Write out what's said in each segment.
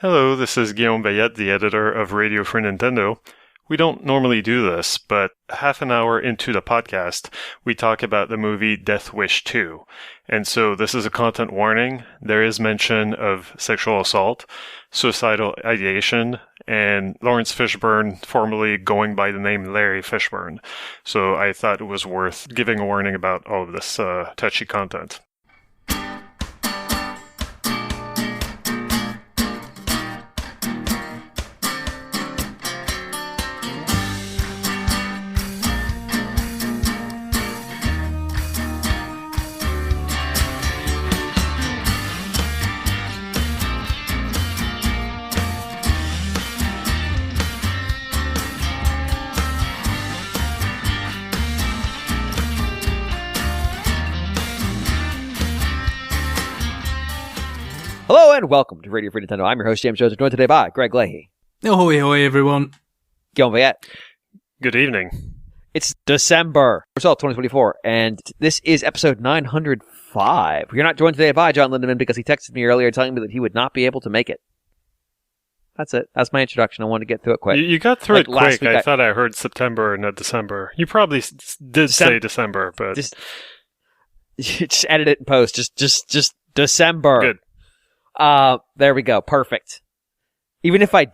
Hello, this is Guillaume Bayet, the editor of Radio for Nintendo. We don't normally do this, but half an hour into the podcast, we talk about the movie Death Wish 2. And so this is a content warning. There is mention of sexual assault, suicidal ideation, and Lawrence Fishburne, formerly going by the name Larry Fishburne. So I thought it was worth giving a warning about all of this touchy content. Hello and welcome to Radio Free Nintendo. I'm your host, James Joseph, joined today by Greg Leahy. Ahoy, ahoy, everyone. Guillaume Bayet. Good evening. It's December 2024, and this is episode 905. You're not joined today by John Lindemann because he texted me earlier telling me that he would not be able to make it. That's it. That's my introduction. I wanted to get through it quick. You got through it quick. I thought I heard September, not December. You probably did say December, but... Just edit it in post. Just December. Good. There we go. Perfect. Even if I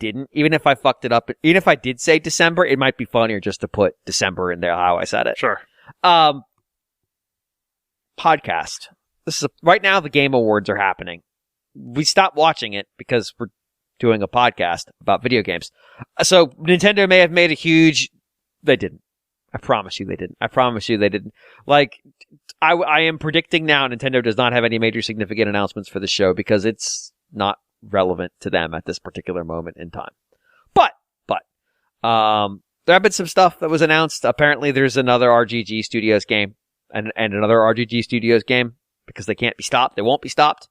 fucked it up, even if I did say December, it might be funnier just to put December in there how I said it. Sure. Podcast. Right now the Game Awards are happening. We stopped watching it because we're doing a podcast about video games. So Nintendo may have made a huge... They didn't. I promise you they didn't. Like, I am predicting now Nintendo does not have any major significant announcements for the show because it's not relevant to them at this particular moment in time. But, there have been some stuff that was announced. Apparently there's another RGG Studios game and another RGG Studios game because they can't be stopped. They won't be stopped.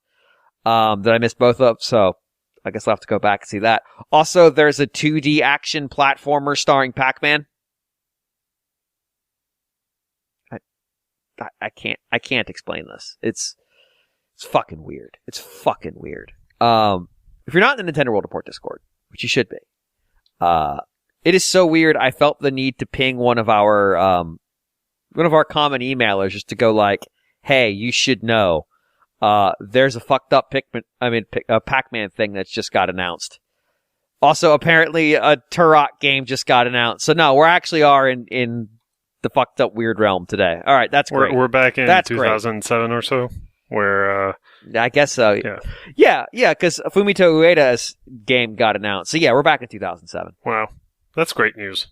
That I missed both of, so I guess I'll have to go back and see that. Also, there's a 2D action platformer starring Pac-Man. I can't explain this. It's fucking weird. It's fucking weird. If you're not in the Nintendo World Report Discord, which you should be, it is so weird. I felt the need to ping one of our common emailers just to go like, hey, you should know, there's a fucked up Pac-Man thing that's just got announced. Also, apparently a Turok game just got announced. So no, we actually are in the fucked up weird realm today. All right, that's great. We're back in 2007 or so, where I guess so. Yeah, because Fumito Ueda's game got announced. So yeah, we're back in 2007. Wow, that's great news.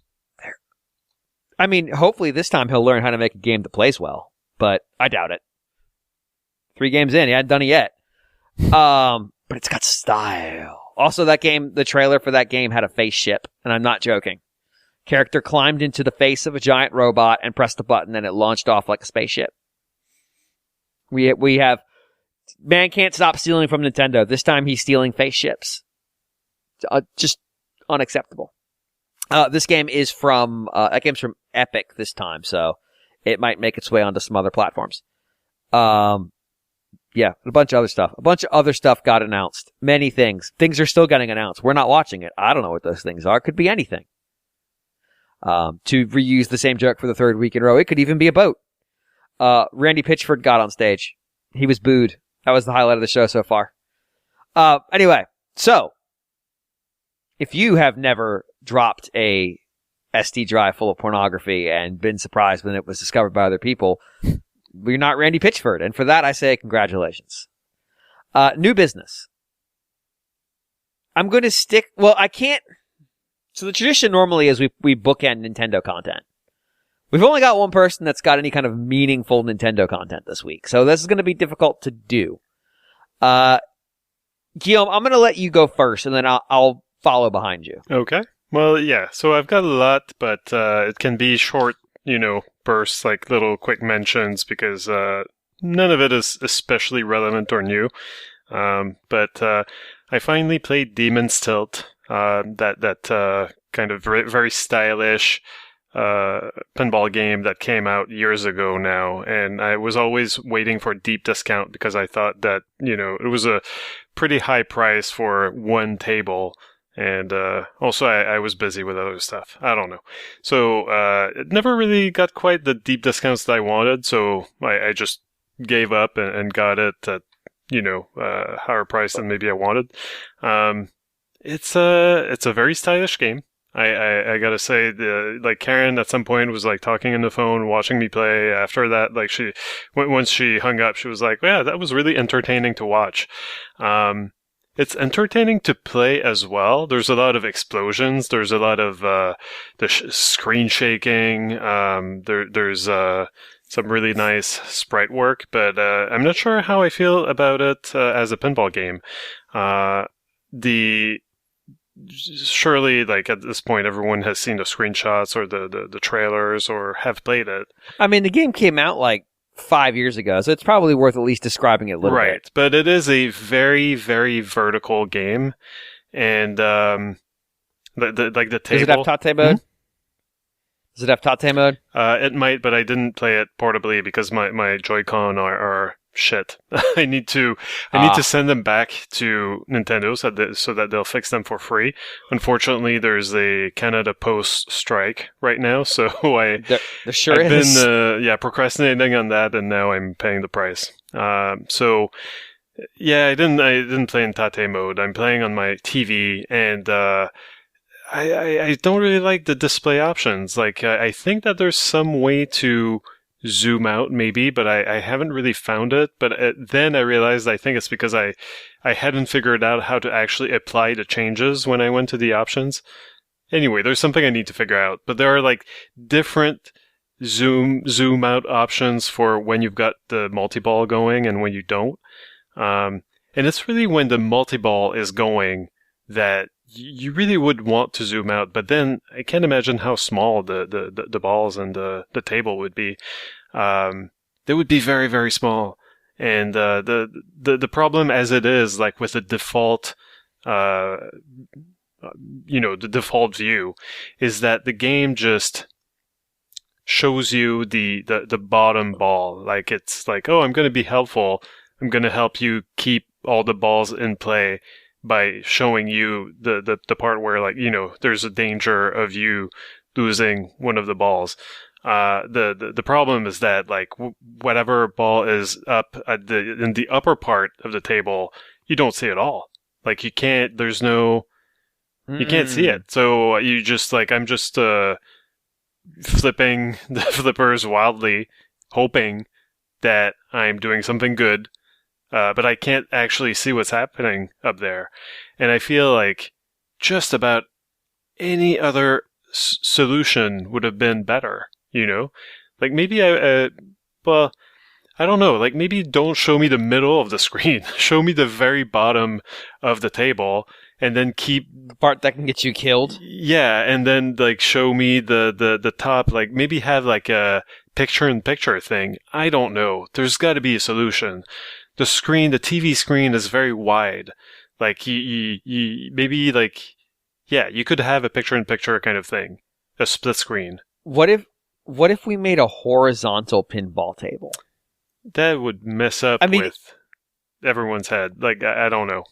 I mean, hopefully this time he'll learn how to make a game that plays well, but I doubt it. 3 games in, he hadn't done it yet. But it's got style. Also, that game, the trailer for that game had a face ship, and I'm not joking. Character climbed into the face of a giant robot and pressed a button and it launched off like a spaceship. We have... Man can't stop stealing from Nintendo. This time he's stealing face ships. Just unacceptable. This game is from... that game's from Epic this time, so it might make its way onto some other platforms. Yeah, a bunch of other stuff. A bunch of other stuff got announced. Many things. Things are still getting announced. We're not watching it. I don't know what those things are. Could be anything. To reuse the same joke for the third week in a row. It could even be a boat. Randy Pitchford got on stage. He was booed. That was the highlight of the show so far. Anyway, so if you have never dropped a SD drive full of pornography and been surprised when it was discovered by other people, you're not Randy Pitchford. And for that, I say congratulations. New business. I'm going to stick... Well, I can't... So the tradition normally is we bookend Nintendo content. We've only got one person that's got any kind of meaningful Nintendo content this week, so this is going to be difficult to do. Guillaume, I'm going to let you go first, and then I'll follow behind you. Okay. Well, yeah, so I've got a lot, but it can be short, bursts, like little quick mentions, because none of it is especially relevant or new. But I finally played Demon's Tilt. That kind of very stylish pinball game that came out years ago now, and I was always waiting for a deep discount because I thought that, it was a pretty high price for one table. And also, I was busy with other stuff. I don't know. So it never really got quite the deep discounts that I wanted. So I just gave up and got it at, higher price than maybe I wanted. It's a very stylish game. I gotta say, like Karen at some point was like talking on the phone, watching me play. After that, like once she hung up, she was like, "Yeah, that was really entertaining to watch." It's entertaining to play as well. There's a lot of explosions. There's a lot of screen shaking. There's some really nice sprite work, but I'm not sure how I feel about it as a pinball game. Surely, like at this point, everyone has seen the screenshots or the trailers or have played it. I mean, the game came out like 5 years ago, so it's probably worth at least describing it a little bit. Right, but it is a very, very vertical game, and the table. Does it have Tate mode? Does it have Tate mode? It might, but I didn't play it portably because my Joy-Con are shit. I need to send them back to Nintendo so that they'll fix them for free. Unfortunately, there's a Canada Post strike right now, so I've been procrastinating on that, and now I'm paying the price. So yeah, I didn't play in Tate mode. I'm playing on my TV, and I don't really like the display options. Like I think that there's some way to zoom out maybe, but I haven't really found it. But then I realized I think it's because I hadn't figured out how to actually apply the changes when I went to the options. Anyway, there's something I need to figure out. But there are like different zoom out options for when you've got the multi-ball going and when you don't. And it's really when the multi-ball is going that you really would want to zoom out, but then I can't imagine how small the balls and the table would be. They would be very, very small. And the problem as it is, like with the default, the default view, is that the game just shows you the bottom ball. Like it's like, oh, I'm going to be helpful. I'm going to help you keep all the balls in play by showing you the part where, like, there's a danger of you losing one of the balls. The problem is that, like, whatever ball is up in the upper part of the table, you don't see it all. Like, you can't see it. So you just, like, I'm just flipping the flippers wildly, hoping that I'm doing something good. But I can't actually see what's happening up there. And I feel like just about any other solution would have been better, Like maybe I don't know. Like maybe don't show me the middle of the screen. Show me the very bottom of the table and then keep... the part that can get you killed? Yeah, and then like show me the top, like maybe have like a picture-in-picture thing. I don't know. There's got to be a solution. The TV screen is very wide. Like, you maybe, like, yeah, you could have a picture-in-picture kind of thing. A split screen. What if we made a horizontal pinball table? That would mess up with everyone's head. Like, I don't know.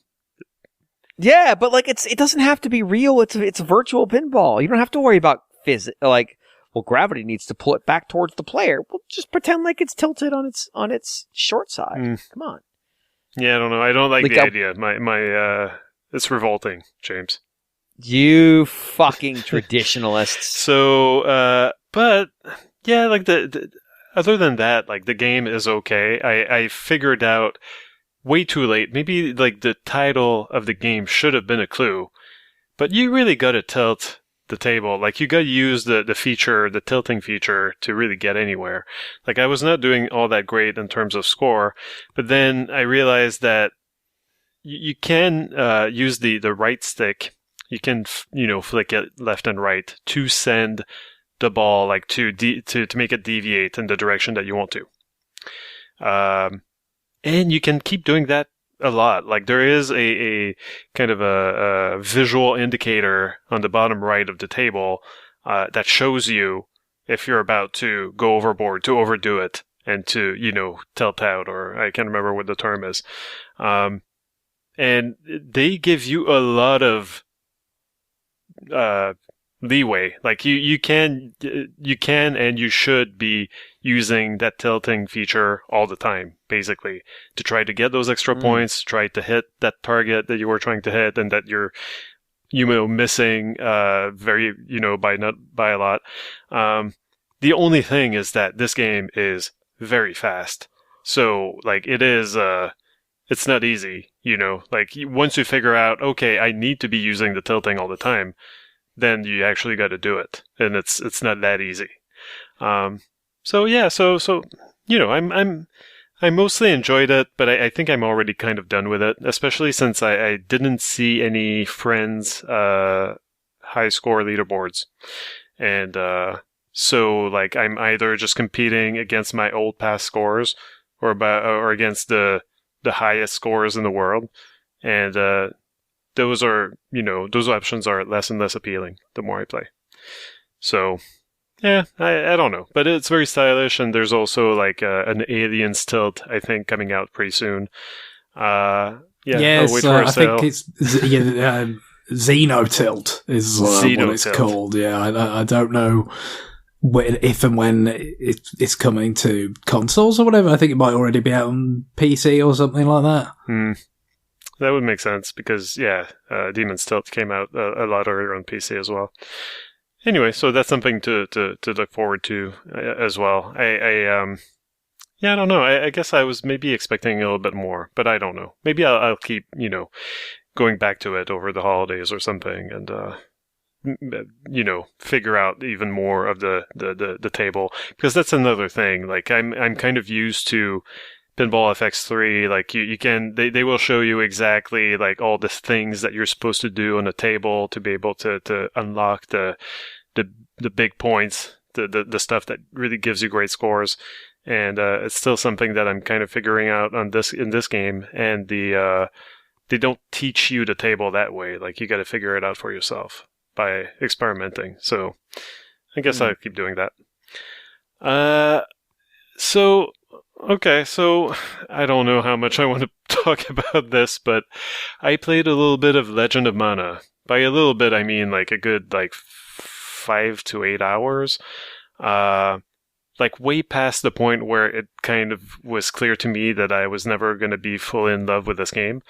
Yeah, but, like, it doesn't have to be real. It's a virtual pinball. You don't have to worry about physics. Like, well, gravity needs to pull it back towards the player. Well, just pretend like it's tilted on its short side. Come on. Yeah, I don't know. I don't like the idea. It's revolting, James. You fucking traditionalists. So, but yeah, like other than that, like the game is okay. I figured out way too late. Maybe like the title of the game should have been a clue, but you really got to tilt the table. Like you got to use the tilting feature to really get anywhere. Like I was not doing all that great in terms of score, but then I realized that you can use the right stick. You can flick it left and right to send the ball, like to make it deviate in the direction that you want to. And you can keep doing that a lot. Like there is a kind of a visual indicator on the bottom right of the table that shows you if you're about to go overboard, to overdo it, and to, tilt out, or I can't remember what the term is. And they give you a lot of leeway. Like you can and you should be using that tilting feature all the time, basically, to try to get those extra points, try to hit that target that you were trying to hit, and that you're missing very by a lot. The only thing is that this game is very fast, so like it is it's not easy, like once you figure out, okay, I need to be using the tilting all the time, then you actually got to do it, and it's not that easy. So I mostly enjoyed it, but I think I'm already kind of done with it, especially since I didn't see any friends' high score leaderboards. And so like I'm either just competing against my old past scores or against the highest scores in the world. And those options are less and less appealing the more I play. So yeah, I don't know, but it's very stylish, and there's also like an Aliens tilt, I think, coming out pretty soon. Yes, I'll wait for a I sale. think it's Xeno Tilt is what it's called. Yeah, I don't know if and when it's coming to consoles or whatever. I think it might already be out on PC or something like that. That would make sense because Demon's Tilt came out a lot earlier on PC as well. Anyway, so that's something to look forward to as well. I don't know. I guess I was maybe expecting a little bit more, but I don't know. Maybe I'll keep, going back to it over the holidays or something, and figure out even more of the table, because that's another thing. Like I'm kind of used to Pinball FX3. Like you can they will show you exactly like all the things that you're supposed to do on a table to be able to unlock the big points, the stuff that really gives you great scores. And it's still something that I'm kind of figuring out in this game. And they don't teach you the table that way. Like you got to figure it out for yourself by experimenting. So I guess I'll keep doing that. So I don't know how much I want to talk about this, but I played a little bit of Legend of Mana. By a little bit, I mean like a good 5 to 8 hours. Like way past the point where it kind of was clear to me that I was never going to be fully in love with this game.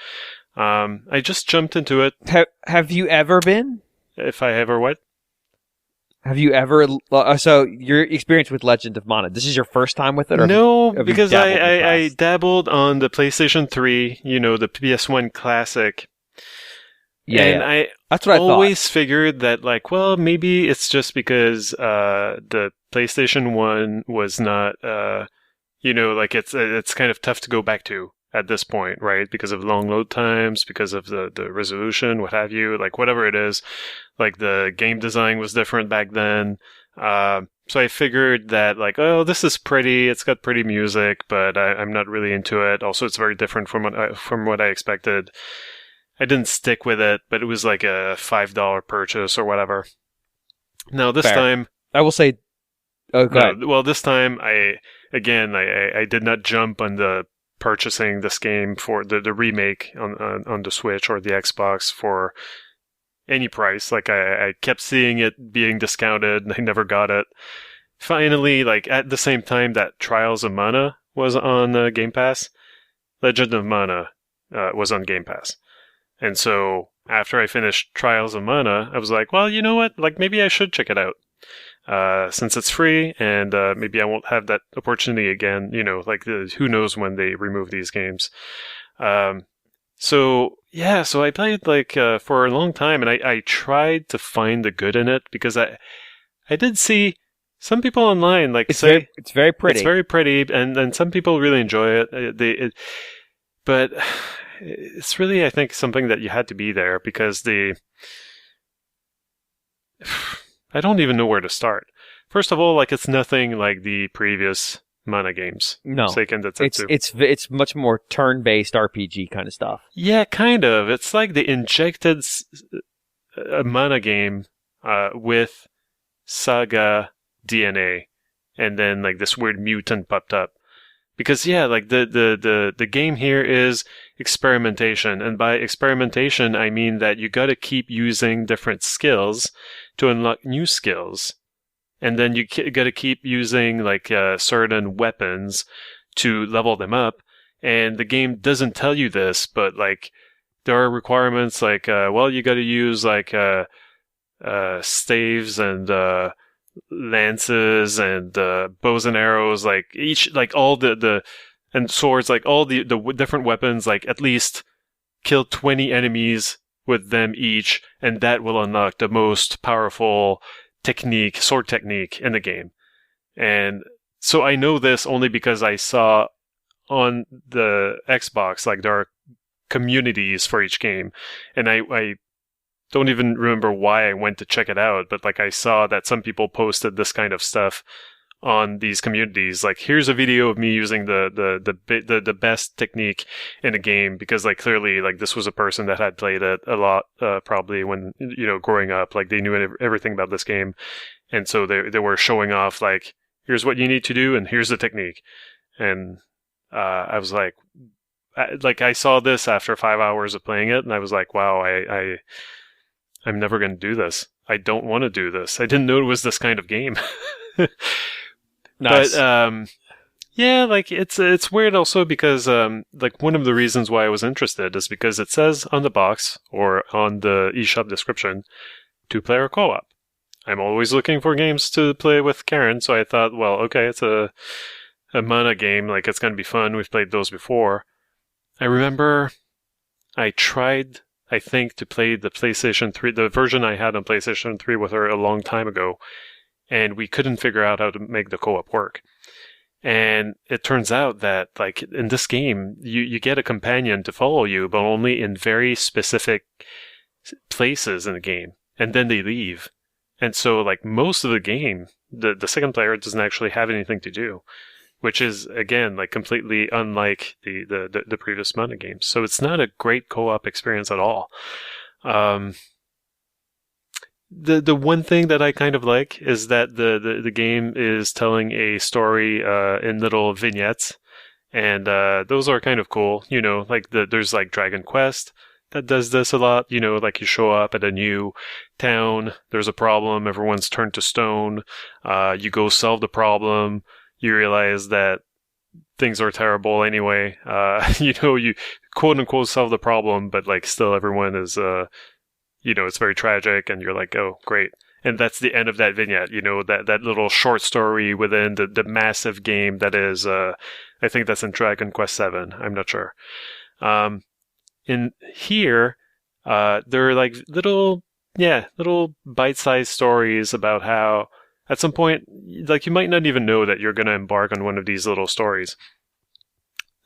I just jumped into it. Have you ever been? If I ever what? Have you ever? So your experience with Legend of Mana, this is your first time with it? Or No, have because I dabbled dabbled on the PlayStation 3, the PS1 Classic. And I that's what I always figured that, like, well, maybe it's just because the PlayStation 1 was not, it's kind of tough to go back to at this point, right? Because of long load times, because of the resolution, what have you, like whatever it is. Like the game design was different back then. So I figured that, like, oh, this is pretty. It's got pretty music, but I'm not really into it. Also, it's very different from what I expected. I didn't stick with it, but it was like a $5 purchase or whatever. Now this time, I will say, this time I did not jump on the purchasing this game for the remake on the Switch or the Xbox for any price. Like I kept seeing it being discounted, and I never got it. Finally, like at the same time that Trials of Mana was on Game Pass, Legend of Mana was on Game Pass. And so after I finished Trials of Mana, I was like, well, you know what? Like maybe I should check it out. Since it's free, and maybe I won't have that opportunity again, who knows when they remove these games. So I played for a long time, and I tried to find the good in it, because I did see some people online it's very pretty. It's very pretty, and some people really enjoy it. But it's really, I think, something that you had to be there, because I don't even know where to start. First of all, it's nothing like the previous Mana games. No, Seiken Densetsu. It's much more turn-based RPG kind of stuff. Yeah, kind of. It's like they injected a Mana game with Saga DNA, and then like this weird mutant popped up. Because like the game here is experimentation, and by experimentation I mean that you got to keep using different skills to unlock new skills, and then you got to keep using like certain weapons to level them up. And the game doesn't tell you this, but like there are requirements like you got to use like staves and lances and bows and arrows, like each, like all the and swords, like all the different weapons, like at least kill 20 enemies with them each, and that will unlock the most powerful sword technique in the game. And so I know this only because I saw on the Xbox, like there are communities for each game, and I don't even remember why I went to check it out, but like I saw that some people posted this kind of stuff on these communities. Like, here's a video of me using the best technique in a game, because like clearly like this was a person that had played it a lot, probably when, growing up, like they knew everything about this game. And so they were showing off like, here's what you need to do and here's the technique. And I was like I saw this after 5 hours of playing it, and I was like, wow, I'm never going to do this. I don't want to do this. I didn't know it was this kind of game. Nice. But like it's weird also because like one of the reasons why I was interested is because it says on the box or on the eShop description 2-player co-op. I'm always looking for games to play with Karen, so I thought, well, okay, it's a mana game, like it's going to be fun. We've played those before. I remember I tried, I think, to play the PlayStation 3, the version I had on PlayStation 3 with her a long time ago, and we couldn't figure out how to make the co-op work. And it turns out that, like, in this game, you get a companion to follow you, but only in very specific places in the game, and then they leave. And so, like, most of the game, the second player doesn't actually have anything to do, which is, again, like completely unlike the previous Mana games. So it's not a great co-op experience at all. The one thing that I kind of like is that the game is telling a story in little vignettes, and those are kind of cool. Like there's like Dragon Quest that does this a lot. Like you show up at a new town, there's a problem, everyone's turned to stone. You go solve the problem. You realize that things are terrible anyway. You quote unquote solve the problem, but like still everyone is, it's very tragic, and you're like, oh, great. And that's the end of that vignette, that little short story within the massive game that is, I think that's in Dragon Quest VII. I'm not sure. In here, there are like little bite-sized stories about how at some point, like, you might not even know that you're going to embark on one of these little stories.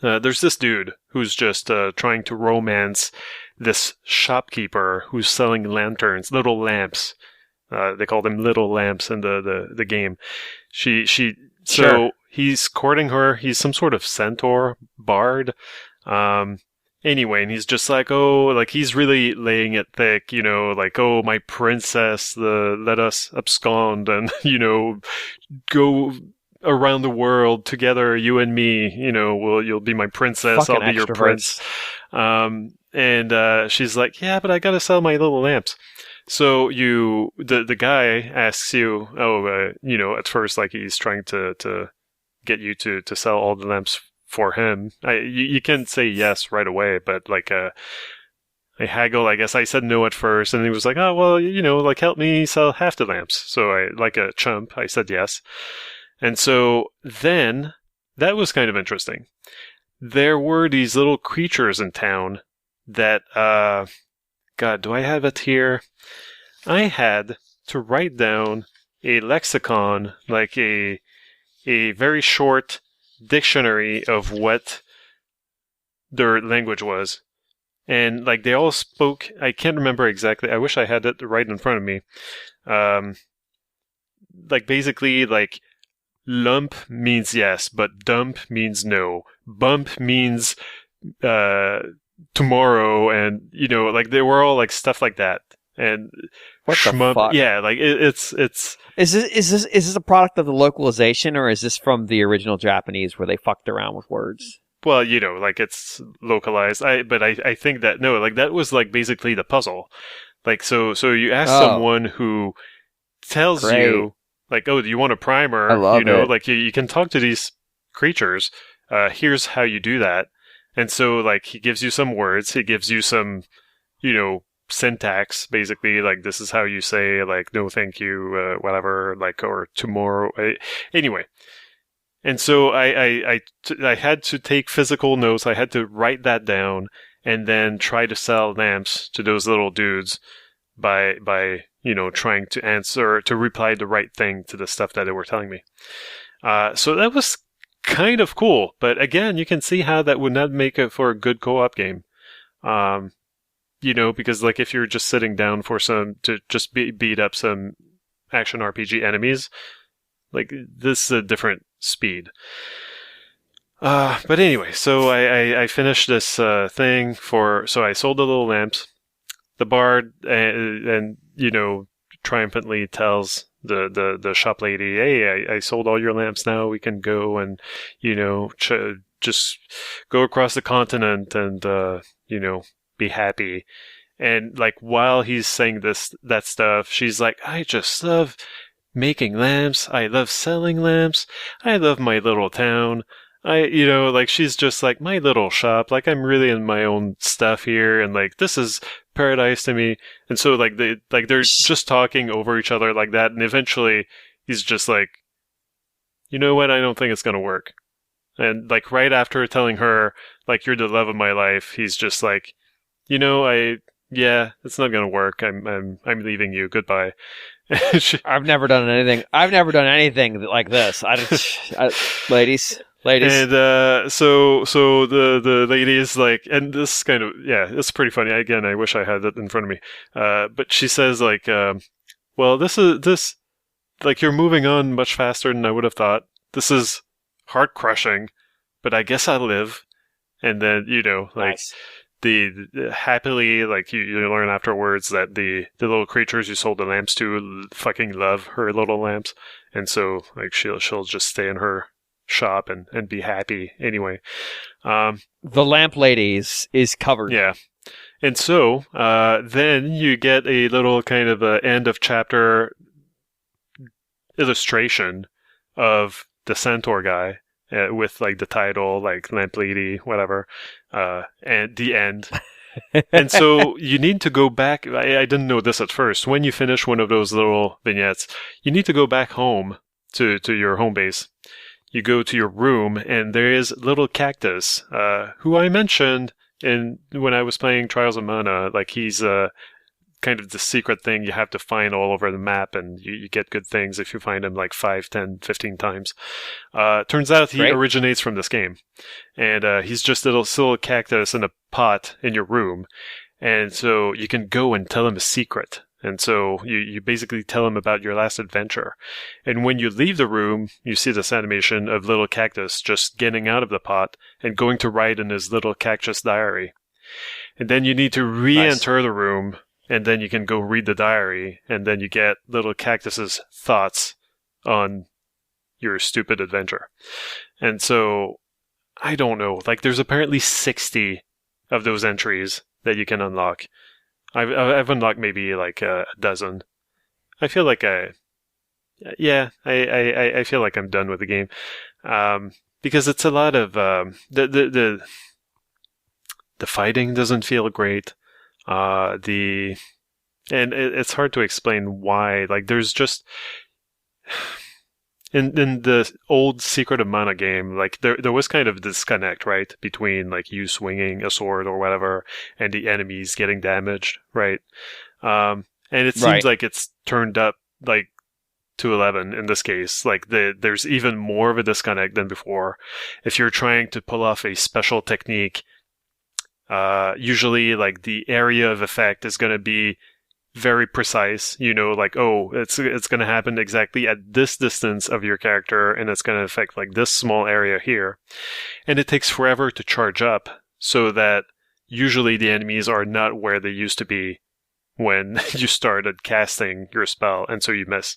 There's this dude who's just trying to romance this shopkeeper who's selling lanterns, little lamps. They call them little lamps in the game. So he's courting her. He's some sort of centaur bard. Anyway, and he's just like, oh, like he's really laying it thick, like, oh, my princess, let us abscond and, go around the world together, you and me, you'll be my princess, Fucking I'll be your prince. And she's like, yeah, but I gotta sell my little lamps. So the guy asks you, at first, like, he's trying to get you to sell all the lamps for him. You can say yes right away, but like I haggle. I guess I said no at first, and he was like, "Oh well, like help me sell half the lamps." So I, like a chump, I said yes. And so then that was kind of interesting. There were these little creatures in town that God, do I have it here? I had to write down a lexicon, like a very short dictionary of what their language was. And like they all spoke, I can't remember exactly, I wish I had it right in front of me. Like basically, like lump means yes, but dump means no. Bump means tomorrow, and like they were all like stuff like that. And what the fuck? Yeah, like it's. Is this a product of the localization, or is this from the original Japanese where they fucked around with words? Well, like it's localized. But I think that no, like that was like basically the puzzle. Like so you ask someone who tells you like, oh, do you want a primer? I love it. Like you can talk to these creatures. Here's how you do that. And so like he gives you some words. He gives you some, syntax, basically, like this is how you say like no thank you, whatever, like, or tomorrow. Anyway. And so I had to take physical notes. I had to write that down and then try to sell lamps to those little dudes by trying to reply the right thing to the stuff that they were telling me. So that was kind of cool. But again, you can see how that would not make it for a good co-op game. Because like if you're just sitting down to just beat up some action RPG enemies, like this is a different speed. But anyway, so I finished this thing so I sold the little lamps. The bard and triumphantly tells the shop lady, hey, I sold all your lamps now. We can go and just go across the continent and be happy. And like while he's saying that stuff, she's like, I just love making lamps. I love selling lamps. I love my little town. Like she's just like my little shop. Like I'm really in my own stuff here, and like this is paradise to me. And so like they're just talking over each other like that, and eventually he's just like, you know what? I don't think it's gonna work. And like right after telling her like you're the love of my life, he's just like, it's not gonna work. I'm leaving you. Goodbye. I've never done anything like this. Ladies. And so the lady is like, and this kind of, it's pretty funny. Again, I wish I had it in front of me. But she says like, well, this like you're moving on much faster than I would have thought. This is heart crushing, but I guess I live. And then nice. the happily, like you learn afterwards that the little creatures you sold the lamps to fucking love her little lamps, and so like she'll just stay in her shop and be happy anyway. The lamp lady is covered. Yeah. And so then you get a little kind of a end of chapter illustration of the centaur guy with like the title, like lamp lady, whatever, and the end. And so you need to go back. I didn't know this at first. When you finish one of those little vignettes, you need to go back home to your home base. You go to your room, and there is little Cactus, who I mentioned when I was playing Trials of Mana. Like he's kind of the secret thing you have to find all over the map, and you get good things if you find him like 5, 10, 15 times. Turns out he originates from this game, and he's just a little cactus in a pot in your room, and so you can go and tell him a secret. And so you basically tell him about your last adventure. And when you leave the room, you see this animation of little Cactus just getting out of the pot and going to write in his little cactus diary. And then you need to re-enter the room, and then you can go read the diary, and then you get little Cactus's thoughts on your stupid adventure. And so, I don't know, like there's apparently 60 of those entries that you can unlock. I've unlocked maybe like a dozen. I feel like I feel like I'm done with the game, because it's a lot of the fighting doesn't feel great. And it's hard to explain why. Like there's just in the old Secret of Mana game, like there was kind of disconnect, right, between like you swinging a sword or whatever and the enemies getting damaged, right? And it seems like it's turned up like to 11 in this case. Like there's even more of a disconnect than before. If you're trying to pull off a special technique, usually like the area of effect is going to be very precise, like, oh, it's going to happen exactly at this distance of your character, and it's going to affect like this small area here. And it takes forever to charge up, so that usually the enemies are not where they used to be when you started casting your spell, and so you miss.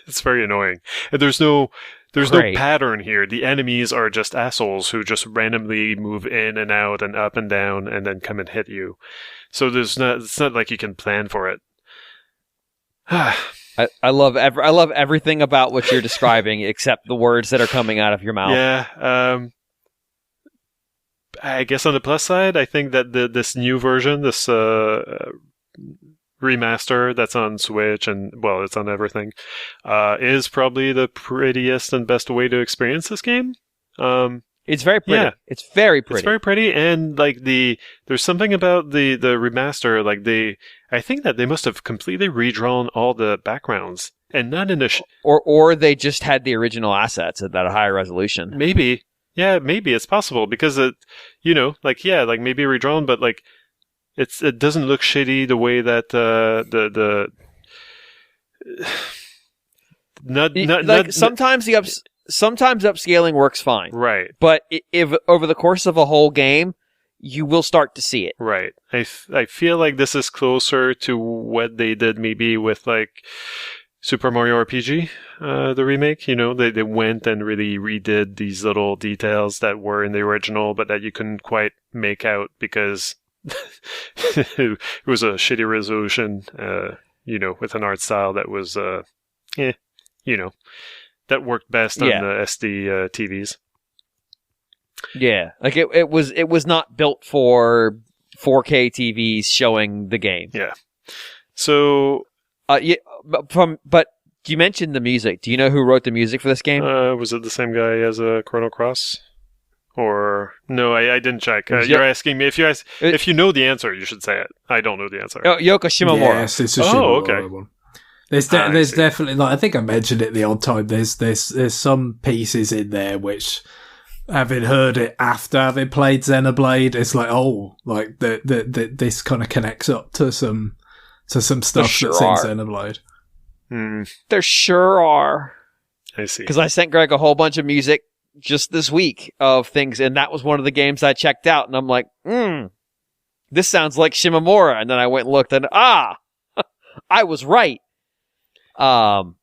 It's very annoying. And there's no pattern here. The enemies are just assholes who just randomly move in and out and up and down and then come and hit you. So it's not like you can plan for it. I love everything about what you're describing except the words that are coming out of your mouth. Yeah. I guess on the plus side, I think that this new version, this remaster that's on Switch and, well, it's on everything, is probably the prettiest and best way to experience this game. It's very pretty. Yeah. It's very pretty. It's very pretty, and like there's something about the remaster, like I think that they must have completely redrawn all the backgrounds, and not in a or they just had the original assets at that higher resolution. Maybe. Yeah, maybe it's possible because it, like maybe redrawn, but like it doesn't look shitty the way that sometimes upscaling works fine, right? But if over the course of a whole game, you will start to see it, right? I feel like this is closer to what they did maybe with like Super Mario RPG, the remake. They went and really redid these little details that were in the original, but that you couldn't quite make out because it was a shitty resolution, with an art style that was, that worked best on the SD TVs. Yeah, like it was not built for 4K TVs showing the game. Yeah. So, but you mentioned the music. Do you know who wrote the music for this game? Was it the same guy as Chrono Cross? Or no, I didn't check. You're asking me if you know the answer, you should say it. I don't know the answer. Oh, Yoko Shimomura. Yes, it's a Shimomura okay. One. There's definitely, like, I think I mentioned it the odd time. There's some pieces in there which, having heard it after having played Xenoblade, it's like, oh, like this kind of connects up to some stuff that's in Xenoblade. There sure are. I see. Because I sent Greg a whole bunch of music just this week of things, and that was one of the games I checked out, and I'm like, this sounds like Shimomura, and then I went and looked, and I was right. And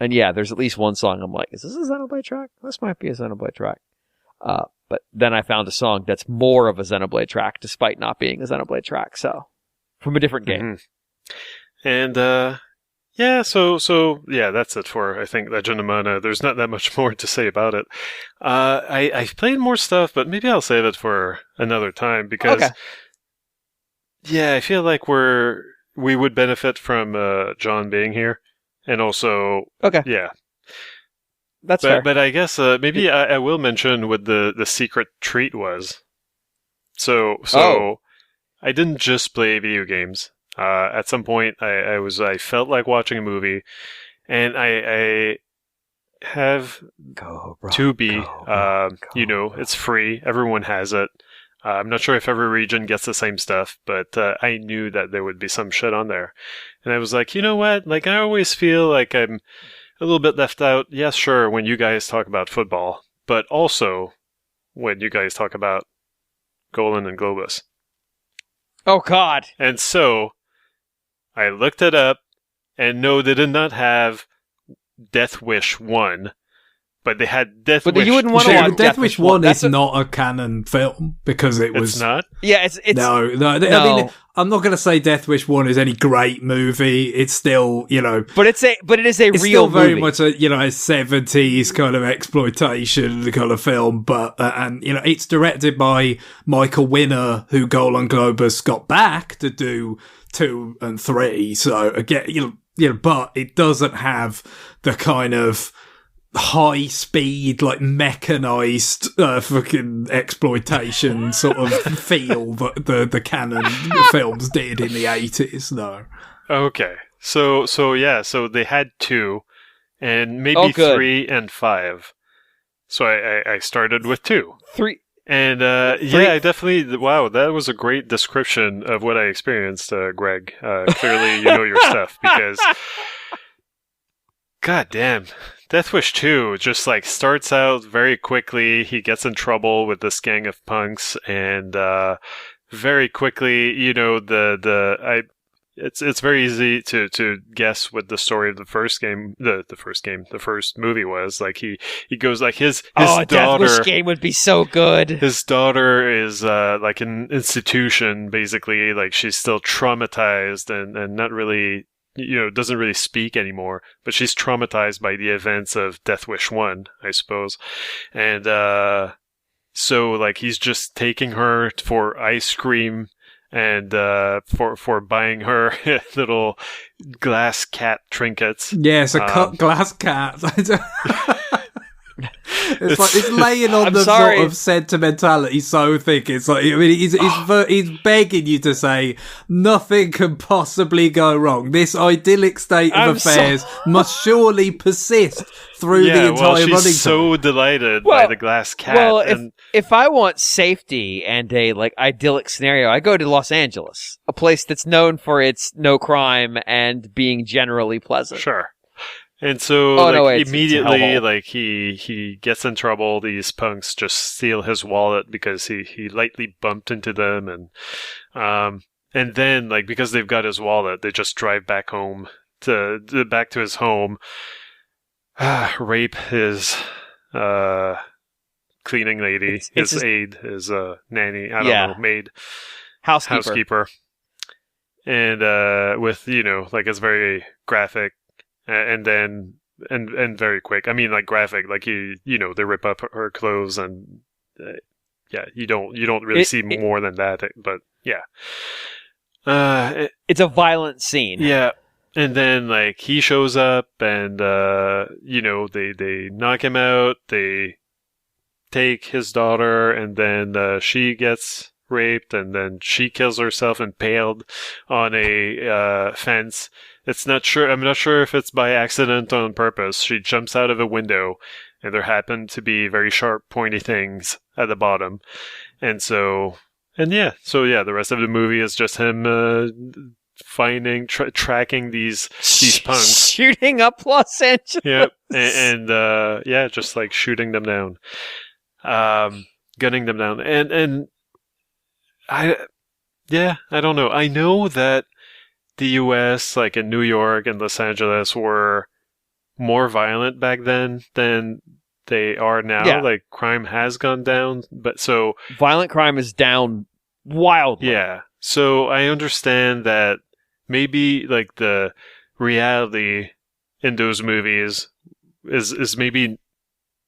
yeah, there's at least one song I'm like, is this a Xenoblade track? This might be a Xenoblade track. But then I found a song that's more of a Xenoblade track, despite not being a Xenoblade track, so, from a different game. Mm-hmm. And, yeah, so yeah, that's it for, I think, Legend of Mana. There's not that much more to say about it. I've played more stuff, but maybe I'll save it for another time because, yeah, I feel like we would benefit from John being here, and also, yeah, that's fair. But I guess maybe I will mention what the secret treat was. So I didn't just play video games. At some point, I felt like watching a movie, and I have Tubi. It's free. Everyone has it. I'm not sure if every region gets the same stuff, but I knew that there would be some shit on there. And I was like, you know what? Like, I always feel like I'm a little bit left out. Yes, sure, when you guys talk about football, but also when you guys talk about Golan and Globus. Oh, God. And so I looked it up, and no, they did not have Death Wish 1, but they had Death Wish 2. But you wouldn't want to watch Death Wish 1 is not a canon film, because it was... It's not? Yeah, it's No. I mean, I'm not going to say Death Wish 1 is any great movie. It's still, But it is a it's real still very movie. much a 70s kind of exploitation kind of film, but, and, it's directed by Michael Winner, who Golan Globus got back to do 2 and 3. So again, but it doesn't have the kind of high speed, like mechanized, fucking exploitation sort of feel that the canon films did in the 80s. No. Okay. So they had 2 and maybe 3 and 5. So I started with 2. 3. And, yeah, I definitely, wow, that was a great description of what I experienced, Greg. Clearly, you know your stuff, because, god damn, Death Wish 2 just, like, starts out very quickly. He gets in trouble with this gang of punks, and, very quickly, it's very easy to guess what the story of the first movie was. Like he goes like his daughter. Death Wish game would be so good. His daughter is like an institution, basically. Like she's still traumatized and not really, doesn't really speak anymore. But she's traumatized by the events of Death Wish 1, I suppose. And so like he's just taking her for ice cream. And for buying her little glass cat trinkets. Yes, a cut glass cat. It's laying on sort of sentimentality so thick. It's like, I mean, he's begging you to say nothing can possibly go wrong. This idyllic state of affairs must surely persist through the entire running. She's so delighted by the glass cat. Well, if I want safety and a idyllic scenario, I go to Los Angeles, a place that's known for its no crime and being generally pleasant. Sure. And so immediately he gets in trouble. These punks just steal his wallet because he lightly bumped into them, and then because they've got his wallet, they just drive back home back to his home, rape his cleaning lady, his aide, his nanny, I don't know, maid, housekeeper. And with it's very graphic. And then, and very quick. I mean, graphic. They rip up her clothes, and you don't really see more than that. But yeah, it's a violent scene. Yeah, and then he shows up, and they knock him out. They take his daughter, and then she gets raped, and then she kills herself impaled on a fence. I'm not sure if it's by accident or on purpose. She jumps out of a window, and there happen to be very sharp, pointy things at the bottom. The rest of the movie is just him finding, tracking these punks, shooting up Los Angeles. Yep, and just shooting them down, gunning them down, and I don't know. I know that the U.S., in New York and Los Angeles, were more violent back then than they are now. Yeah. Crime has gone down, but so violent crime is down wildly. Yeah, so I understand that maybe the reality in those movies is maybe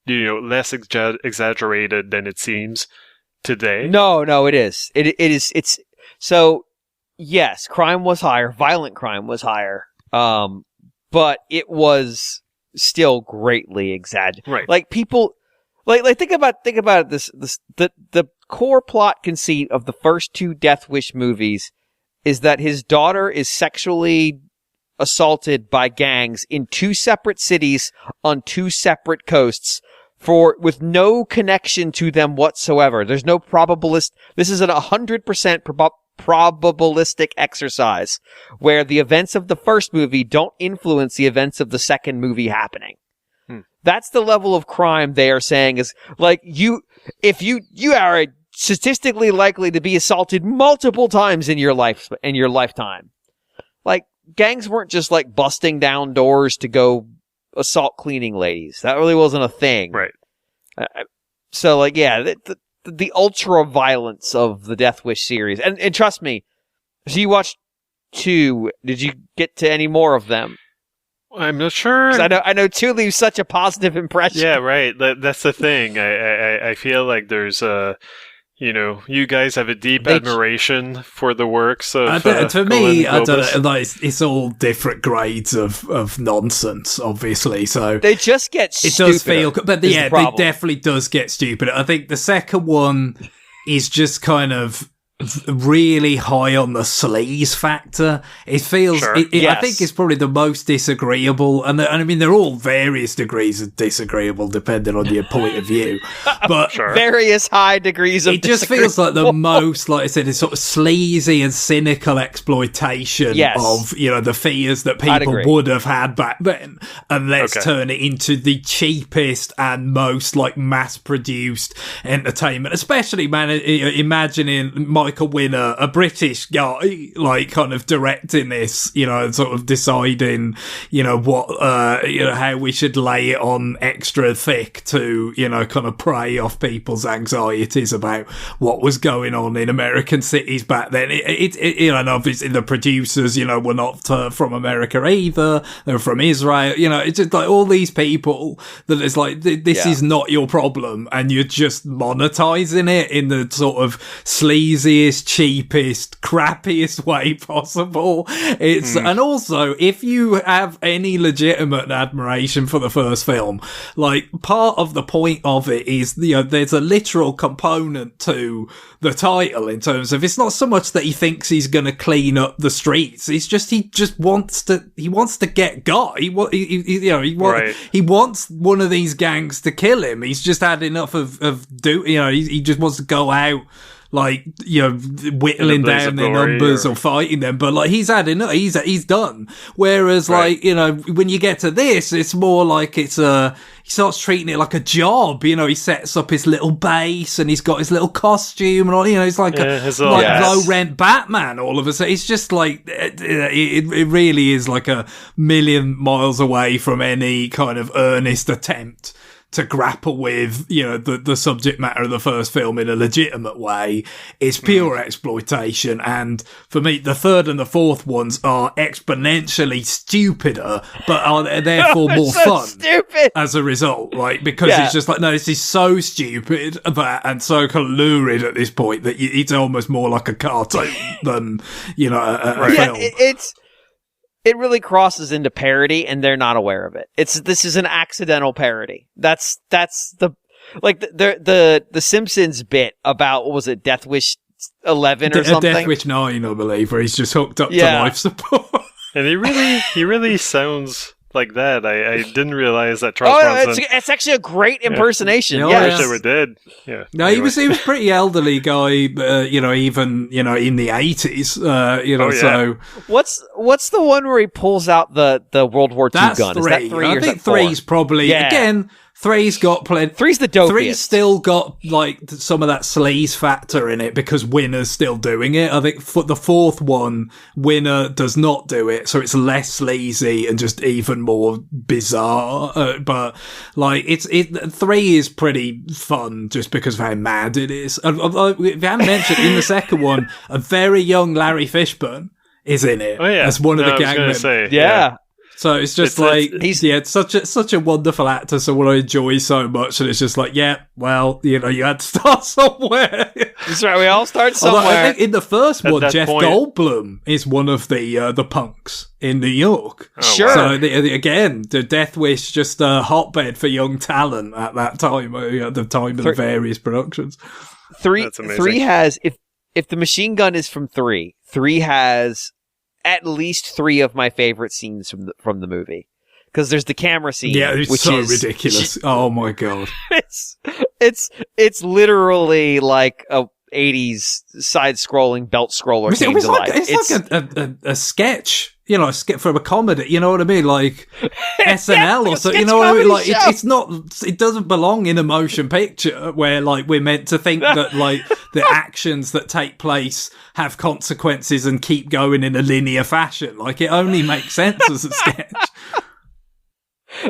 less exaggerated than it seems today. No, it is. It's so. Yes, crime was higher. Violent crime was higher. But it was still greatly exaggerated. Right. People, think about it. The core plot conceit of the first two Death Wish movies is that his daughter is sexually assaulted by gangs in two separate cities on two separate coasts with no connection to them whatsoever. There's no This is an 100% probabilistic exercise where the events of the first movie don't influence the events of the second movie happening. That's the level of crime they are saying is if you are statistically likely to be assaulted multiple times in your lifetime. Gangs weren't just busting down doors to go assault cleaning ladies. That really wasn't a thing. Right. The ultra violence of the Death Wish series, and trust me, so you watched 2. Did you get to any more of them? I'm not sure. I know 2 leaves such a positive impression. Yeah, right. That's the thing. I feel like there's you guys have a deep admiration for the works of. For me, I don't know. It's all different grades of nonsense, obviously. So they just get stupider. It does feel, but it definitely does get stupid. I think the second one is just kind of really high on the sleaze factor. It feels, sure. I think it's probably the most disagreeable, and I mean, they're all various degrees of disagreeable depending on your point of view, but sure. Various high degrees of it just feels like the most, like I said, it's sort of sleazy and cynical exploitation of, the fears that people would have had back then, and let's turn it into the cheapest and most mass-produced entertainment, especially, man, imagining Michael Winner, a British guy, like kind of directing this, you know, and sort of deciding, you know, what, you know, how we should lay it on extra thick to, you know, kind of prey off people's anxieties about what was going on in American cities back then. You know, and obviously the producers, you know, were not from America either. They were from Israel. You know, it's just like all these people that it's like, this is not your problem, and you're just monetizing it in the sort of sleaziest, cheapest, crappiest way possible. It's and also, if you have any legitimate admiration for the first film, like, part of the point of it is, you know, there's a literal component to the title in terms of, it's not so much that he thinks he's going to clean up the streets. It's just he wants to get got. He wants one of these gangs to kill him. He's just had enough of he just wants to go out, like, you know, whittling down their numbers or fighting them. But like, he's had enough. He's done. Whereas like, you know, when you get to this, it's more like he starts treating it like a job. You know, he sets up his little base and he's got his little costume and all, you know, he's like low rent Batman all of a sudden. It's just like, it really is like a million miles away from any kind of earnest attempt to grapple with, you know, the subject matter of the first film in a legitimate way. It's pure exploitation, and for me, the third and the fourth ones are exponentially stupider, but are therefore more fun stupid as a result. Like, because it's just like, no, this is so stupid and so kind of lurid at this point that it's almost more like a cartoon than, you know, a film. It really crosses into parody, and they're not aware of it. This is an accidental parody. That's the Simpsons bit about, what was it, Death Wish 11 or something? Death Wish 9, I believe, where he's just hooked up to life support. And he really sounds like that. I didn't realize that Charles Bronson... it's actually a great impersonation. Yeah. I wish they were dead. Yeah. No, anyway. he was pretty elderly guy, you know, even, you know, in the 80s, you know, so... What's the one where he pulls out the World War II gun? 3. Is that 3 I think 3's probably, again... 3's got plenty. 3's the dopiest. 3's still got, like, some of that sleaze factor in it because Winner's still doing it. I think for the fourth one, Winner does not do it, so it's less sleazy and just even more bizarre. But, like, 3 is pretty fun just because of how mad it is. If I haven't mentioned, in the second one, a very young Larry Fishburne is in it as one of the gang members. Yeah. So it's just he's such a wonderful actor. So what I enjoy so much, and it's just like, well, you know, you had to start somewhere. That's right. We all start somewhere. Although I think in the first one, Jeff Goldblum is one of the punks in New York. Oh, sure. So again, the Death Wish just a hotbed for young talent at that time. At the time of the various productions. 3 has if the machine gun is from 3 has at least 3 of my favorite scenes from the movie, because there's the camera scene, which so is ridiculous. Oh my god, it's literally like a 80s side-scrolling belt scroller. It's like a sketch, you know, a sketch from a comedy. You know what I mean, like SNL or something. You know what I mean? Like it's not. It doesn't belong in a motion picture where like we're meant to think that like the actions that take place have consequences and keep going in a linear fashion. Like, it only makes sense as a sketch.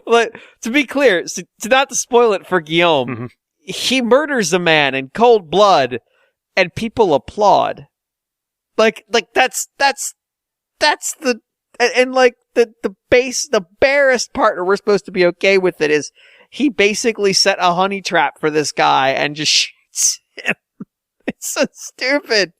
Like, to be clear, to not to spoil it for Guillaume, he murders a man in cold blood, and people applaud. Like that's the and like the barest part where we're supposed to be okay with it is he basically set a honey trap for this guy and just shoots him. It's so stupid.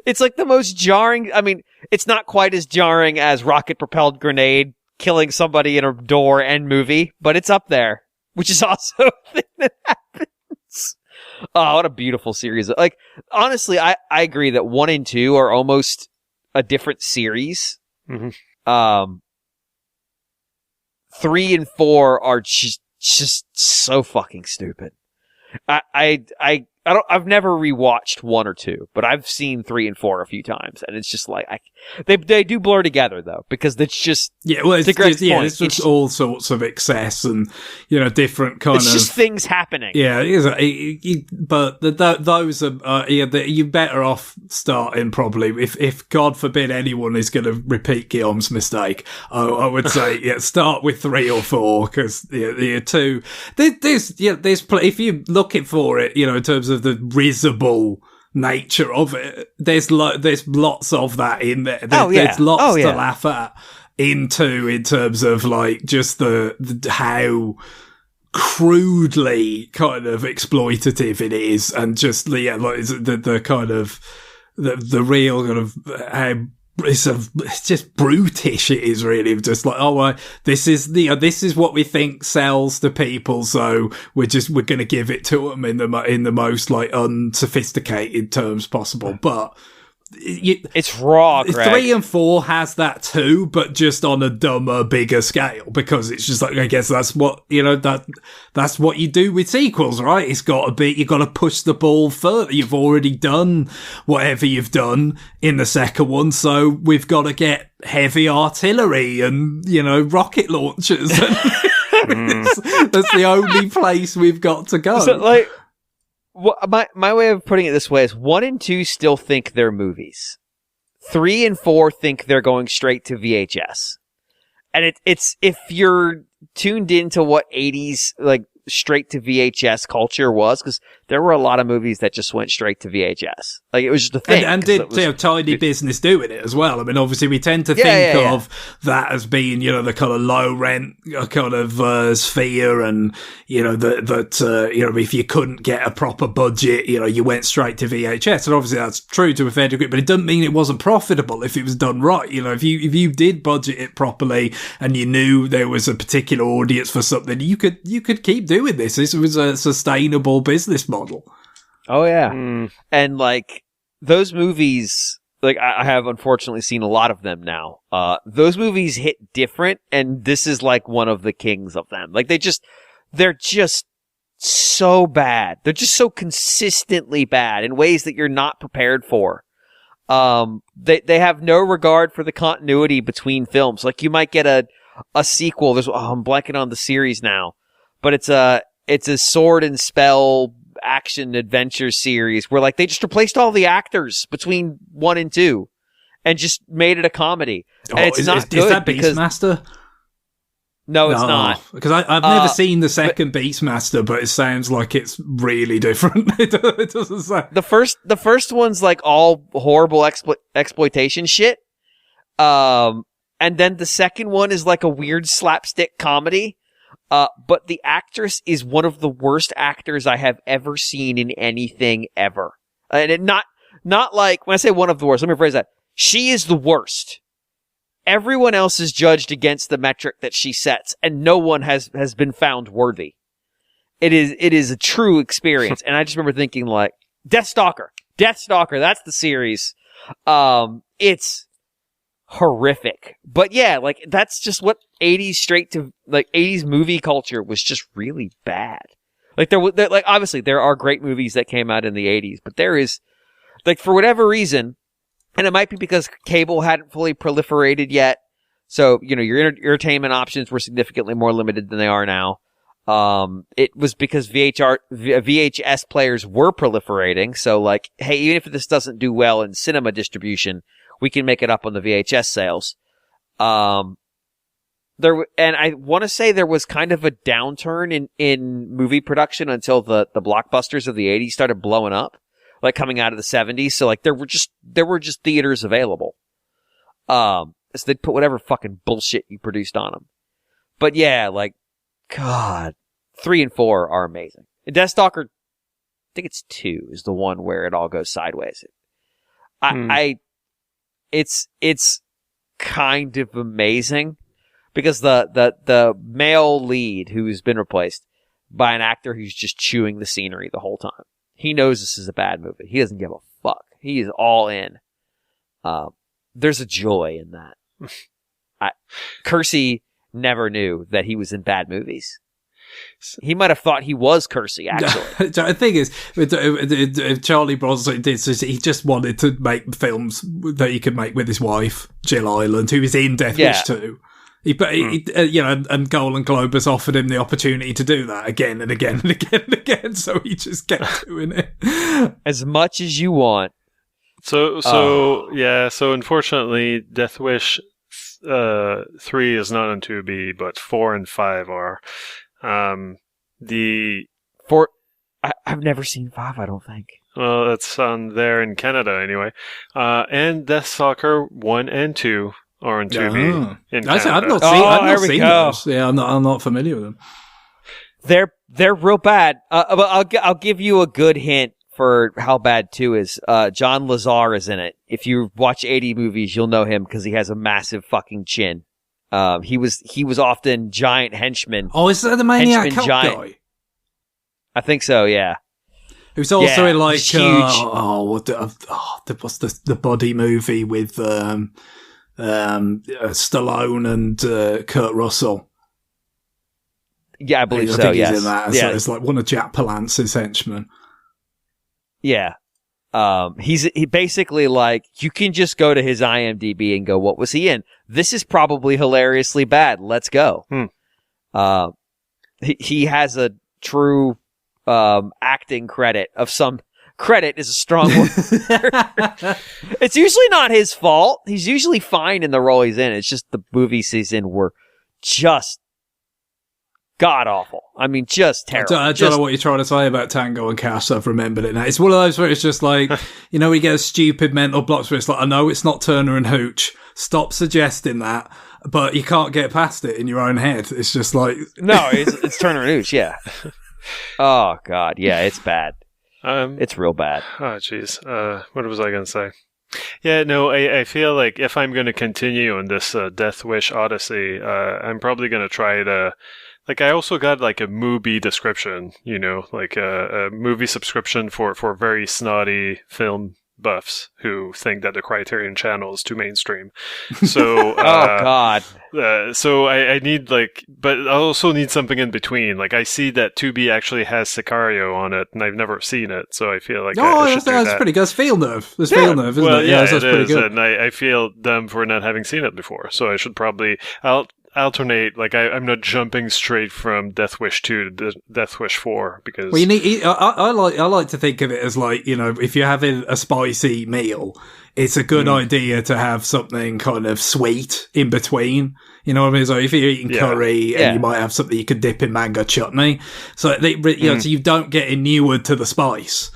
It's like the most jarring. I mean, it's not quite as jarring as rocket-propelled grenade killing somebody in a door end movie, but it's up there, which is also a thing that happens. Oh, what a beautiful series. Like, honestly, I agree that 1 and 2 are almost a different series. 3 and 4 are just so fucking stupid. I I've never rewatched 1 or 2, but I've seen 3 and 4 a few times, and it's just like they do blur together though, because it's just it's just all sorts of excess and different kind of. It's just things happening. Yeah, but those are you're better off starting probably if God forbid anyone is going to repeat Guillaume's mistake. I would say start with 3 or 4 because the 2 there's if you're looking for it, in terms of the risible nature of it, there's lots of that in there. There's lots to laugh at in terms of like just the how crudely kind of exploitative it is, and just the kind of the real kind of how it's just brutish it is, really. Just like, this is what we think sells to people, so we're going to give it to them in the most like unsophisticated terms possible. But it's raw. Greg. 3 and 4 has that too, but just on a dumber, bigger scale, because it's just like, I guess that's what that's what you do with sequels, right? It's got to be, you got to push the ball further. You've already done whatever you've done in the second one, so we've got to get heavy artillery and rocket launchers. That's the only place we've got to go. So, like, my way of putting it this way is 1 and 2 still think they're movies. 3 and 4 think they're going straight to VHS. And it's if you're tuned into what 80s like straight to VHS culture was, because there were a lot of movies that just went straight to VHS. Like, it was just a thing. And did Tiny Business doing it as well? I mean, obviously we tend to think of that as being, the kind of low rent kind of sphere, and if you couldn't get a proper budget, you went straight to VHS. And obviously that's true to a fair degree, but it doesn't mean it wasn't profitable if it was done right. If you did budget it properly and you knew there was a particular audience for something, you could keep doing this. This was a sustainable business model. Oh yeah. And like those movies, like I have unfortunately seen a lot of them now. Those movies hit different, and this is like one of the kings of them. Like they're just so bad. They're just so consistently bad in ways that you're not prepared for. They have no regard for the continuity between films. Like you might get a sequel. I'm blanking on the series now, but it's a sword and spell action adventure series where like they just replaced all the actors between 1 and 2 and just made it a comedy. And it's not good. Is that Beastmaster? No, it's not. Because I've never seen the second Beastmaster, but it sounds like it's really different. It doesn't sound. The first one's like all horrible exploitation shit. And then the second one is like a weird slapstick comedy. But the actress is one of the worst actors I have ever seen in anything ever. And not like, when I say one of the worst, let me rephrase that. She is the worst. Everyone else is judged against the metric that she sets, and no one has been found worthy. It is a true experience. And I just remember thinking like, Deathstalker, that's the series. It's horrific. But yeah, like that's just what 80s straight to like 80s movie culture was, just really bad. Like like obviously there are great movies that came out in the 80s, but there is like, for whatever reason, and it might be because cable hadn't fully proliferated yet, so your entertainment options were significantly more limited than they are now. It was because VHS players were proliferating, so like, hey, even if this doesn't do well in cinema distribution, we can make it up on the VHS sales. And I want to say there was kind of a downturn in movie production until the blockbusters of the 80s started blowing up, like coming out of the 70s. So like there were just theaters available. So they'd put whatever fucking bullshit you produced on them. But yeah, like, God, 3 and 4 are amazing. Deathstalker, I think it's 2 is the one where it all goes sideways. It's kind of amazing because the male lead, who's been replaced by an actor who's just chewing the scenery the whole time. He knows this is a bad movie. He doesn't give a fuck. He is all in. There's a joy in that. Kersey never knew that he was in bad movies. He might have thought he was cursing, actually. The thing is, if Charlie Bronson did, he just wanted to make films that he could make with his wife, Jill Ireland, who was in Death Wish 2. And Golden Globe has offered him the opportunity to do that again and again and again and again, so he just kept doing it. As much as you want. So unfortunately, Death Wish 3 is not on Tubi, but 4 and 5 are. I've never seen 5, I don't think. Well, it's on there in Canada anyway. And Death Stalker 1 and 2 are on Tubi in Canada. I've not seen those. Yeah, I'm not familiar with them. They're real bad. But I'll give you a good hint for how bad 2 is. John Lazar is in it. If you watch 80 movies, you'll know him because he has a massive fucking chin. He was often giant henchman. Oh, is that the Maniac Cop guy? I think so. Yeah. Who's also in like huge. What's the buddy movie with Stallone and Kurt Russell? Yeah, I believe so. I think yes. he's in that. Yeah. So it's like one of Jack Palance's henchmen. Yeah. He basically like, you can just go to his IMDb and go, what was he in? This is probably hilariously bad. Let's go. He has a true, acting credit of some credit is a strong word. It's usually not his fault. He's usually fine in the role he's in. It's just the movies he's in were just god awful. I mean, just terrible. I don't know what you're trying to say about Tango and Cash. I've remembered it now. It's one of those where it's just like, we get stupid mental blocks where it's like, I know it's not Turner and Hooch. Stop suggesting that, but you can't get past it in your own head. It's just like, no, it's Turner and Hooch. Yeah. Oh God, yeah, it's bad. It's real bad. Oh jeez. What was I going to say? Yeah, no, I feel like if I'm going to continue on this Death Wish Odyssey, I'm probably going to try to. Like, I also got, like, a movie description, like a movie subscription for very snotty film buffs who think that the Criterion Channel is too mainstream. So, oh, God. So I need, like, but I also need something in between. Like, I see that Tubi actually has Sicario on it, and I've never seen it, so I feel like I should do that. That's pretty good. That's Feel Nerve. There's Feel Nerve, isn't it? Yeah, that's it pretty is, good. and I feel dumb for not having seen it before, so I should probably... alternate, like I'm not jumping straight from Death Wish 2 to Death Wish 4 because you need. I like to think of it as like, if you're having a spicy meal, it's a good idea to have something kind of sweet in between. You know what I mean? So if you're eating curry and you might have something you could dip in mango chutney, so so you don't get inured to the spice.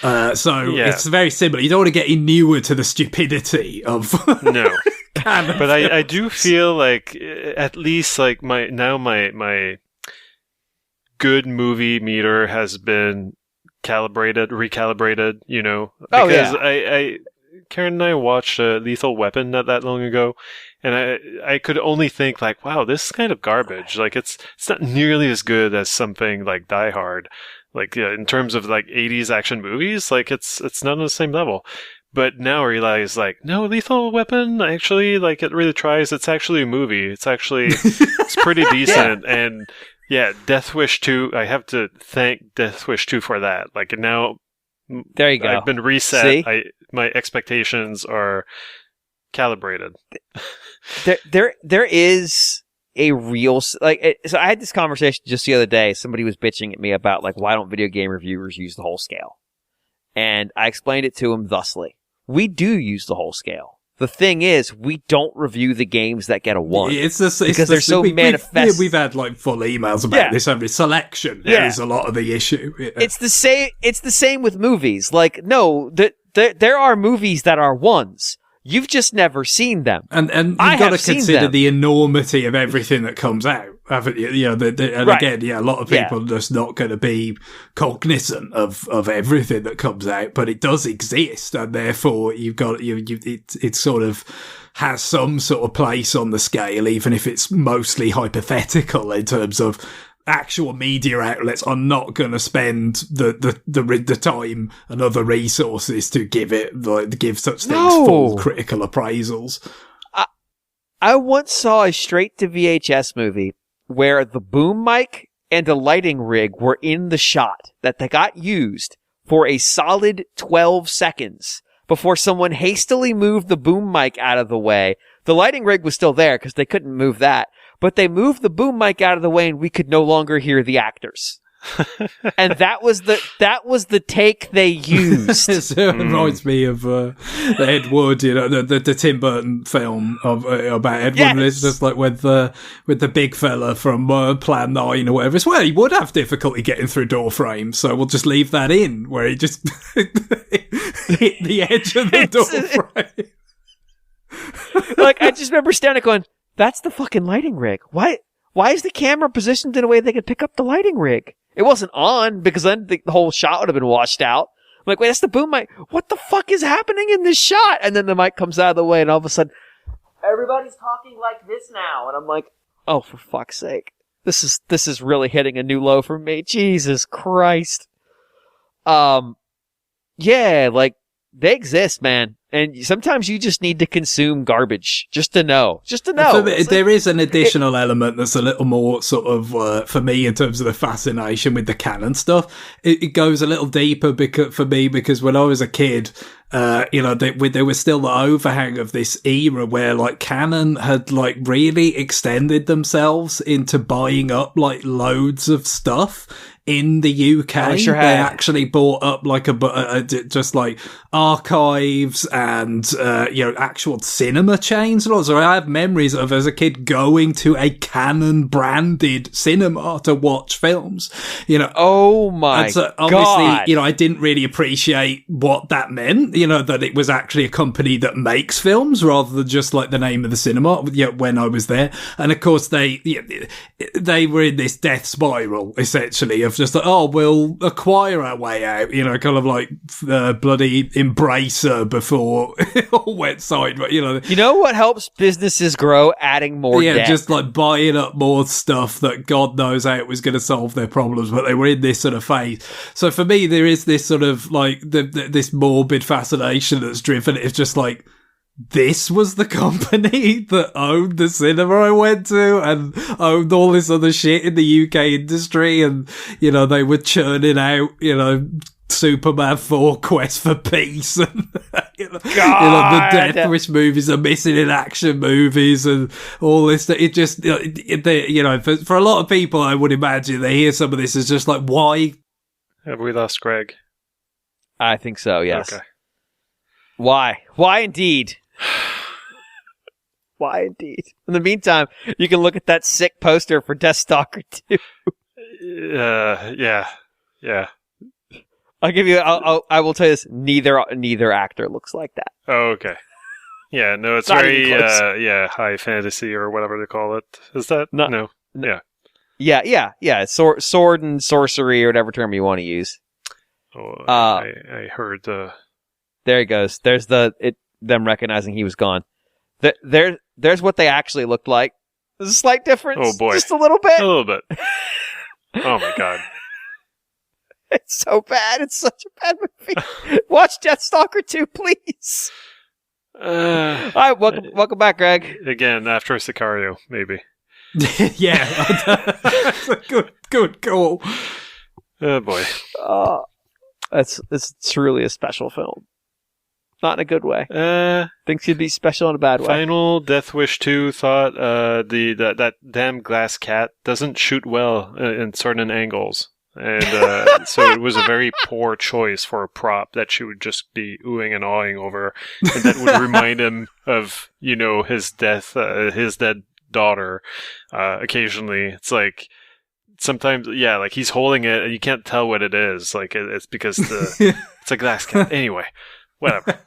It's very similar. You don't want to get inured to the stupidity of no. But I do feel like at least like my good movie meter has been recalibrated, because Karen and I watched Lethal Weapon not that long ago, and I could only think like, wow, this is kind of garbage. Like it's not nearly as good as something like Die Hard. Like in terms of like 80s action movies, like it's not on the same level. But now I realize, like, no, Lethal Weapon, actually, like, it really tries. It's actually a movie. It's actually, it's pretty decent. And, yeah, Death Wish 2, I have to thank Death Wish 2 for that. Like, now, there you go. I've been reset. My expectations are calibrated. There is a real, like, so I had this conversation just the other day. Somebody was bitching at me about, like, why don't video game reviewers use the whole scale? And I explained it to him thusly. We do use the whole scale. The thing is, we don't review the games that get a 1. Because they're so manifest. We've had like full emails about this. Every selection is a lot of the issue. Yeah. It's the same with movies. Like, no, there are movies that are 1s. You've just never seen them. And you've got to consider the enormity of everything that comes out, haven't you? Again, a lot of people are just not going to be cognizant of everything that comes out, but it does exist, and therefore you've got it sort of has some sort of place on the scale, even if it's mostly hypothetical in terms of actual media outlets are not going to spend the time and other resources to give such things full critical appraisals. I once saw a straight to VHS movie where the boom mic and a lighting rig were in the shot that they got used for a solid 12 seconds before someone hastily moved the boom mic out of the way. The lighting rig was still there because they couldn't move that, but they moved the boom mic out of the way and we could no longer hear the actors. And that was the take they used. It reminds me of the Ed Wood, the Tim Burton film about Ed Wood. And it's just like with the big fella from Plan 9 or whatever. It's where he would have difficulty getting through door frames, so we'll just leave that in where he just hit the edge of the door frame. Like, I just remember standing going, "That's the fucking lighting rig. Why is the camera positioned in a way they could pick up the lighting rig?" It wasn't on because then the whole shot would have been washed out. I'm like, wait, that's the boom mic. What the fuck is happening in this shot? And then the mic comes out of the way and all of a sudden, everybody's talking like this now. And I'm like, oh, for fuck's sake. This is really hitting a new low for me. Jesus Christ. Yeah, like, they exist, man. And sometimes you just need to consume garbage just to know. There is an additional element that's a little more sort of, for me, in terms of the fascination with the canon stuff. It goes a little deeper for me because when I was a kid, there was still the overhang of this era where like canon had like really extended themselves into buying up like loads of stuff. In the UK, they actually bought up like just like archives and actual cinema chains. So I have memories of as a kid going to a Canon branded cinema to watch films. Oh my God! Obviously, I didn't really appreciate what that meant. That it was actually a company that makes films rather than just like the name of the cinema. When I was there, and of course they were in this death spiral essentially of just like, oh, we'll acquire our way out, kind of like bloody Embracer before it all went sideways, You know what helps businesses grow? Adding more debt. Just like buying up more stuff that God knows how it was going to solve their problems, but they were in this sort of phase. So for me, there is this sort of like this morbid fascination that's driven. It's just like, this was the company that owned the cinema I went to and owned all this other shit in the UK industry. And, they were churning out, Superman 4 Quest for Peace and, the Death Wish movies are missing in action movies and all this. It just, for a lot of people, I would imagine they hear some of this as just like, why? Have we lost Greg? I think so, yes. Okay. Why? Why indeed? Why indeed? In the meantime, you can look at that sick poster for Deathstalker 2. Yeah. I'll give you. I will tell you this. Neither actor looks like that. Oh, okay. Yeah, no, it's very high fantasy or whatever they call it. Is that no? Yeah. Yeah. Sword and sorcery or whatever term you want to use. Oh, I heard. There he goes. There's them recognizing he was gone. There's what they actually looked like. There's a slight difference. Oh boy, just a little bit. A little bit. Oh my God. It's so bad. It's such a bad movie. Watch Deathstalker 2, please. All right, welcome back, Greg. Again, after Sicario, maybe. Yeah, that's a good call. Oh boy. It's truly a special film. Not in a good way. Things could be special in a bad way. Final Death Wish 2 thought that damn glass cat doesn't shoot well in certain angles. And so it was a very poor choice for a prop that she would just be oohing and awing over. And that would remind him of, his his dead daughter. Occasionally, it's like, sometimes, like he's holding it and you can't tell what it is. Like, it's because it's a glass cat. Anyway, whatever.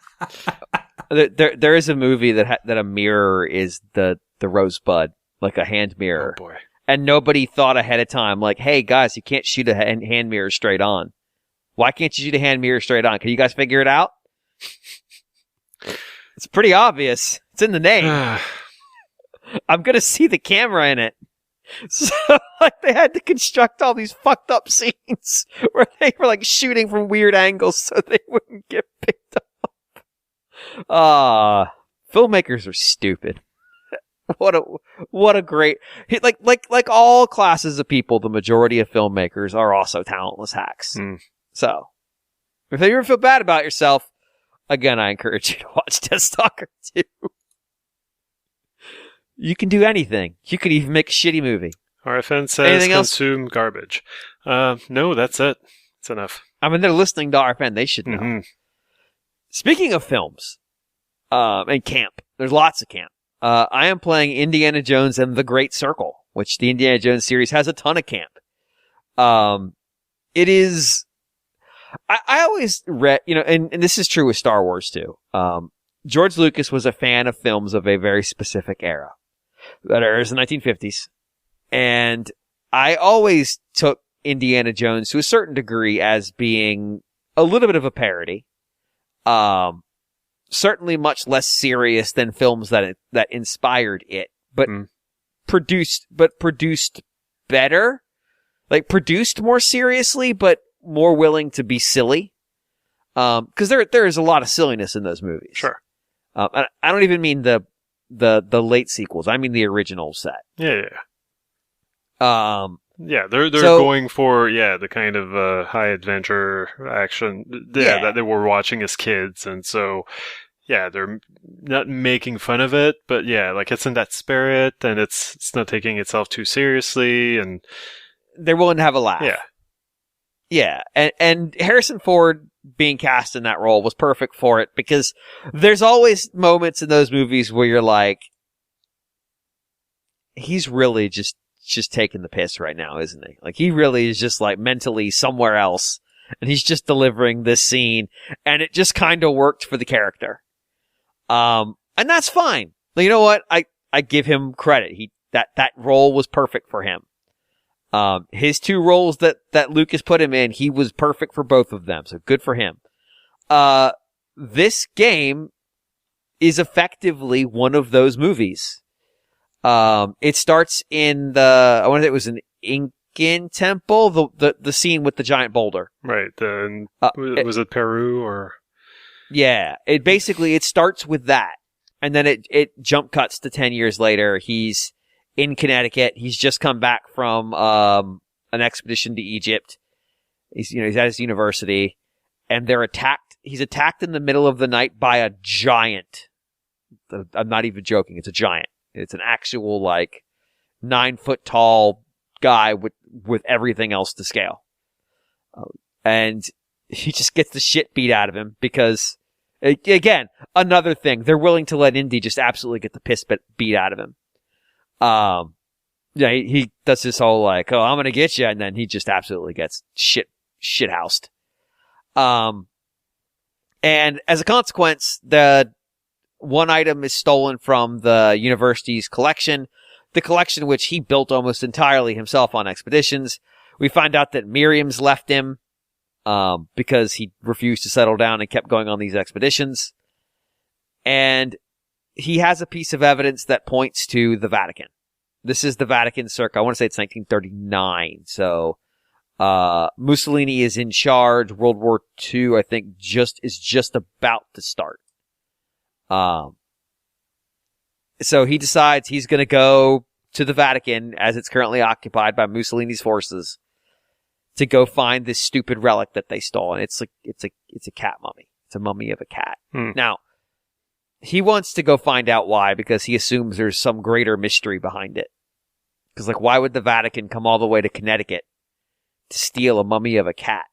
There is a movie that a mirror is the rosebud, like a hand mirror. Oh boy. And nobody thought ahead of time, like, hey, guys, you can't shoot a hand mirror straight on. Why can't you shoot a hand mirror straight on? Can you guys figure it out? It's pretty obvious. It's in the name. I'm going to see the camera in it. So, they had to construct all these fucked up scenes where they were, shooting from weird angles so they wouldn't get picked up. Filmmakers are stupid. What a great like all classes of people. The majority of filmmakers are also talentless hacks. So if you ever feel bad about yourself, again, I encourage you to watch Deathstalker 2. You can do anything. You could even make a shitty movie. RFN says Anything consume garbage. No, that's it. That's enough. I mean, they're listening to RFN. They should know. Mm-hmm. Speaking of films, and camp, there's lots of camp. I am playing Indiana Jones and the Great Circle, which the Indiana Jones series has a ton of camp. It is, I always read, and this is true with Star Wars too. George Lucas was a fan of films of a very specific era. That era is the 1950s. And I always took Indiana Jones to a certain degree as being a little bit of a parody. Certainly much less serious than films that inspired it, but produced better, like produced more seriously, but more willing to be silly. Cause there is a lot of silliness in those movies. Sure. I don't even mean the late sequels. I mean the original set. Yeah. They're going for the kind of high adventure action that they were watching as kids, and so they're not making fun of it, but like it's in that spirit, and it's not taking itself too seriously, and they're willing to have a laugh. And Harrison Ford being cast in that role was perfect for it, because there's always moments in those movies where you're like, he's really just taking the piss right now, isn't he? Like, he really is just like mentally somewhere else, and he's just delivering this scene, and it just kind of worked for the character. And that's fine. You know what? I give him credit. That role was perfect for him. His two roles that Lucas put him in, he was perfect for both of them. So good for him. This game is effectively one of those movies. It starts in I want to say it was an Incan temple, the scene with the giant boulder. Right. Was it Peru or? Yeah. It starts with that. And then it jump cuts to 10 years later. He's in Connecticut. He's just come back from, an expedition to Egypt. He's at his university, and they're attacked. He's attacked in the middle of the night by a giant. I'm not even joking. It's a giant. It's an actual 9-foot tall guy with everything else to scale. And he just gets the shit beat out of him because, again, another thing, they're willing to let Indy just absolutely get the piss beat out of him. He does this whole I'm gonna get you, and then he just absolutely gets shit housed. And as a consequence, the one item is stolen from the university's collection, the collection which he built almost entirely himself on expeditions. We find out that Miriam's left him, because he refused to settle down and kept going on these expeditions. And he has a piece of evidence that points to the Vatican. This is the Vatican circa, I want to say it's 1939. So, Mussolini is in charge. World War II, I think, is just about to start. So he decides he's going to go to the Vatican, as it's currently occupied by Mussolini's forces, to go find this stupid relic that they stole. And it's a cat mummy. It's a mummy of a cat. Now, he wants to go find out why, because he assumes there's some greater mystery behind it. Because, why would the Vatican come all the way to Connecticut to steal a mummy of a cat?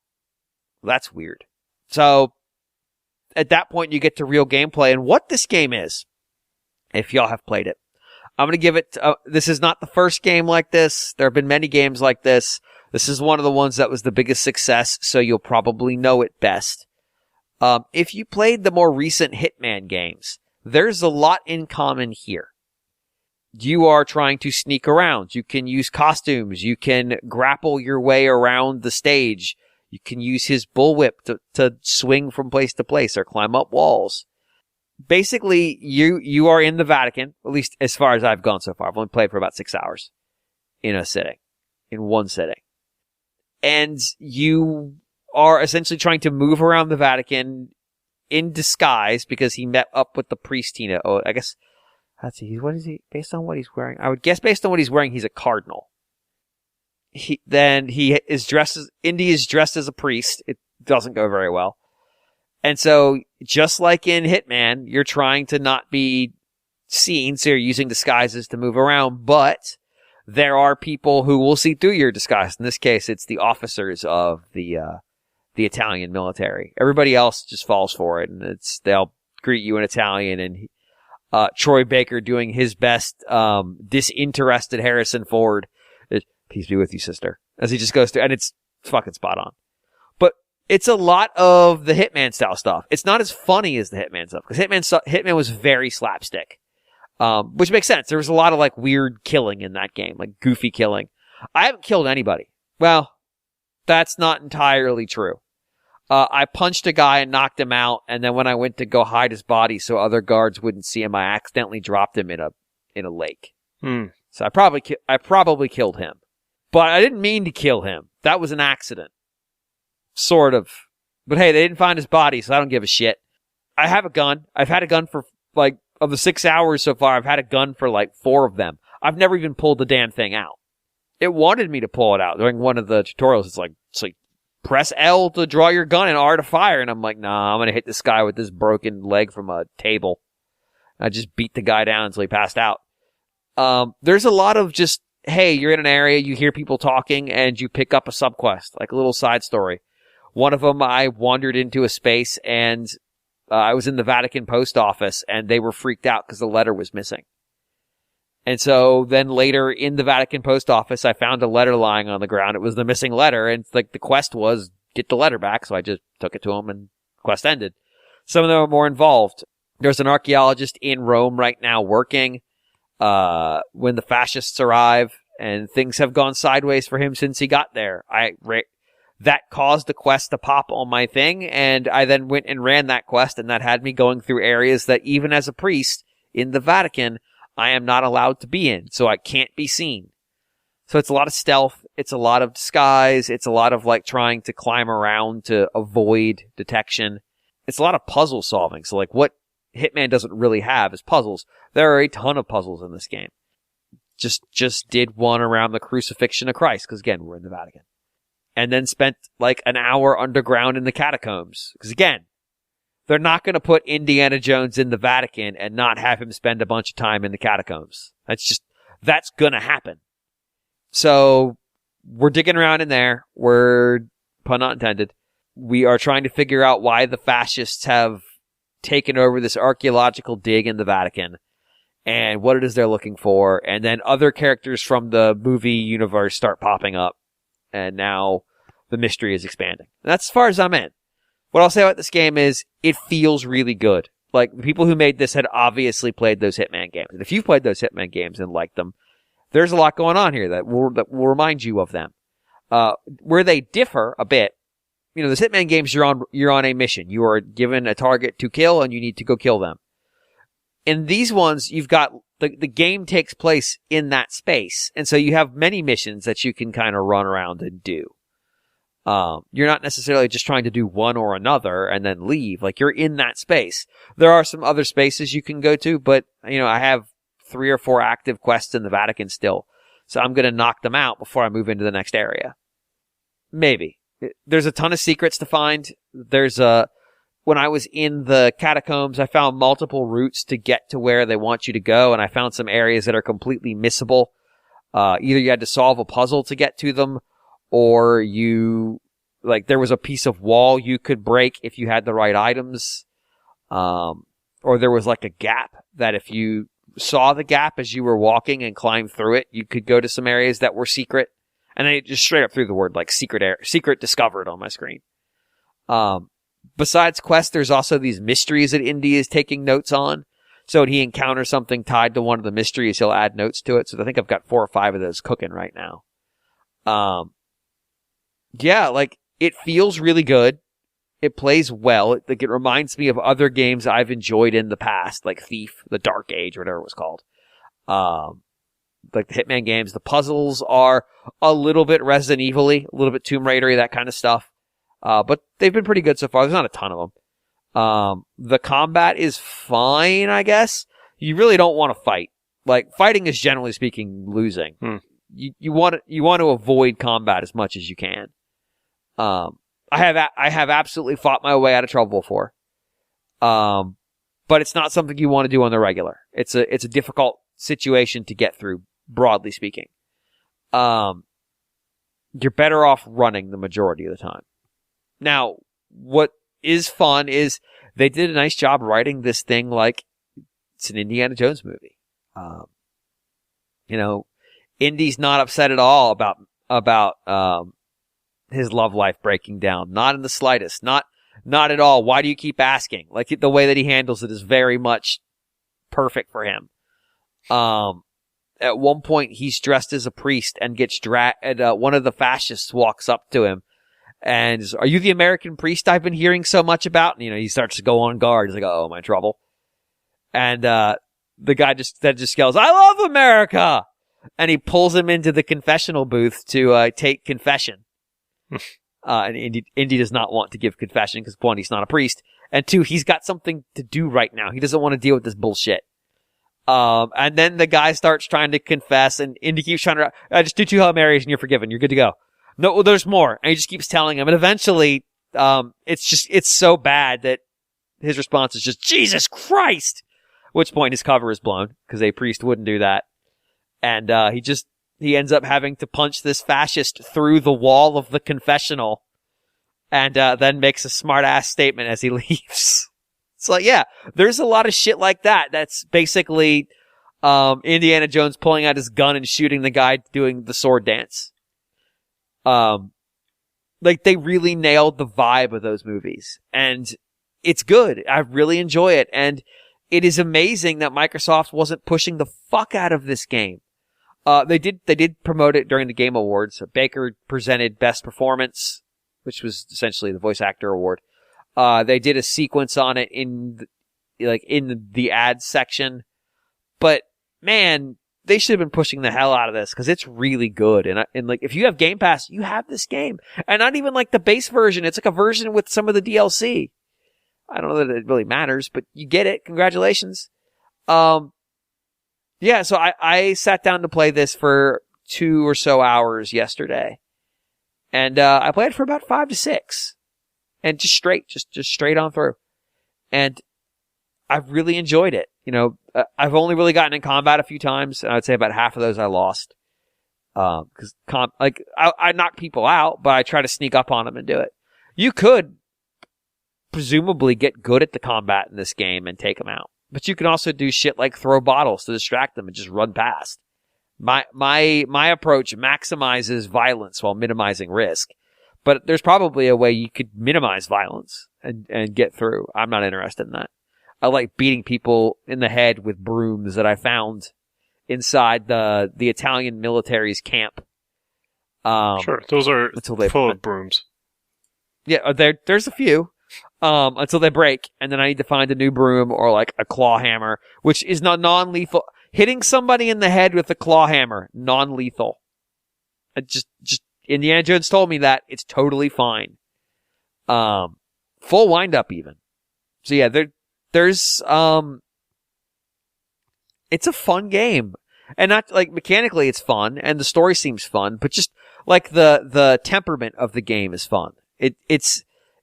Well, that's weird. So, at that point, you get to real gameplay and what this game is, if y'all have played it. I'm going to give it, this is not the first game like this. There have been many games like this. This is one of the ones that was the biggest success, so you'll probably know it best. If you played the more recent Hitman games, there's a lot in common here. You are trying to sneak around. You can use costumes. You can grapple your way around the stage. You can use his bullwhip to swing from place to place or climb up walls. Basically, you are in the Vatican, at least as far as I've gone so far. I've only played for about 6 hours in one sitting. And you are essentially trying to move around the Vatican in disguise because he met up with the priest, I guess, let's see, what is he, based on what he's wearing? I would guess based on what he's wearing, he's a cardinal. Indy is dressed as a priest. It doesn't go very well. And so, just like in Hitman, you're trying to not be seen, so you're using disguises to move around, but there are people who will see through your disguise. In this case, it's the officers of the Italian military. Everybody else just falls for it, and they'll greet you in Italian, and Troy Baker doing his best disinterested Harrison Ford. Peace be with you, sister. As he just goes through, and it's fucking spot on. But it's a lot of the Hitman style stuff. It's not as funny as the Hitman stuff, because Hitman was very slapstick. Which makes sense. There was a lot of like weird killing in that game, like goofy killing. I haven't killed anybody. Well, that's not entirely true. I punched a guy and knocked him out, and then when I went to go hide his body so other guards wouldn't see him, I accidentally dropped him in a lake. So I probably killed him. But I didn't mean to kill him. That was an accident. Sort of. But hey, they didn't find his body, so I don't give a shit. I have a gun. I've had a gun for, like, of the 6 hours so far, I've had a gun for, like, 4 of them. I've never even pulled the damn thing out. It wanted me to pull it out during one of the tutorials. It's like, press L to draw your gun and R to fire. And I'm like, nah, I'm going to hit this guy with this broken leg from a table. I just beat the guy down until he passed out. There's a lot of just, hey, you're in an area, you hear people talking, and you pick up a subquest, like a little side story. One of them, I wandered into a space, and I was in the Vatican post office, and they were freaked out because the letter was missing. And so then later in the Vatican post office, I found a letter lying on the ground. It was the missing letter, and like the quest was get the letter back, so I just took it to them, and quest ended. Some of them are more involved. There's an archaeologist in Rome right now working when the fascists arrive, and things have gone sideways for him since he got there. That caused the quest to pop on my thing, and I then went and ran that quest, and that had me going through areas that even as a priest in the Vatican, I am not allowed to be in, so I can't be seen. So it's a lot of stealth, it's a lot of disguise, it's a lot of like trying to climb around to avoid detection. It's a lot of puzzle solving, so like what Hitman doesn't really have is puzzles. There are a ton of puzzles in this game. Just did one around the crucifixion of Christ, because again, we're in the Vatican. And then spent like an hour underground in the catacombs. Because again, they're not going to put Indiana Jones in the Vatican and not have him spend a bunch of time in the catacombs. That's going to happen. So we're digging around in there. We're, pun not intended, we are trying to figure out why the fascists have taken over this archaeological dig in the Vatican and what it is they're looking for. And then other characters from the movie universe start popping up. And now the mystery is expanding. And that's as far as I'm in. What I'll say about this game is it feels really good. Like, the people who made this had obviously played those Hitman games. And if you've played those Hitman games and liked them, there's a lot going on here that will remind you of them. Where they differ a bit, you know, those Hitman games, you're on a mission. You are given a target to kill, and you need to go kill them. In these ones, you've got the game takes place in that space, and so you have many missions that you can kind of run around and do. You're not necessarily just trying to do one or another and then leave. Like, you're in that space. There are some other spaces you can go to, but, you know, I have 3 or 4 active quests in the Vatican still, so I'm going to knock them out before I move into the next area. Maybe. There's a ton of secrets to find. When I was in the catacombs, I found multiple routes to get to where they want you to go, and I found some areas that are completely missable. Either you had to solve a puzzle to get to them, or there was a piece of wall you could break if you had the right items. Or there was like a gap that if you saw the gap as you were walking and climbed through it, you could go to some areas that were secret. And I just straight up threw the word like secret discovered on my screen. Besides quests, there's also these mysteries that Indy is taking notes on. So when he encounters something tied to one of the mysteries, he'll add notes to it. So I think I've got 4 or 5 of those cooking right now. Yeah, like, it feels really good. It plays well. It reminds me of other games I've enjoyed in the past, like Thief, The Dark Age, or whatever it was called. Like the Hitman games. The puzzles are a little bit Resident Evil-y, a little bit Tomb Raider-y, that kind of stuff. But they've been pretty good so far. There's not a ton of them. The combat is fine, I guess. you really don't want to fight. Like, fighting is generally speaking losing. You want to avoid combat as much as you can. I have absolutely fought my way out of trouble before. But it's not something you want to do on the regular. It's a difficult situation to get through, broadly speaking. You're better off running the majority of the time. Now, what is fun is they did a nice job writing this thing like it's an Indiana Jones movie. Indy's not upset at all about his love life breaking down. Not in the slightest. Not at all. Why do you keep asking? Like, the way that he handles it is very much perfect for him. At one point, he's dressed as a priest and gets dragged, and one of the fascists walks up to him and is, "Are you the American priest I've been hearing so much about?" And, he starts to go on guard. He's like, "Oh, am I in trouble?" And the guy just yells, "I love America!" And he pulls him into the confessional booth to take confession. And Indy does not want to give confession because, one, he's not a priest, and two, he's got something to do right now. He doesn't want to deal with this bullshit. And then the guy starts trying to confess, and Indy keeps trying to, just do 2 Hail Marys and you're forgiven. You're good to go. No, there's more. And he just keeps telling him, and eventually, it's so bad that his response is just, "Jesus Christ!" At which point his cover is blown, because a priest wouldn't do that. And, he ends up having to punch this fascist through the wall of the confessional, and then makes a smart-ass statement as he leaves. It's like, yeah, there's a lot of shit like that. That's basically Indiana Jones pulling out his gun and shooting the guy doing the sword dance. Like, they really nailed the vibe of those movies. And it's good. I really enjoy it. And it is amazing that Microsoft wasn't pushing the fuck out of this game. They did promote it during the Game Awards. Baker presented Best Performance, which was essentially the Voice Actor Award. They did a sequence on it in the ads section. But man, they should have been pushing the hell out of this, because it's really good. And if you have Game Pass, you have this game. And not even like the base version. It's like a version with some of the DLC. I don't know that it really matters, but you get it. Congratulations. Yeah, so I sat down to play this for 2 or so hours yesterday. And I played for about 5 to 6. And just straight on through. And I've really enjoyed it. I've only really gotten in combat a few times, and I'd say about half of those I lost. Because I knock people out, but I try to sneak up on them and do it. You could presumably get good at the combat in this game and take them out. But you can also do shit like throw bottles to distract them and just run past. My approach maximizes violence while minimizing risk. But there's probably a way you could minimize violence and get through. I'm not interested in that. I like beating people in the head with brooms that I found inside the Italian military's camp. Sure, those are full of brooms. Yeah, there's a few. Until they break, and then I need to find a new broom or like a claw hammer, which is not non-lethal. Hitting somebody in the head with a claw hammer, non-lethal. Just Indiana Jones told me that. It's totally fine. Full wind-up even. So yeah, there's it's a fun game. And not, like, mechanically it's fun, and the story seems fun, but just, like, the temperament of the game is fun.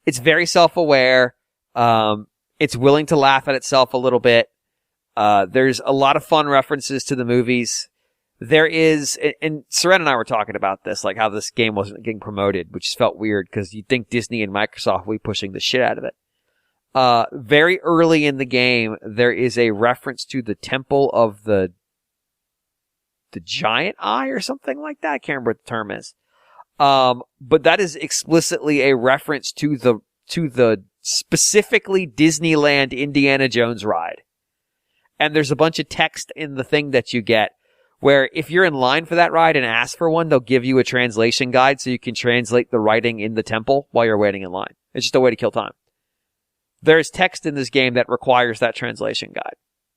It's very self-aware. It's willing to laugh at itself a little bit. There's a lot of fun references to the movies. There is, and Seren and I were talking about this, like how this game wasn't getting promoted, which felt weird because you'd think Disney and Microsoft would be pushing the shit out of it. Very early in the game, there is a reference to the Temple of the Giant Eye or something like that. I can't remember what the term is. But that is explicitly a reference to the specifically Disneyland Indiana Jones ride. And there's a bunch of text in the thing that you get where if you're in line for that ride and ask for one, they'll give you a translation guide so you can translate the writing in the temple while you're waiting in line. It's just a way to kill time. There's text in this game that requires that translation guide.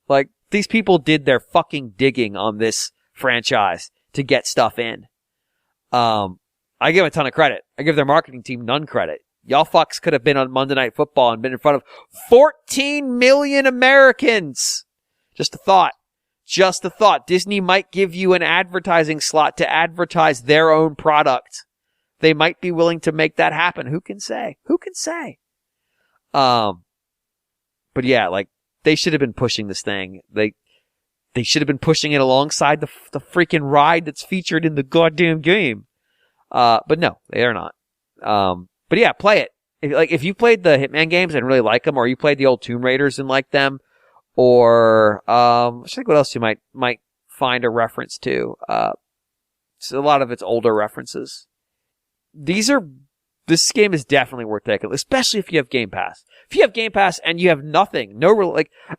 Like, these people did their fucking digging on this franchise to get stuff in. I give them a ton of credit. I give their marketing team none credit. Y'all fucks could have been on Monday Night Football and been in front of 14 million Americans Just a thought. Just a thought. Disney might give you an advertising slot to advertise their own product. They might be willing to make that happen. Who can say? Who can say? But yeah, like, they should have been pushing this thing. They should have been pushing it alongside the freaking ride that's featured in the goddamn game. But no, they are not. But yeah, play it. If you played the Hitman games and really like them, or you played the old Tomb Raiders and like them, or I think what else you might find a reference to. So a lot of it's older references. This game is definitely worth taking, especially if you have Game Pass. If you have Game Pass and you have nothing,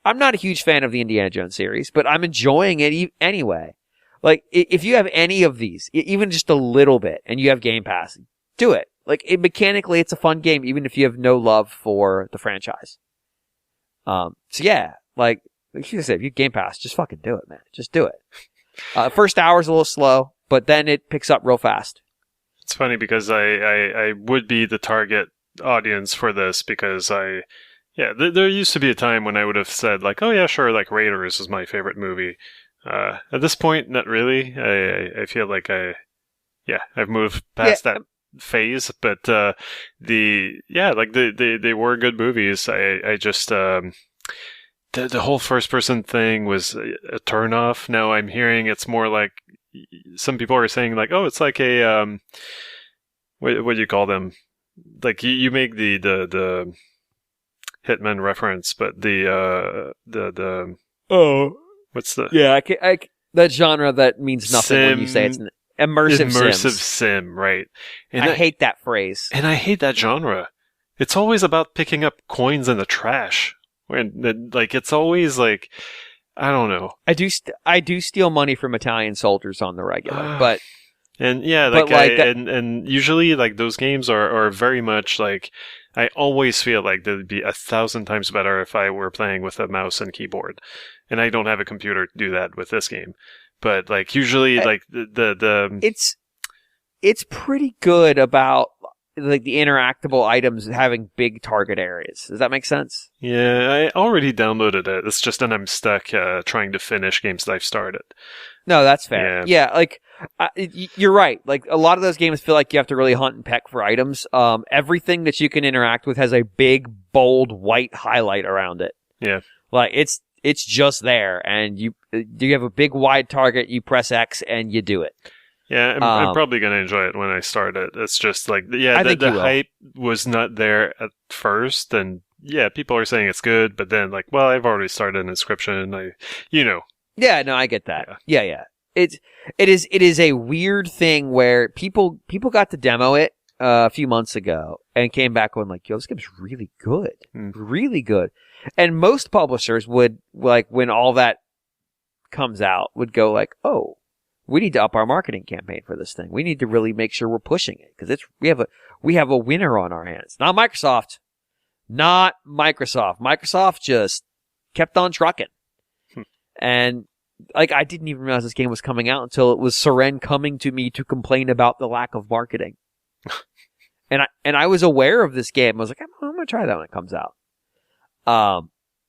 I'm not a huge fan of the Indiana Jones series, but I'm enjoying it anyway. Like, if you have any of these, even just a little bit, and you have Game Pass, do it. Like, mechanically, it's a fun game, even if you have no love for the franchise. So yeah, like I said, if you have Game Pass, just fucking do it, man. Just do it. First hour's a little slow, but then it picks up real fast. It's funny because I would be the target audience for this because there used to be a time when I would have said like, oh yeah, sure, like Raiders is my favorite movie. At this point, not really. I feel like I've moved past that phase, but they were good movies. I just the whole first person thing was a turn off. Now I'm hearing it's more like some people are saying like, oh, it's like a what do you call them? Like you make the Hitman reference, but the what's the that genre that means nothing when you say it's an immersive sim, right? And I hate that phrase, and I hate that genre. It's always about picking up coins in the trash, and like it's always like, I don't know. I do steal money from Italian soldiers on the regular, but. And yeah, and usually like those games are very much like, I always feel like they'd be 1,000 times better if I were playing with a mouse and keyboard, and I don't have a computer to do that with this game. But like usually, like it's pretty good about like the interactable items having big target areas. Does that make sense? Yeah, I already downloaded it. It's just that I'm stuck trying to finish games that I've started. No, that's fair. Yeah, like you're right. Like a lot of those games feel like you have to really hunt and peck for items. Everything that you can interact with has a big, bold, white highlight around it. Yeah, like it's just there, and you have a big, wide target. You press X, and you do it. Yeah, I'm probably going to enjoy it when I start it. It's just like, the hype was not there at first, and yeah, people are saying it's good, but then like, well, I've already started an inscription. Yeah, no, I get that. Yeah. It is a weird thing where people got to demo it a few months ago and came back going like, yo, this game's really good. Really good. And most publishers would, like, when all that comes out, would go like, oh, we need to up our marketing campaign for this thing. We need to really make sure we're pushing it because we have a winner on our hands. Not Microsoft. Microsoft just kept on trucking. And like, I didn't even realize this game was coming out until it was Seren coming to me to complain about the lack of marketing. and I was aware of this game. I was like, I'm going to try that when it comes out. But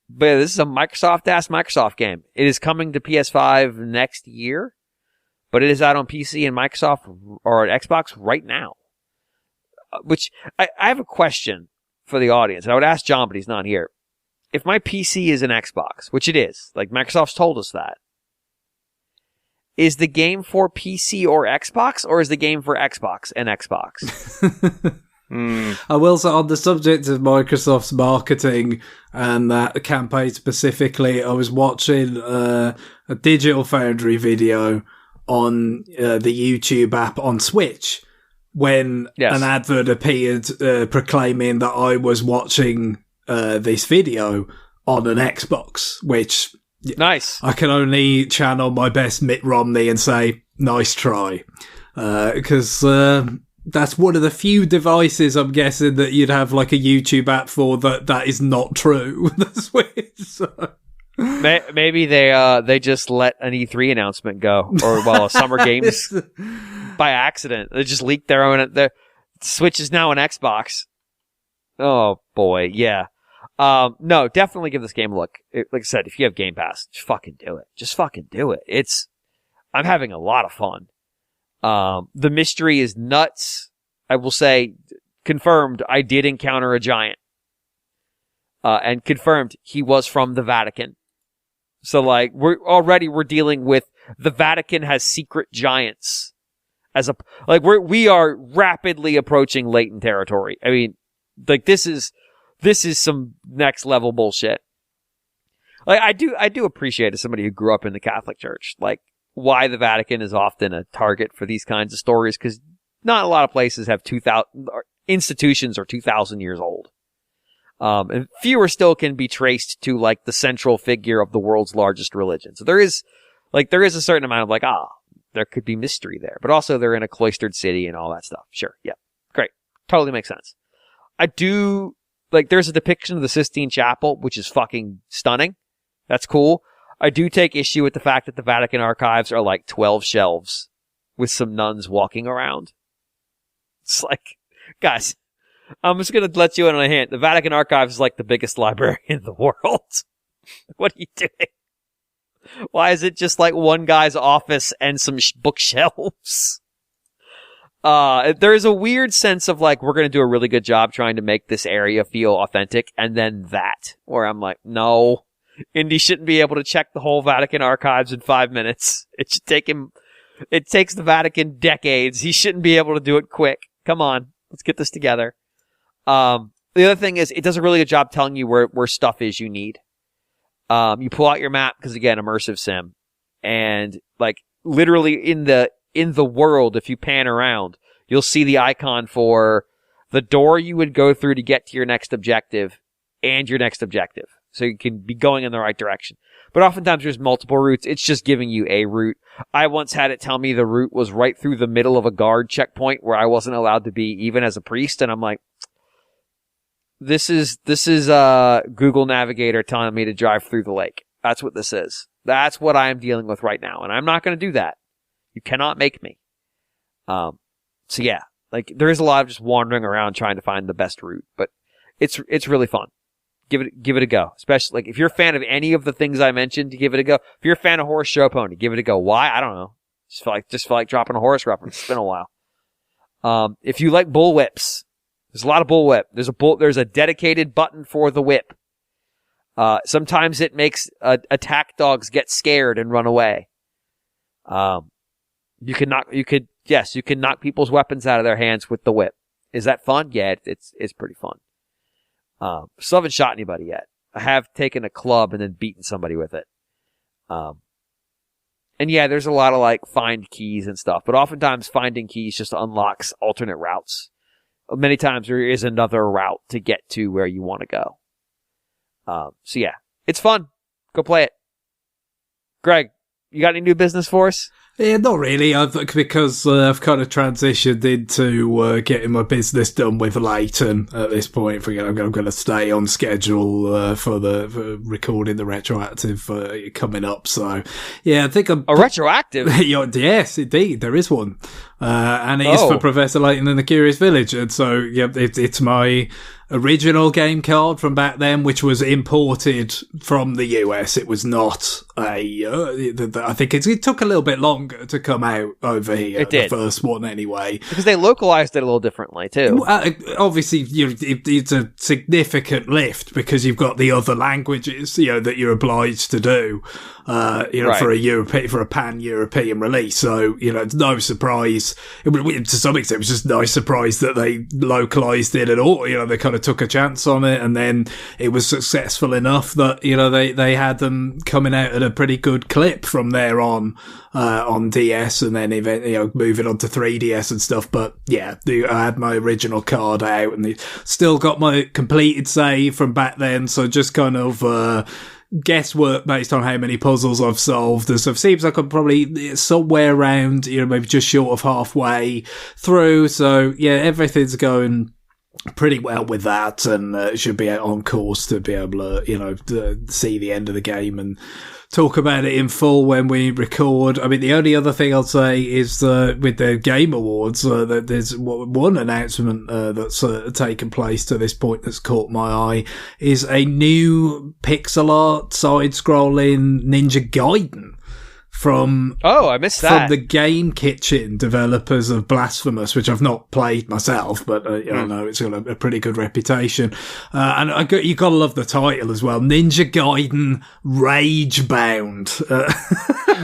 this is a Microsoft game. It is coming to PS5 next year, but it is out on PC and Microsoft or Xbox right now. Which I have a question for the audience. And I would ask John, but he's not here. If my PC is an Xbox, which it is, like Microsoft's told us that, is the game for PC or Xbox, or is the game for Xbox and Xbox? I will say, on the subject of Microsoft's marketing and that campaign specifically, I was watching a Digital Foundry video on the YouTube app on Switch when an advert appeared proclaiming that I was watching this video on an Xbox, which nice. I can only channel my best Mitt Romney and say, nice try. Because that's one of the few devices, I'm guessing, that you'd have like a YouTube app for that is not true. The Switch. So. Maybe they just let an E3 announcement go, or a Summer Games by accident. They just leaked their Switch is now an Xbox. Oh boy, yeah. No, definitely give this game a look. Like I said, if you have Game Pass, just fucking do it. Just fucking do it. I'm having a lot of fun. The mystery is nuts. I will say, confirmed, I did encounter a giant. And confirmed, he was from the Vatican. So, like, we're dealing with the Vatican has secret giants. We are rapidly approaching latent territory. I mean, like, this is some next level bullshit. Like, I do appreciate as somebody who grew up in the Catholic Church, like, why the Vatican is often a target for these kinds of stories, because not a lot of places have 2,000, institutions are 2,000 years old. And fewer still can be traced to, like, the central figure of the world's largest religion. So there is a certain amount of, like, there could be mystery there. But also they're in a cloistered city and all that stuff. Sure, yeah. Great. Totally makes sense. I do, like, there's a depiction of the Sistine Chapel, which is fucking stunning. That's cool. I do take issue with the fact that the Vatican archives are, like, 12 shelves with some nuns walking around. It's like, guys, I'm just going to let you in on a hint. The Vatican Archives is like the biggest library in the world. What are you doing? Why is it just like one guy's office and some bookshelves? There's a weird sense of like, we're going to do a really good job trying to make this area feel authentic. And then that, where I'm like, no, Indy shouldn't be able to check the whole Vatican Archives in 5 minutes. It should take him, it takes the Vatican decades. He shouldn't be able to do it quick. Come on, let's get this together. The other thing is, it does a really good job telling you where stuff is you need. You pull out your map, because again, immersive sim. And, like, literally in the world, if you pan around, you'll see the icon for the door you would go through to get to your next objective and your next objective. So you can be going in the right direction. But oftentimes there's multiple routes. It's just giving you a route. I once had it tell me the route was right through the middle of a guard checkpoint where I wasn't allowed to be even as a priest. And I'm like, This is Google Navigator telling me to drive through the lake. That's what this is. That's what I am dealing with right now, and I'm not going to do that. You cannot make me. So yeah, like there is a lot of just wandering around trying to find the best route, but it's really fun. Give it a go. Especially like if you're a fan of any of the things I mentioned, give it a go. If you're a fan of Horse Show Pony, give it a go. Why? I don't know. Just feel like dropping a horse reference. It's been a while. If you like bullwhips. There's a lot of bullwhip. There's a dedicated button for the whip. Sometimes it makes attack dogs get scared and run away. You can knock people's weapons out of their hands with the whip. Is that fun? Yeah, it's pretty fun. Still haven't shot anybody yet. I have taken a club and then beaten somebody with it. And yeah, there's a lot of like find keys and stuff, but oftentimes finding keys just unlocks alternate routes. Many times there is another route to get to where you want to go. So yeah, it's fun. Go play it. Greg, you got any new business for us? Yeah, not really. Because I've kind of transitioned into getting my business done with Leighton at this point. I'm going to stay on schedule for recording the retroactive coming up. So yeah, I think I'm a retroactive. Yes, indeed, there is one, and it is for Professor Layton and the Curious Village. And so yeah, it's my original game card from back then, which was imported from the US. It was not I think it took a little bit longer to come out over here. It did. The first one anyway. Because they localized it a little differently too. Obviously, it's a significant lift because you've got the other languages, that you're obliged to do, right. for a pan-European release. So, it's no surprise. To some extent, it was just no surprise that they localized it at all. They kind of took a chance on it, and then it was successful enough that they had them coming out at a pretty good clip from there on DS, and then moving on to 3DS and stuff. But yeah, I had my original card out, and still got my completed save from back then. So just kind of guesswork based on how many puzzles I've solved and stuff. Seems like I'm probably somewhere around, maybe just short of halfway through. So yeah, everything's going pretty well with that, and should be on course to be able to, see the end of the game and talk about it in full when we record. I mean, the only other thing I'll say is with the Game Awards, that there's one announcement that's taken place to this point that's caught my eye, is a new pixel art side-scrolling Ninja Gaiden. I missed that. From the Game Kitchen developers of Blasphemous, which I've not played myself, but I know it's got a pretty good reputation. And you gotta love the title as well, Ninja Gaiden Ragebound.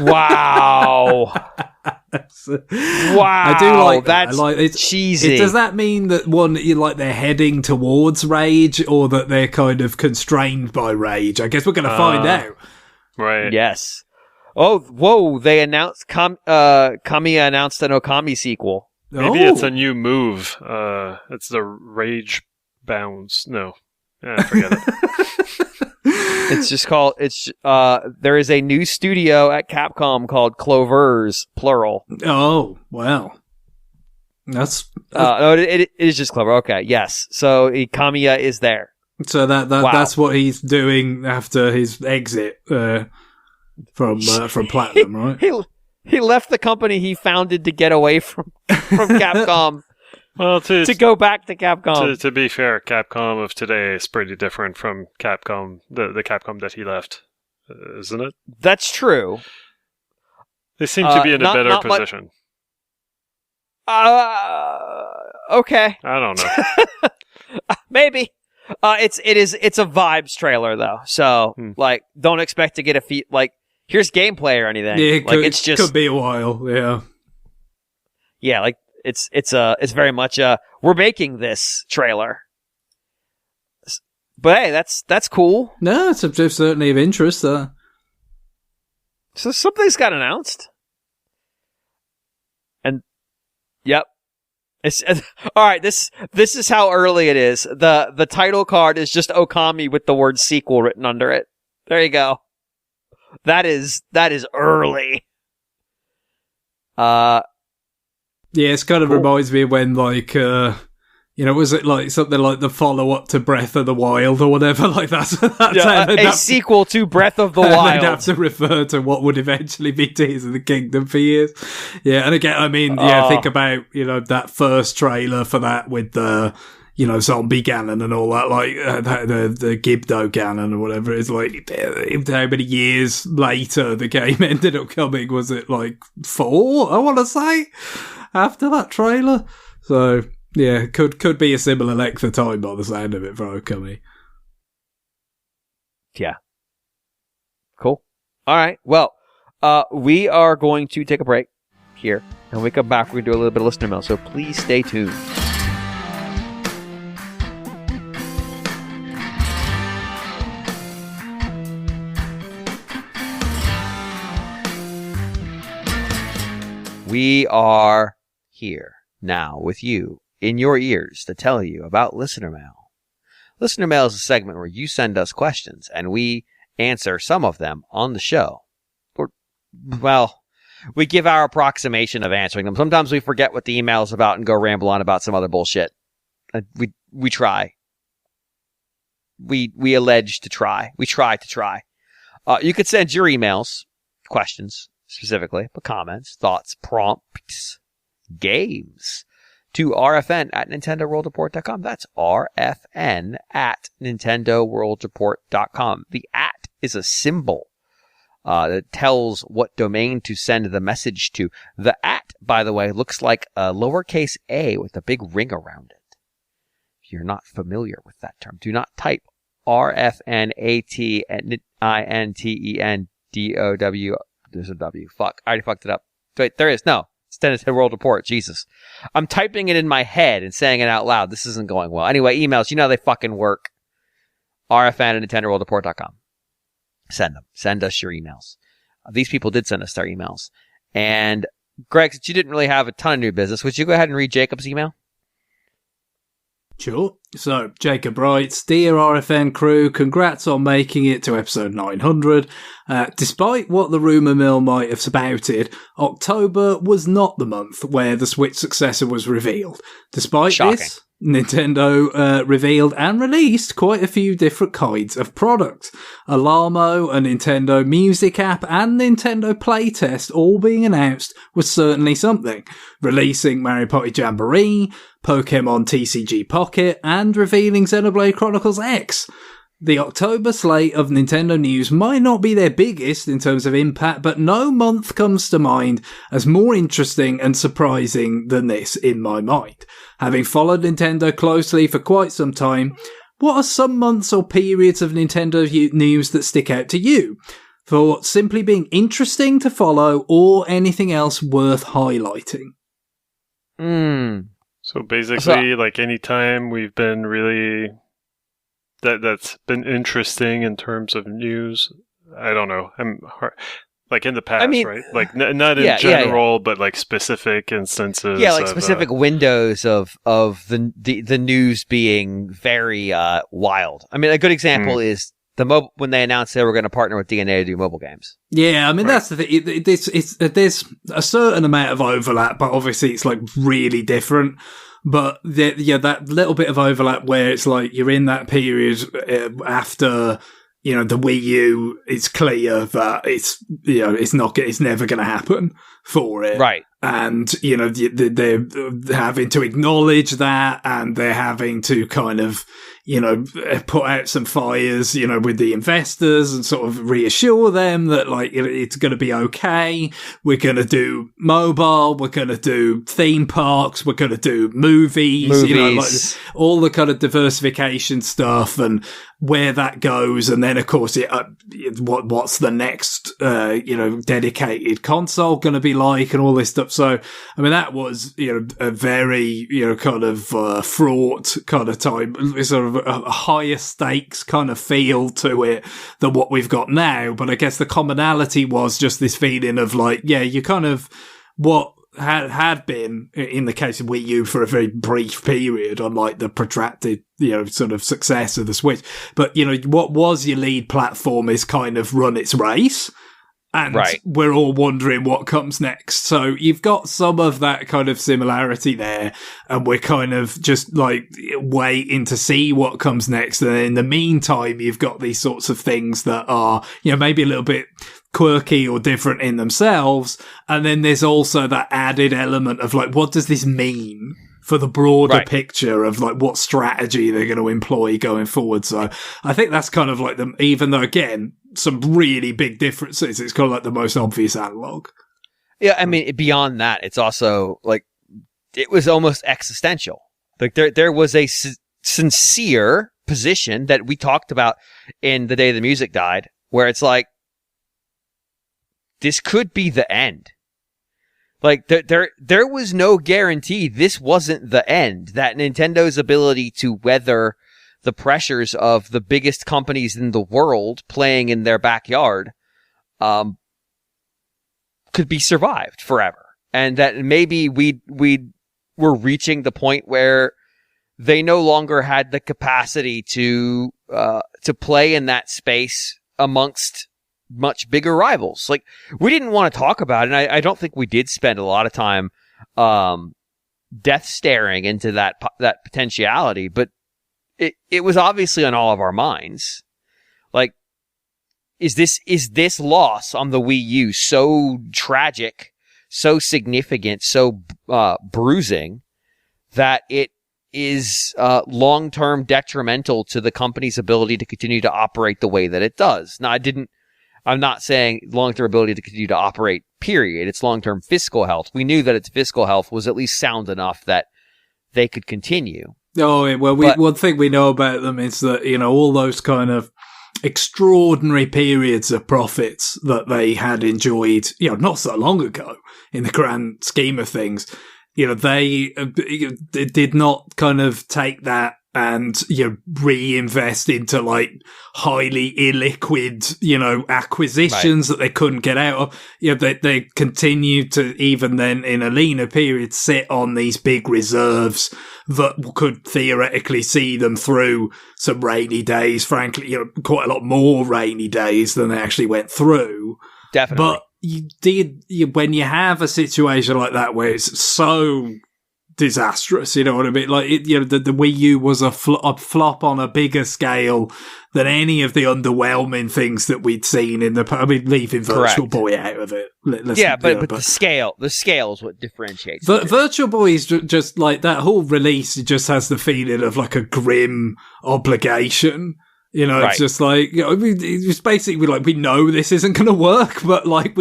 Wow. Wow. I do like that. That's it's cheesy. Does that mean that they're heading towards rage, or that they're kind of constrained by rage? I guess we're going to find out. Right. Yes. Oh, whoa! They announced Kamiya announced an Okami sequel. Maybe it's a new move. It's the Rage Bounds. No, forget it. It's just called. There is a new studio at Capcom called Clovers, plural. Oh, wow. That's no, it is just Clover. Okay, yes. So Kamiya is there. So that's what he's doing after his exit. From Platinum, right? He left the company he founded to get away from Capcom. Well, to go back to Capcom. To be fair, Capcom of today is pretty different from Capcom, the Capcom that he left, isn't it? That's true. They seem to be in a better position. Okay. I don't know. Maybe. It's a vibes trailer though, so don't expect to get a here's gameplay or anything. Yeah, it could be a while. Yeah, yeah, it's very much we're making this trailer. But hey, that's cool. No, it's certainly of interest. So something's got announced, and yep. It's all right. This is how early it is. The title card is just Okami with the word sequel written under it. There you go. That is early. Yeah, it's kind of cool. Reminds me of when was it like something like the follow up to Breath of the Wild or whatever? Like that's a sequel to Breath of the Wild. They'd have to refer to what would eventually be Tears of the Kingdom for years. Yeah, and again, I mean, think about that first trailer for that with the zombie Ganon and all that, like the Gibdo Ganon or whatever. It's like how many years later the game ended up coming? Was it like 4? I want to say after that trailer. So. Yeah, could be a similar length of time by the sound of it for Okami. Yeah. Cool. All right. Well, we are going to take a break here. And when we come back, we're going to do a little bit of listener mail. So please stay tuned. We are here now with you. In your ears to tell you about Listener Mail. Listener Mail is a segment where you send us questions and we answer some of them on the show. We give our approximation of answering them. Sometimes we forget what the email is about and go ramble on about some other bullshit. We try. We allege to try. We try to try. You could send your emails, questions specifically, but comments, thoughts, prompts, games, to rfn@nintendoworldreport.com. That's rfn@nintendoworldreport.com. The @ is a symbol that tells what domain to send the message to. The @ by the way, looks like a lowercase a with a big ring around it. If you're not familiar with that term, do not type RFNATINTENDOW. There's a W. Fuck. I already fucked it up. Wait, there is. No. It's Nintendo World Report. Jesus. I'm typing it in my head and saying it out loud. This isn't going well. Anyway, emails. You know how they fucking work. RFN@NintendoWorldReport.com. Send them. Send us your emails. These people did send us their emails. And Greg, since you didn't really have a ton of new business, would you go ahead and read Jacob's email? Sure. So, Jacob writes, Dear RFN crew, congrats on making it to episode 900. Despite what the rumour mill might have spouted, October was not the month where the Switch successor was revealed. Despite Shocking. this, Nintendo revealed and released quite a few different kinds of products. Alarmo, a Nintendo music app, and Nintendo Playtest all being announced was certainly something. Releasing Mario Party Jamboree, Pokemon TCG Pocket, and revealing Xenoblade Chronicles X. The October slate of Nintendo news might not be their biggest in terms of impact, but no month comes to mind as more interesting and surprising than this in my mind. Having followed Nintendo closely for quite some time, what are some months or periods of Nintendo news that stick out to you? For simply being interesting to follow or anything else worth highlighting? So basically, like any time we've been really... That's been interesting in terms of news. I don't know. Like in the past, right? Like not in general, but like specific instances. Yeah, like specific windows of the news being very wild. I mean, a good example is when they announced they were going to partner with DNA to do mobile games. Yeah, I mean that's the thing. There's a certain amount of overlap, but obviously it's like really different. But that little bit of overlap where it's like you're in that period after, the Wii U, it's clear that it's never going to happen for it. Right. And, they're having to acknowledge that, and they're having to kind of, put out some fires, with the investors and sort of reassure them that, like, it's going to be okay. We're going to do mobile. We're going to do theme parks. We're going to do movies. Like all the kind of diversification stuff and where that goes. And then, of course, what's the next, dedicated console going to be like and all this stuff. So, I mean, that was, a very, kind of fraught kind of time, sort of a higher stakes kind of feel to it than what we've got now. But I guess the commonality was just this feeling of like, you kind of, what had been, in the case of Wii U, for a very brief period, unlike the protracted, sort of success of the Switch. But, what was your lead platform is kind of run its race. And we're all wondering what comes next. So you've got some of that kind of similarity there. And we're kind of just like waiting to see what comes next. And in the meantime, you've got these sorts of things that are, maybe a little bit quirky or different in themselves. And then there's also that added element of like, what does this mean for the broader picture of like what strategy they're going to employ going forward? So I think that's kind of like even though again, some really big differences, it's kind of like the most obvious analog. Yeah. I mean, beyond that, it's also like, it was almost existential. Like there was a sincere position that we talked about in The Day the Music Died, where it's like, this could be the end. Like there was no guarantee this wasn't the end, that Nintendo's ability to weather the pressures of the biggest companies in the world playing in their backyard, could be survived forever. And that maybe we were reaching the point where they no longer had the capacity to play in that space amongst much bigger rivals. Like, we didn't want to talk about it, and I don't think we did spend a lot of time death staring into that potentiality, but it was obviously on all of our minds. Like, is this loss on the Wii U so tragic, so significant, so bruising that it is long-term detrimental to the company's ability to continue to operate the way that it does? Now, I'm not saying long-term ability to continue to operate, period. It's long-term fiscal health. We knew that its fiscal health was at least sound enough that they could continue. Oh, well, one thing we know about them is that, all those kind of extraordinary periods of profits that they had enjoyed, not so long ago in the grand scheme of things, they did not kind of take that and, reinvest into like highly illiquid, acquisitions that they couldn't get out of. They continued to, even then in a leaner period, sit on these big reserves that could theoretically see them through some rainy days, frankly, quite a lot more rainy days than they actually went through. Definitely. But when you have a situation like that where it's so disastrous. You know what I mean? Like, the Wii U was a flop on a bigger scale than any of the underwhelming things that we'd seen in the. I mean, leaving Virtual Boy out of it. But the scale is what differentiates. Virtual Boy is just like that whole release. It just has the feeling of like a grim obligation. You know, it's just like, it's basically like, we know this isn't going to work, but like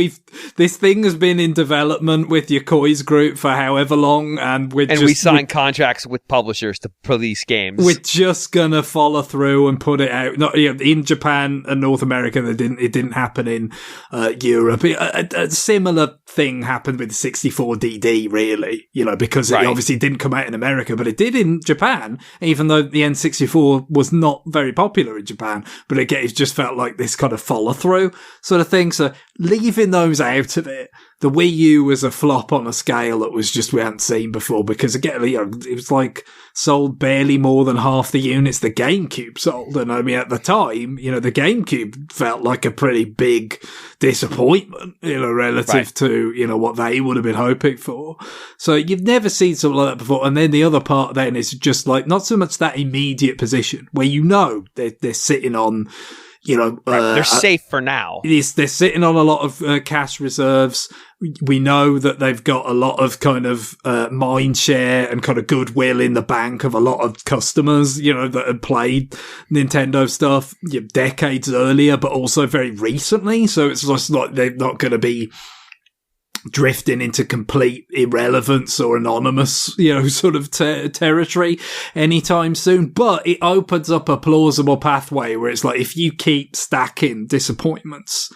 this thing has been in development with Yokoi's group for however long, and we sign contracts with publishers to police games. We're just going to follow through and put it out. Not in Japan and North America, it didn't happen in Europe. A similar thing happened with the 64DD, really, because it obviously didn't come out in America, but it did in Japan, even though the N64 was not very popular in Japan, but again, it just felt like this kind of follow through sort of thing. So leaving those out of it, the Wii U was a flop on a scale that was just we hadn't seen before, because again, it was like sold barely more than half the units the GameCube sold. And I mean, at the time, the GameCube felt like a pretty big disappointment, relative to, what they would have been hoping for. So you've never seen something like that before. And then the other part then is just like, not so much that immediate position where, they're sitting on, they're safe for now. They're sitting on a lot of cash reserves. We know that they've got a lot of kind of mind share and kind of goodwill in the bank of a lot of customers, that had played Nintendo stuff decades earlier, but also very recently. So it's just like they're not going to be drifting into complete irrelevance or anonymous, sort of territory anytime soon. But it opens up a plausible pathway where it's like, if you keep stacking disappointments,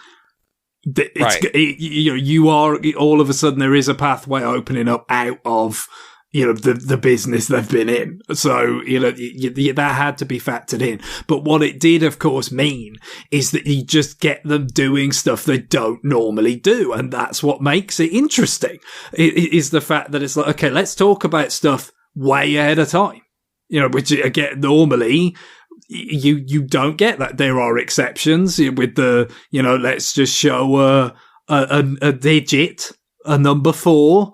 you are all of a sudden there is a pathway opening up out of the business they've been in. So, that had to be factored in. But what it did, of course, mean is that you just get them doing stuff they don't normally do. And that's what makes it interesting, is the fact that it's like, okay, let's talk about stuff way ahead of time, which again, normally you don't get that. There are exceptions with the, let's just show a digit, a number 4,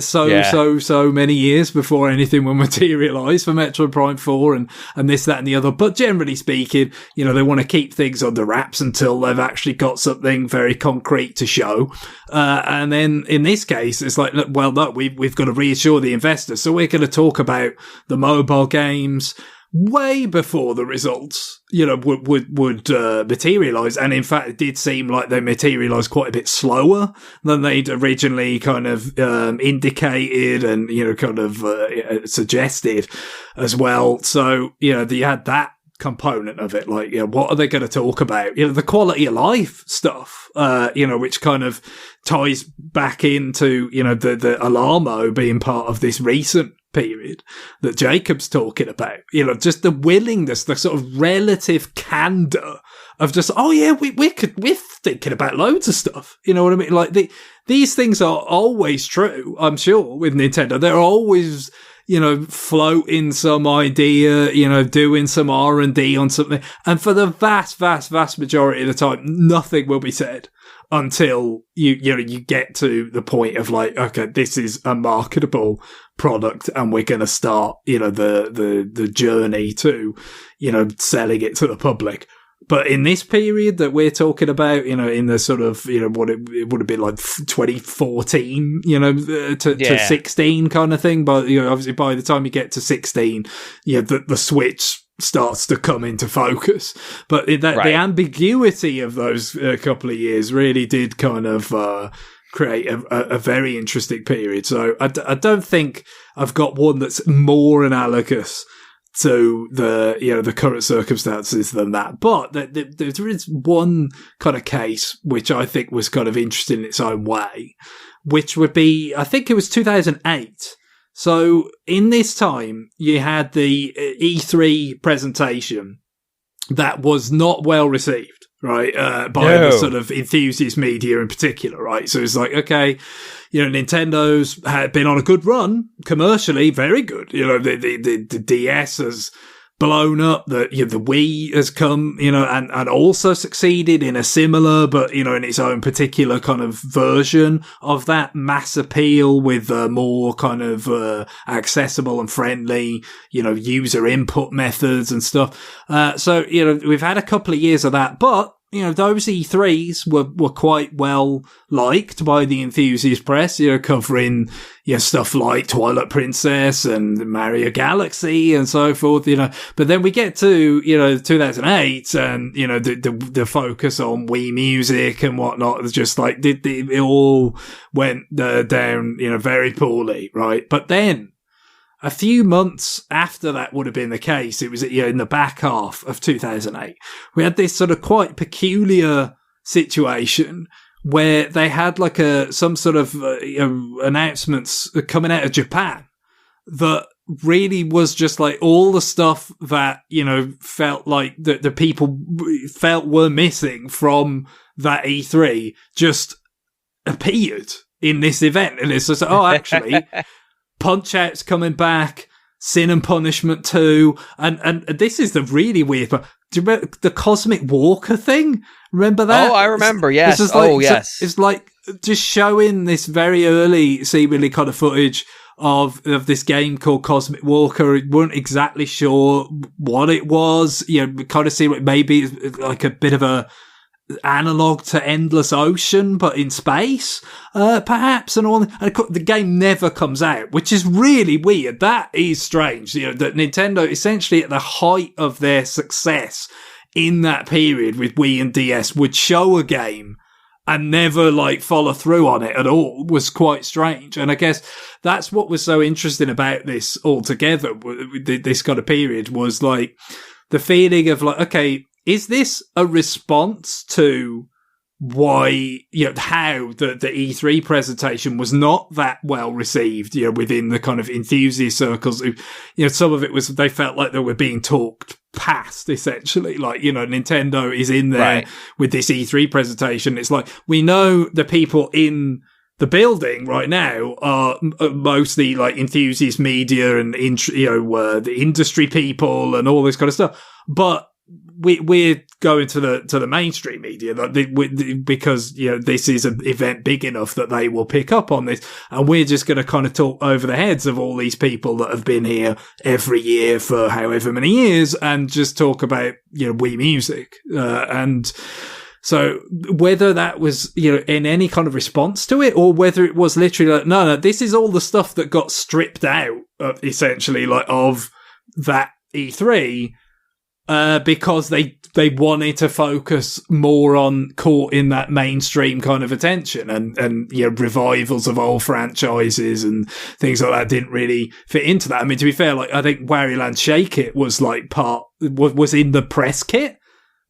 so many years before anything will materialise for Metroid Prime 4 and this, that and the other. But generally speaking, they want to keep things under wraps until they've actually got something very concrete to show. And then in this case, it's like, well, no, we've got to reassure the investors. So we're going to talk about the mobile games way before the results, would materialise. And in fact, it did seem like they materialised quite a bit slower than they'd originally kind of indicated and, kind of suggested as well. So, you had that component of it, like, what are they going to talk about? The quality of life stuff, which kind of ties back into, the Alamo being part of this recent period that Jacob's talking about, just the willingness, the sort of relative candor of just, oh yeah, we're thinking about loads of stuff. You know what I mean? Like these things are always true, I'm sure, with Nintendo. They're always, floating some idea, doing some R&D on something. And for the vast, vast, vast majority of the time, nothing will be said until you get to the point of like, okay, this is a marketable product and we're going to start, the journey to, selling it to the public. But in this period that we're talking about, in the sort of, what it would have been like 2014, to 16 kind of thing. But, obviously by the time you get to 16, the Switch starts to come into focus. But the ambiguity of those couple of years really did kind of create a very interesting period. So I don't think I've got one that's more analogous to the current circumstances than that. But there is one kind of case which I think was kind of interesting in its own way, which would be, I think it was 2008. So in this time, you had the E3 presentation that was not well received, right? By the sort of enthusiast media in particular, right? So it's like, okay, Nintendo's had been on a good run commercially, very good. The DS has blown up, that the Wii has come, and also succeeded in a similar, but, in its own particular kind of version of that mass appeal with more kind of accessible and friendly, user input methods and stuff. So, we've had a couple of years of that, but those E3s were quite well liked by the enthusiast press, covering, stuff like Twilight Princess and Mario Galaxy and so forth, But then we get to, 2008 and, the focus on Wii Music and whatnot. It's just like, it all went down, very poorly, right? But then, a few months after that would have been the case, it was, in the back half of 2008, we had this sort of quite peculiar situation where they had like some sort of announcements coming out of Japan that really was just like all the stuff that, felt like the people felt were missing from that E3 just appeared in this event. And it's just, actually... Punch-Out's coming back, Sin and Punishment 2, and this is the really weird part. Do you remember the Cosmic Walker thing? Remember that? Oh, I remember, yes. Yes. It's like just showing this very early, seemingly kind of footage of this game called Cosmic Walker. We weren't exactly sure what it was. Kind of see what maybe it's like a bit of a analog to Endless Ocean, but in space, perhaps, and all. And the game never comes out, which is really weird. That is strange. That Nintendo, essentially at the height of their success in that period with Wii and DS, would show a game and never follow through on it at all, was quite strange. And I guess that's what was so interesting about this altogether. This kind of period was the feeling of okay, is this a response to why, how the E3 presentation was not that well received, within the kind of enthusiast circles? Some of it was they felt like they were being talked past, essentially. Nintendo is in there with this E3 presentation. It's like, we know the people in the building right now are mostly enthusiast media and, the industry people and all this kind of stuff. But we're going to the mainstream media because this is an event big enough that they will pick up on this, and we're just going to kind of talk over the heads of all these people that have been here every year for however many years and just talk about Wii Music, and so whether that was in any kind of response to it, or whether it was literally no, this is all the stuff that got stripped out essentially of that E3. Because they wanted to focus more on caught in that mainstream kind of attention, and revivals of old franchises and things like that didn't really fit into that. I mean, to be fair, I think Wario Land Shake It was was in the press kit,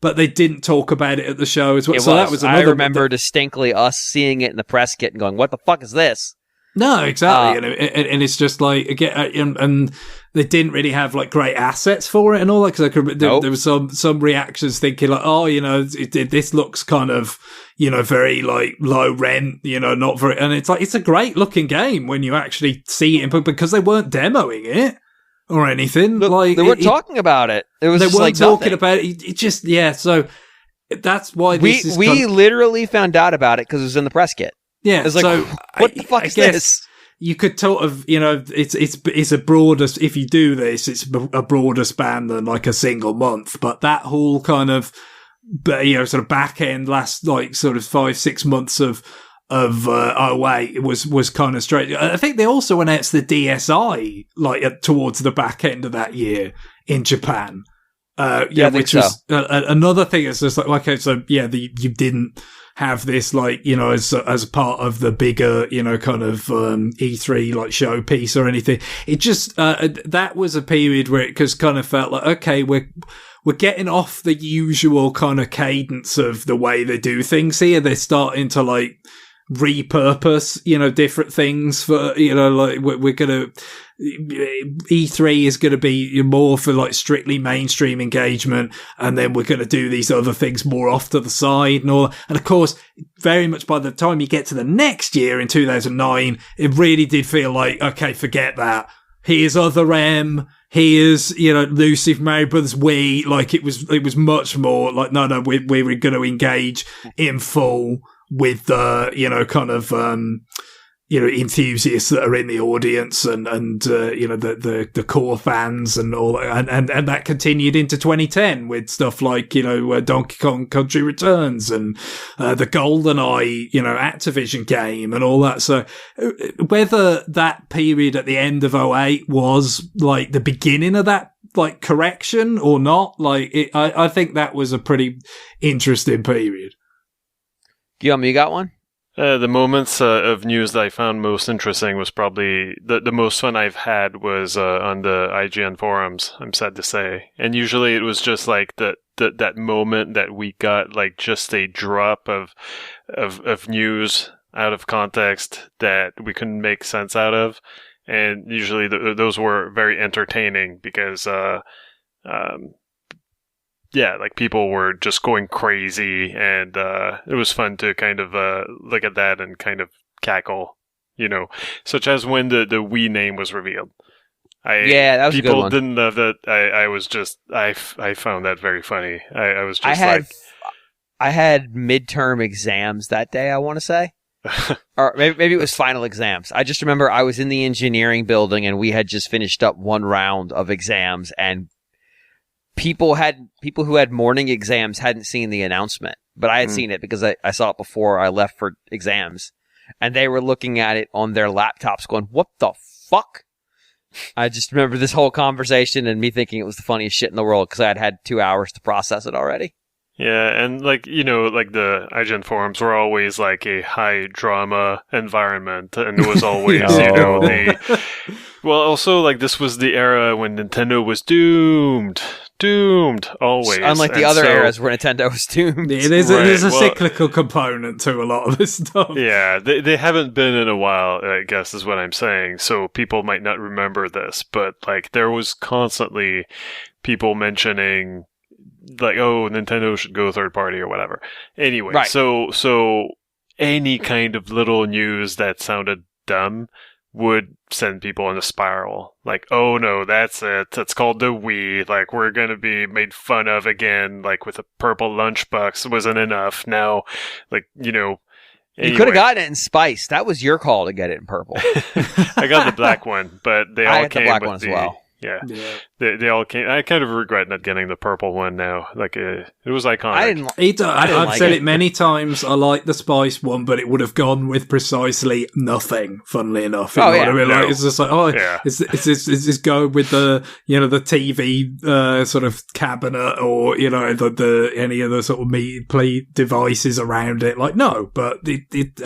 but they didn't talk about it at the show as well. That was another. I remember distinctly us seeing it in the press kit and going, "What the fuck is this?" No, exactly, and it's just again, and they didn't really have great assets for it and all that, because there was some reactions thinking this looks kind of very low rent, not very, and it's a great looking game when you actually see it, but because they weren't demoing it or anything, look, they weren't talking about it. It was they weren't talking nothing. about it. It just so that's why we literally found out about it because it was in the press kit. Yeah, it's what the fuck is this? You could sort of, it's a broader, if you do this, it's a broader span than a single month, but that whole kind of, sort of back end last, sort of 5-6 months of 08 was kind of strange. I think they also announced the DSi, towards the back end of that year in Japan. Which was another thing. It's just you didn't have this as part of the bigger kind of E3 showpiece or anything. It just that was a period where it just kind of felt okay, we're getting off the usual kind of cadence of the way they do things here. They're starting to repurpose different things for we're gonna E3 is going to be more for strictly mainstream engagement, and then we're going to do these other things more off to the side and all. And of course, very much by the time you get to the next year in 2009, it really did feel okay, forget that. here's Other M, here's, New Super Mario Brothers Wii. Like, it was much more like, no, we're going to engage in full with the, kind of, enthusiasts that are in the audience and the core fans and all that. And that continued into 2010 with stuff like, Donkey Kong Country Returns and, the GoldenEye, Activision game and all that. So whether that period at the end of 2008 was like the beginning of that, like, correction or not, like, I think that was a pretty interesting period. Guillaume, you got one? The moments of news that I found most interesting was probably the most fun I've had was on the IGN forums, I'm sad to say. And usually it was just like that moment that we got like just a drop of news out of context that we couldn't make sense out of. And usually those were very entertaining because like people were just going crazy, and it was fun to kind of look at that and kind of cackle, such as when the Wii name was revealed. That was a good one. People didn't love that. I found that very funny. I was just I had midterm exams that day, I want to say. Or maybe it was final exams. I just remember I was in the engineering building and we had just finished up one round of exams, and people who had morning exams hadn't seen the announcement, but I had seen it because I saw it before I left for exams, and they were looking at it on their laptops going, what the fuck? I just remember this whole conversation and me thinking it was the funniest shit in the world because I had 2 hours to process it already. Yeah, and like the IGN forums were always like a high drama environment, and it was always well, also like this was the era when Nintendo was doomed always. Unlike the other eras where Nintendo was doomed. Yeah, there's a cyclical component to a lot of this stuff. Yeah, they haven't been in a while, I guess is what I'm saying. So people might not remember this, but like there was constantly people mentioning like, oh, Nintendo should go third party or whatever. Anyway, right. So any kind of little news that sounded dumb would send people in a spiral. Like, oh no, that's it. It's called the Wii. Like, we're gonna be made fun of again. Like, with a purple lunchbox wasn't enough. Now, like, anyway. You could have gotten it in spice. That was your call to get it in purple. I got the black one, but they all came the black with one as well. Yeah. They all came. I kind of regret not getting the purple one now. Like, it was iconic. I've said it many times. I like the spice one, but it would have gone with precisely nothing. Funnily enough, I mean? Like, it's just like, is this go with the the TV sort of cabinet or the any other sort of meat play devices around it? Like, no, but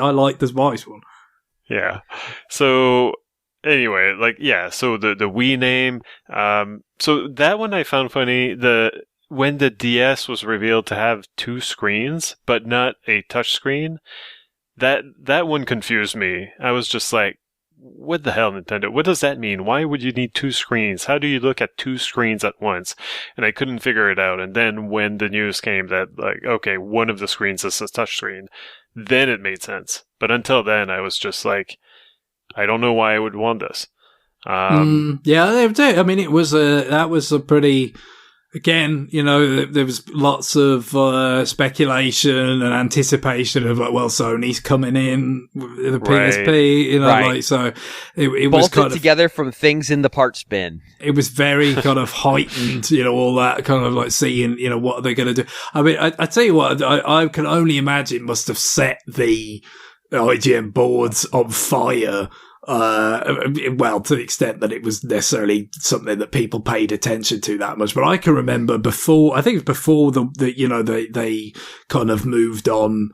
I like the spice one. Yeah. So. Anyway, so the Wii name, so that one I found funny, when the DS was revealed to have 2 screens, but not a touch screen, that one confused me. I was just like, what the hell, Nintendo? What does that mean? Why would you need 2 screens? How do you look at 2 screens at once? And I couldn't figure it out. And then when the news came that, like, okay, one of the screens is a touch screen, then it made sense. But until then, I was just like, I don't know why I would want this. Yeah, they do. I mean, that was a pretty, again, there was lots of speculation and anticipation of like, well, Sony's coming in with the PSP, like, so it was kind of together from things in the parts bin. It was very kind of heightened, all that kind of like seeing, what are they going to do? I mean, I tell you what, I can only imagine must have set the IGN boards on fire. Well, to the extent that it was necessarily something that people paid attention to that much. But I can remember before they kind of moved on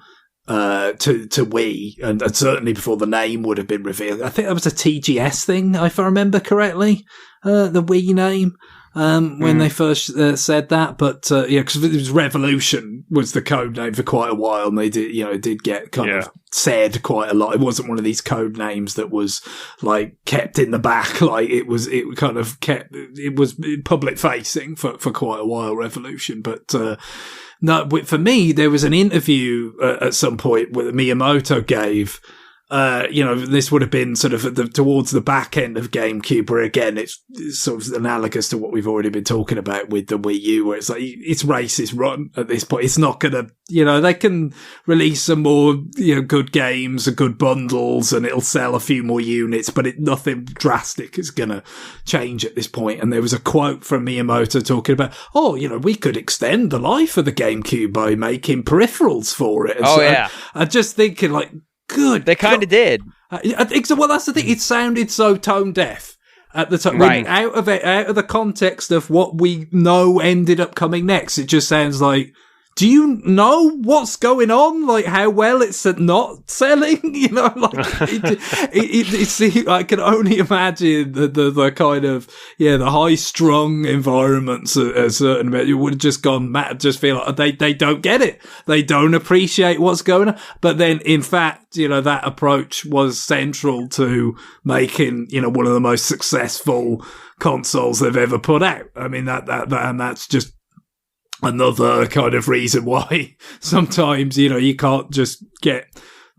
to Wii, and certainly before the name would have been revealed. I think that was a TGS thing, if I remember correctly, the Wii name. When they first said that, but because it was Revolution was the code name for quite a while, and they did get kind of said quite a lot. It wasn't one of these code names that was like kept in the back, like it was public facing for quite a while, Revolution. But no, for me, there was an interview at some point where Miyamoto gave. this would have been sort of towards the back end of GameCube, where again, it's sort of analogous to what we've already been talking about with the Wii U, where it's like, its race is run at this point. It's not gonna, they can release some more, good games and good bundles, and it'll sell a few more units, but nothing drastic is gonna change at this point. And there was a quote from Miyamoto talking about, we could extend the life of the GameCube by making peripherals for it. And I'm just thinking, like, good. They kind of did. I think so. Well, that's the thing. It sounded so tone deaf at the time. Right. Out of the context of what we know ended up coming next, it just sounds like, do you know what's going on? Like, how well it's not selling? I can only imagine the kind of, the high strung environments a certain bit. You would have just gone mad, just feel like they don't get it. They don't appreciate what's going on. But then, in fact, that approach was central to making, one of the most successful consoles they've ever put out. I mean, and that's just another kind of reason why sometimes, you can't just get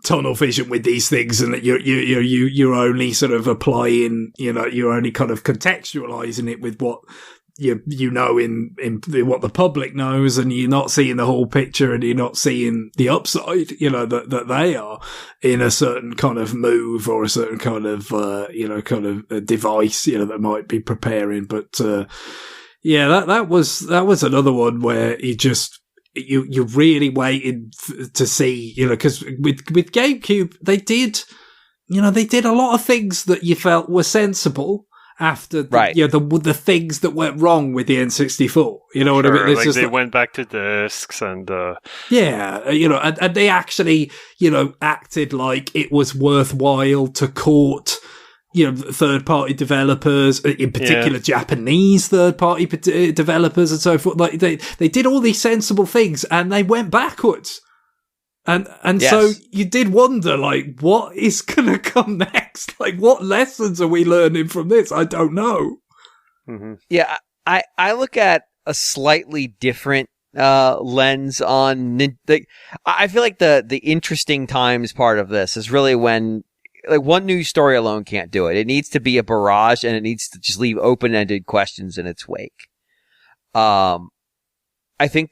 tunnel vision with these things, and that you're only sort of applying, you're only kind of contextualizing it with what in what the public knows, and you're not seeing the whole picture, and you're not seeing the upside, that they are in a certain kind of move or a certain kind of, kind of a device, that might be preparing. But, that was another one where you really waited to see, because with GameCube, they did a lot of things that you felt were sensible after the things that went wrong with the N64. You know what I mean? It's like just they went back to discs and and they actually, acted like it was worthwhile to court third-party developers, in particular Japanese third-party developers and so forth. Like they did all these sensible things, and they went backwards. And yes. So you did wonder, like, what is going to come next? Like, what lessons are we learning from this? I don't know. Mm-hmm. Yeah, I look at a slightly different lens on. I feel like the interesting times part of this is really when, like, one news story alone can't do it. It needs to be a barrage, and it needs to just leave open-ended questions in its wake. I think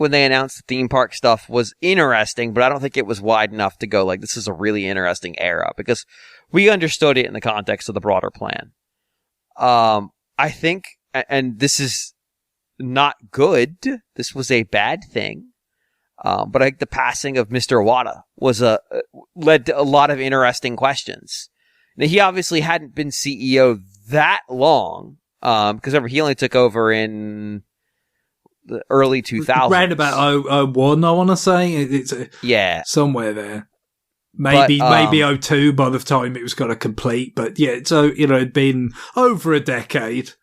when they announced the theme park stuff was interesting, but I don't think it was wide enough to go, like, this is a really interesting era, because we understood it in the context of the broader plan. I think, and this is not good, this was a bad thing. But I think the passing of Mr. Iwata led to a lot of interesting questions. Now, he obviously hadn't been CEO that long, because remember, he only took over in the early 2000s. Around about 01, I want to say. It's somewhere there. Maybe 02 by the time it was going to complete. But yeah, so, it'd been over a decade.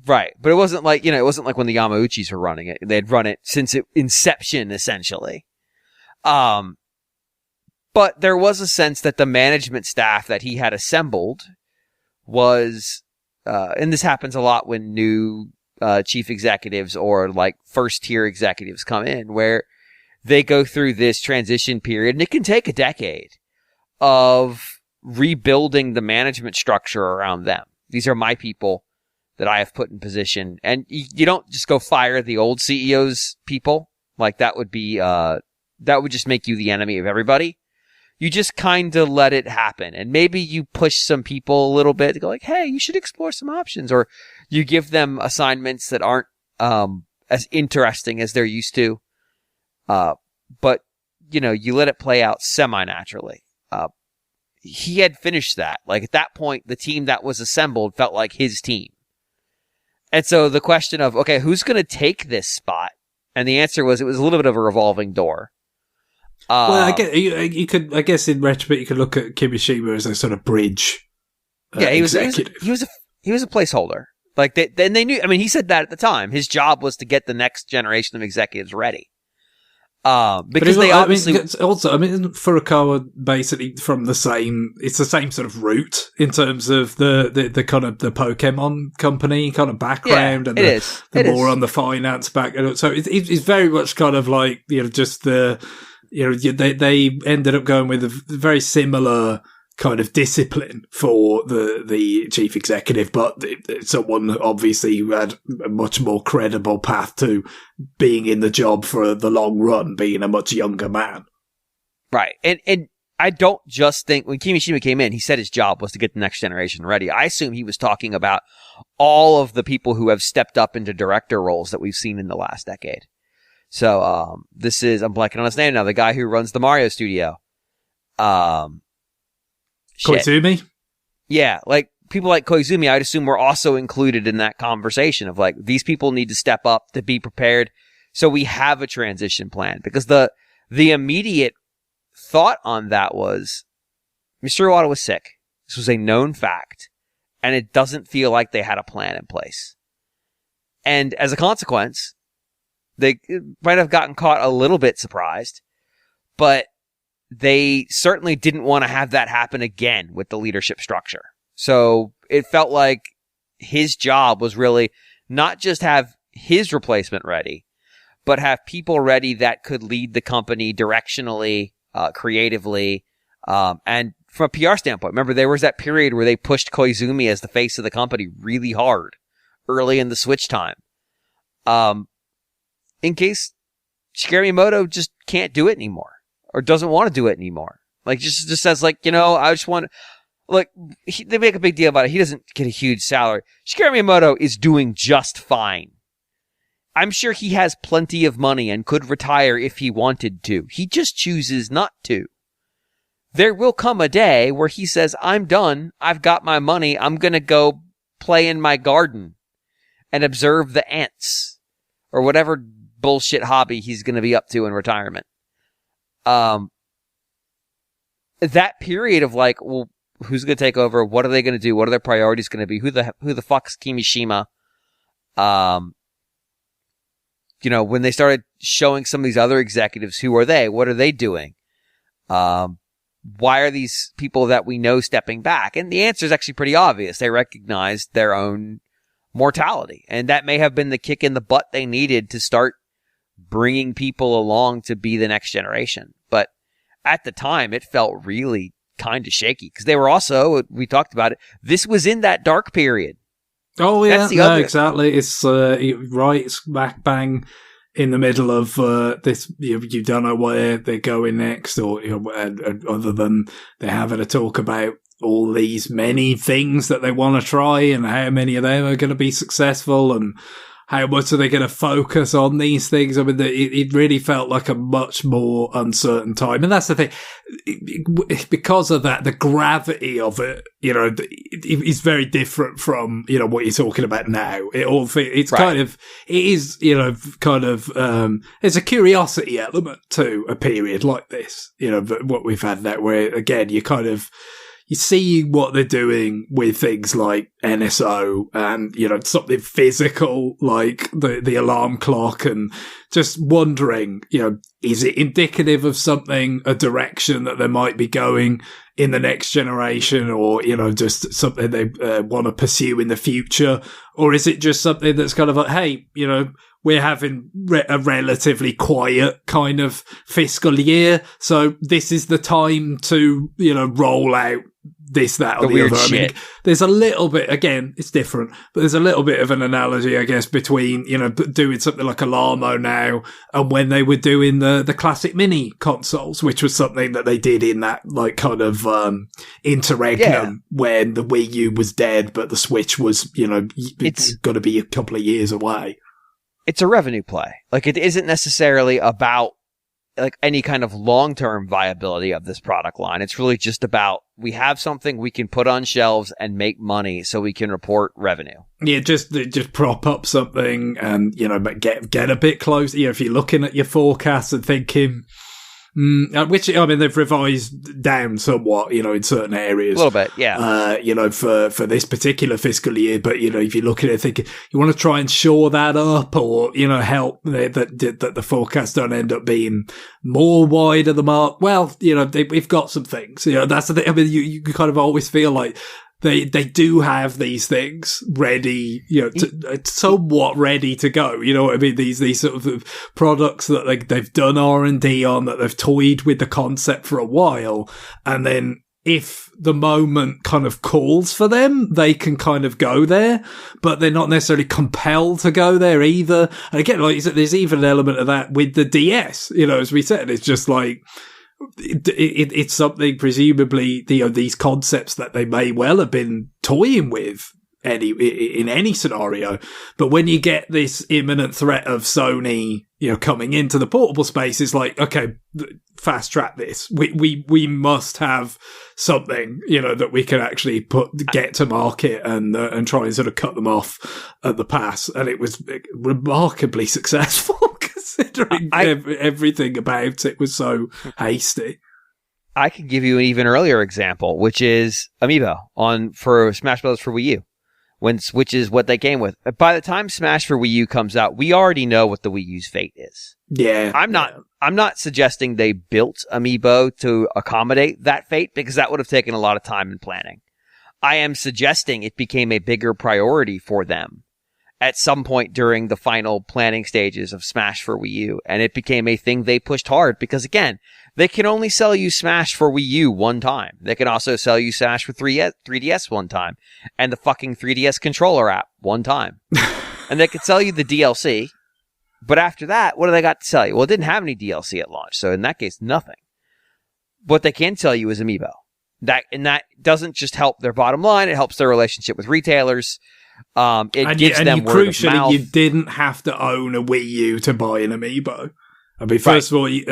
Right, but it wasn't like when the Yamauchis were running it. They'd run it since inception, essentially. But there was a sense that the management staff that he had assembled was, and this happens a lot when new chief executives or like first tier executives come in, where they go through this transition period, and it can take a decade of rebuilding the management structure around them. These are my people that I have put in position. And you don't just go fire the old CEO's people. Like, that would be, that would just make you the enemy of everybody. You just kind of let it happen. And maybe you push some people a little bit to go like, hey, you should explore some options. Or you give them assignments that aren't, as interesting as they're used to. But, you let it play out semi-naturally. He had finished that. Like, at that point, the team that was assembled felt like his team. And so the question of, okay, who's going to take this spot? And the answer was, it was a little bit of a revolving door. Well, I guess in retrospect, you could look at Kimishima as a sort of bridge. He was a placeholder. Like, they knew, I mean, he said that at the time. His job was to get the next generation of executives ready. Because they obviously isn't Furukawa basically from it's the same sort of route in terms of the kind of the Pokemon company kind of background, and the more on the finance back. So it's very much kind of like, just the they ended up going with a very similar kind of discipline for the chief executive, but someone obviously who had a much more credible path to being in the job for the long run, being a much younger man. Right. And I don't just think when Kimishima came in, he said his job was to get the next generation ready. I assume he was talking about all of the people who have stepped up into director roles that we've seen in the last decade. So, this is, I'm blanking on his name now, the guy who runs the Mario studio. Koizumi? Yeah, like people like Koizumi, I'd assume were also included in that conversation of like, these people need to step up to be prepared. So we have a transition plan, because the immediate thought on that was Mr. Iwata was sick. This was a known fact, and it doesn't feel like they had a plan in place. And as a consequence, they might have gotten caught a little bit surprised, but they certainly didn't want to have that happen again with the leadership structure. So it felt like his job was really not just have his replacement ready, but have people ready that could lead the company directionally, creatively, and from a PR standpoint. Remember, there was that period where they pushed Koizumi as the face of the company really hard early in the Switch time. In case Shigeru Miyamoto just can't do it anymore, or doesn't want to do it anymore. Like, just says, like, I just want... Like, they make a big deal about it. He doesn't get a huge salary. Shigeru Miyamoto is doing just fine. I'm sure he has plenty of money and could retire if he wanted to. He just chooses not to. There will come a day where he says, I'm done. I've got my money. I'm going to go play in my garden and observe the ants, or whatever bullshit hobby he's going to be up to in retirement. That period of like, well, who's going to take over? What are they going to do? What are their priorities going to be? Who the fuck's Kimishima? When they started showing some of these other executives, who are they? What are they doing? Why are these people that we know stepping back? And the answer is actually pretty obvious. They recognized their own mortality, and that may have been the kick in the butt they needed to start bringing people along to be the next generation. But at the time, it felt really kind of shaky, because they were also, we talked about it, this was in that dark period. Oh yeah, no, exactly. It's right, it's back bang in the middle of this. You don't know where they're going next, or other than they're having a talk about all these many things that they want to try, and how many of them are going to be successful, and how much are they going to focus on these things? I mean, it really felt like a much more uncertain time. And that's the thing. Because of that, the gravity of it, is very different from, what you're talking about now. It's right. Kind of, it is, there's a curiosity element to a period like this, what we've had now, where again, you see what they're doing with things like NSO and, something physical like the alarm clock, and just wondering, is it indicative of something, a direction that they might be going in the next generation, or, just something they want to pursue in the future? Or is it just something that's kind of like, hey, we're having a relatively quiet kind of fiscal year, so this is the time to, roll out this, that, or the other. I mean, there's a little bit, again, it's different, but there's a little bit of an analogy, I guess, between, doing something like Alarmo now and when they were doing the classic mini consoles, which was something that they did in that, like, kind of, interregnum when the Wii U was dead, but the Switch was, it's got to be a couple of years away. It's a revenue play. Like, it isn't necessarily about like any kind of long-term viability of this product line. It's really just about, we have something we can put on shelves and make money so we can report revenue. Yeah, just prop up something and, but get a bit close. If you're looking at your forecast and thinking, which, I mean, they've revised down somewhat, in certain areas. A little bit, yeah. For this particular fiscal year. But, if you look at it thinking, you want to try and shore that up, or, help that the forecast don't end up being more wide of the mark. Well, we've got some things. That's the thing. I mean, you kind of always feel like they do have these things ready, somewhat ready to go. You know what I mean? These sort of products that they've done R&D on, that they've toyed with the concept for a while, and then if the moment kind of calls for them, they can kind of go there, but they're not necessarily compelled to go there either. And again, like you said, there's even an element of that with the DS. As we said, it's just like, it's something presumably, these concepts that they may well have been toying with in any scenario. But when you get this imminent threat of Sony, coming into the portable space, it's like, okay, fast track this. We must have something, that we can actually get to market and try and sort of cut them off at the pass. And it was remarkably successful considering everything about it was so hasty. I could give you an even earlier example, which is Amiibo for Smash Bros. For Wii U. Which is what they came with. By the time Smash for Wii U comes out, we already know what the Wii U's fate is. Yeah. I'm not suggesting they built Amiibo to accommodate that fate, because that would have taken a lot of time and planning. I am suggesting it became a bigger priority for them at some point during the final planning stages of Smash for Wii U, and it became a thing they pushed hard because, again, they can only sell you Smash for Wii U one time. They can also sell you Smash for 3DS one time, and the fucking 3DS controller app one time. And they could sell you the DLC, but after that, what do they got to sell you? Well, it didn't have any DLC at launch, so in that case, nothing. What they can sell you is Amiibo. That doesn't just help their bottom line, it helps their relationship with retailers. It gives them word of mouth. You didn't have to own a Wii U to buy an Amiibo. I mean, first of all, you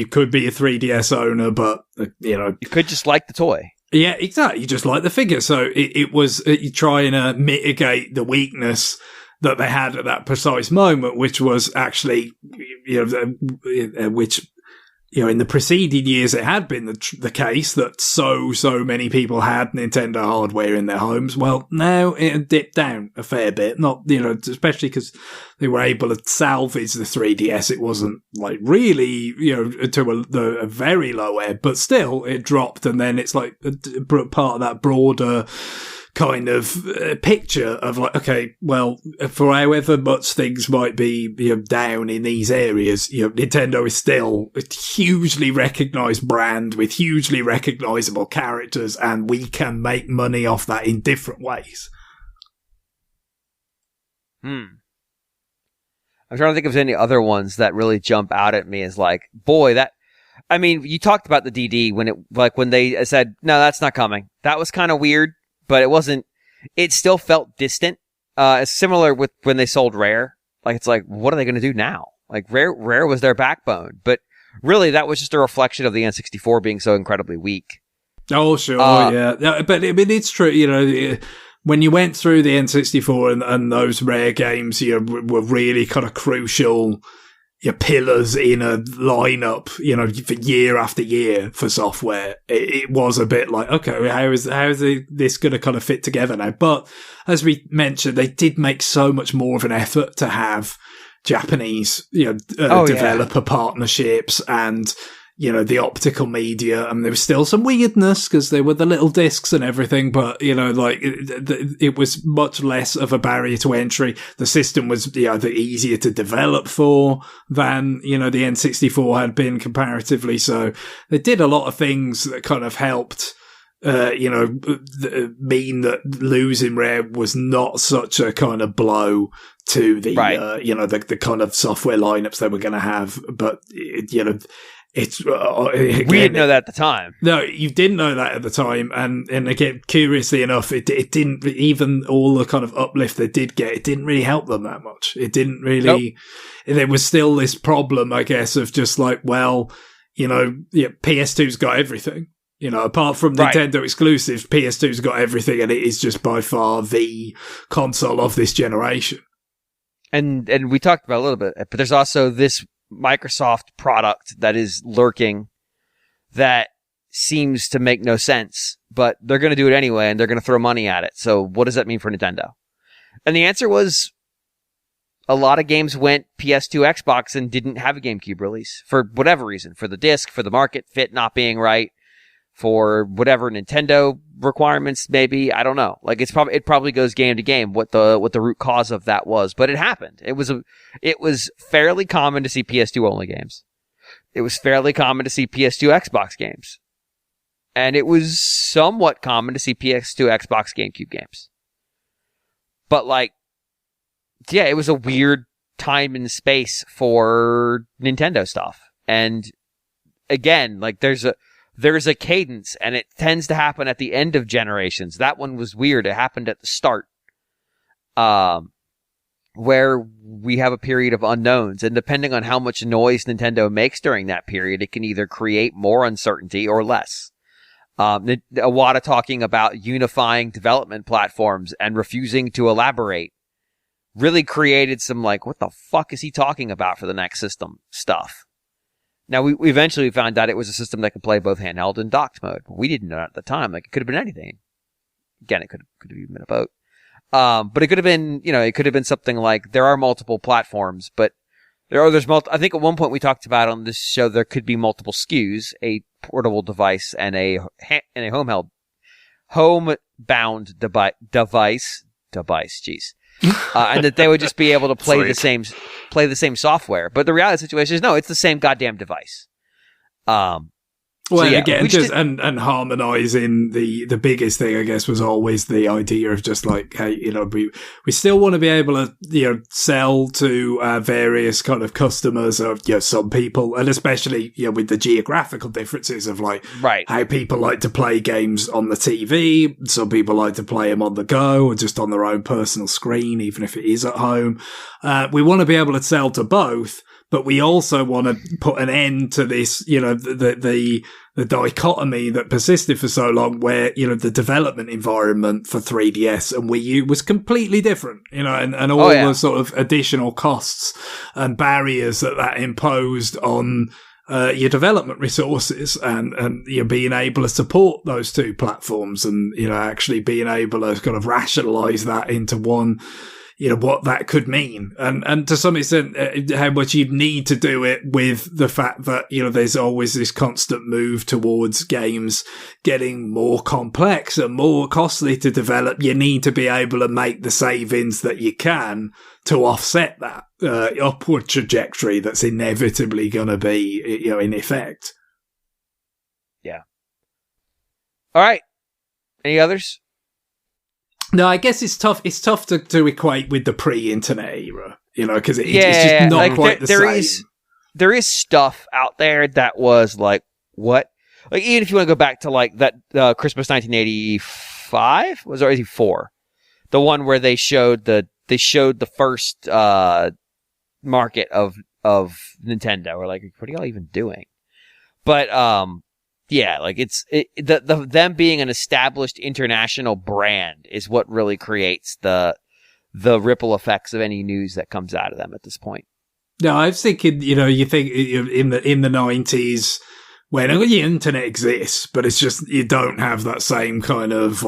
could be a 3DS owner, but, You could just like the toy. Yeah, exactly. You just like the figure. So it was you trying to mitigate the weakness that they had at that precise moment, which was actually, which in the preceding years, it had been the case that so many people had Nintendo hardware in their homes. Well, now it dipped down a fair bit. Not, especially because they were able to salvage the 3DS. It wasn't like really, to a very low ebb, but still it dropped. And then it's like part of that broader kind of picture of like, okay, well, for however much things might be down in these areas, Nintendo is still a hugely recognized brand with hugely recognizable characters, and we can make money off that in different ways. I'm trying to think of any other ones that really jump out at me as like, boy, you talked about the DD when they said, no, that's not coming. That was kind of weird. But it still felt distant. It's similar with when they sold Rare. Like, it's like, what are they going to do now? Like, Rare was their backbone. But really, that was just a reflection of the N64 being so incredibly weak. Oh, sure, yeah. But, I mean, it's true, when you went through the N64 and those Rare games, were really kind of crucial pillars in a lineup, for year after year for software. It was a bit like, okay, how is this going to kind of fit together now? But as we mentioned, they did make so much more of an effort to have Japanese, developer partnerships and, the optical media. And there was still some weirdness because there were the little discs and everything, but, it was much less of a barrier to entry. The system was, the easier to develop for than, the N64 had been comparatively. So they did a lot of things that kind of helped, mean that losing Rare was not such a kind of blow to the, the kind of software lineups they were going to have. But, it's again, we didn't know that at the time. No, you didn't know that at the time, and again, curiously enough, it didn't, even all the kind of uplift they did get, it didn't really help them that much. It didn't really. Nope. There was still this problem, I guess, of just like, well, PS2's got everything. Apart from Nintendo exclusives, PS2's got everything, and it is just by far the console of this generation. And we talked about it a little bit, but there's also this Microsoft product that is lurking that seems to make no sense, but they're going to do it anyway, and they're going to throw money at it. So what does that mean for Nintendo? And the answer was a lot of games went PS2, Xbox, and didn't have a GameCube release for whatever reason, for the disc, for the market fit not being right, for whatever Nintendo requirements, maybe. I don't know. Like, it probably goes game to game what the root cause of that was, but it happened. It was fairly common to see PS2 only games. It was fairly common to see PS2 Xbox games. And it was somewhat common to see PS2 Xbox GameCube games. But like, yeah, it was a weird time and space for Nintendo stuff. And again, like there's a cadence, and it tends to happen at the end of generations. That one was weird. It happened at the start, where we have a period of unknowns, and depending on how much noise Nintendo makes during that period, it can either create more uncertainty or less. Iwata talking about unifying development platforms and refusing to elaborate really created some like, what the fuck is he talking about for the next system stuff? Now, we eventually found out it was a system that could play both handheld and docked mode. We didn't know that at the time. Like, it could have been anything. Again, it could have even been a boat. But it could have been, it could have been something like, there are multiple platforms, but there's I think at one point we talked about on this show, there could be multiple SKUs, a portable device and a homebound device, jeez. And that they would just be able to play the same software. But the reality of the situation is, no, it's the same goddamn device. Well, so, again, and harmonizing the biggest thing, I guess, was always the idea of just like, hey, we still want to be able to, sell to various kind of customers of, some people, and especially, with the geographical differences of like, right, how people like to play games on the TV. Some people like to play them on the go or just on their own personal screen, even if it is at home. We want to be able to sell to both. But we also want to put an end to this, the dichotomy that persisted for so long where, the development environment for 3DS and Wii U was completely different, and all the sort of additional costs and barriers that imposed on your development resources and being able to support those two platforms and, actually being able to kind of rationalize that into one, what that could mean. And to some extent, how much you'd need to do it with the fact that, there's always this constant move towards games getting more complex and more costly to develop. You need to be able to make the savings that you can to offset that upward trajectory that's inevitably going to be, in effect. Yeah. All right. Any others? No, I guess it's tough. It's tough to equate with the pre-internet era, because it's just not like quite the same. There is stuff out there that was like, what? Like, even if you want to go back to like that Christmas 1985 was or 84, the one where they showed the first market of Nintendo. We're like, what are y'all even doing? But yeah, like them being an established international brand is what really creates the ripple effects of any news that comes out of them at this point. No, I was thinking, you think in the 90s when the internet exists, but it's just you don't have that same kind of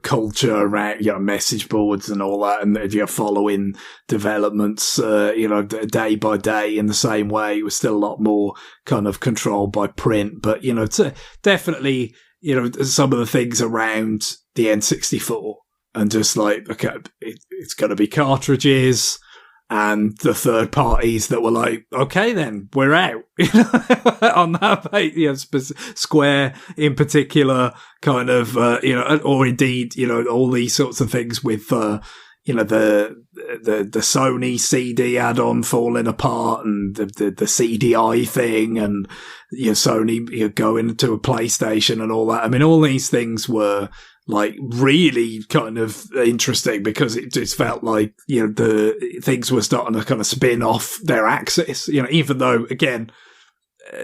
culture around message boards and all that, and you're following developments day by day in the same way. It was still a lot more kind of controlled by print, but it's definitely some of the things around the N64 and just like, okay, it's going to be cartridges. And the third parties that were like, okay, then we're out on that page. Square in particular, kind of, or indeed, all these sorts of things with, the Sony CD add-on falling apart and the CDI thing and, Sony, going to a PlayStation and all that. I mean, all these things were like really kind of interesting because it just felt like, the things were starting to kind of spin off their axis, even though, again,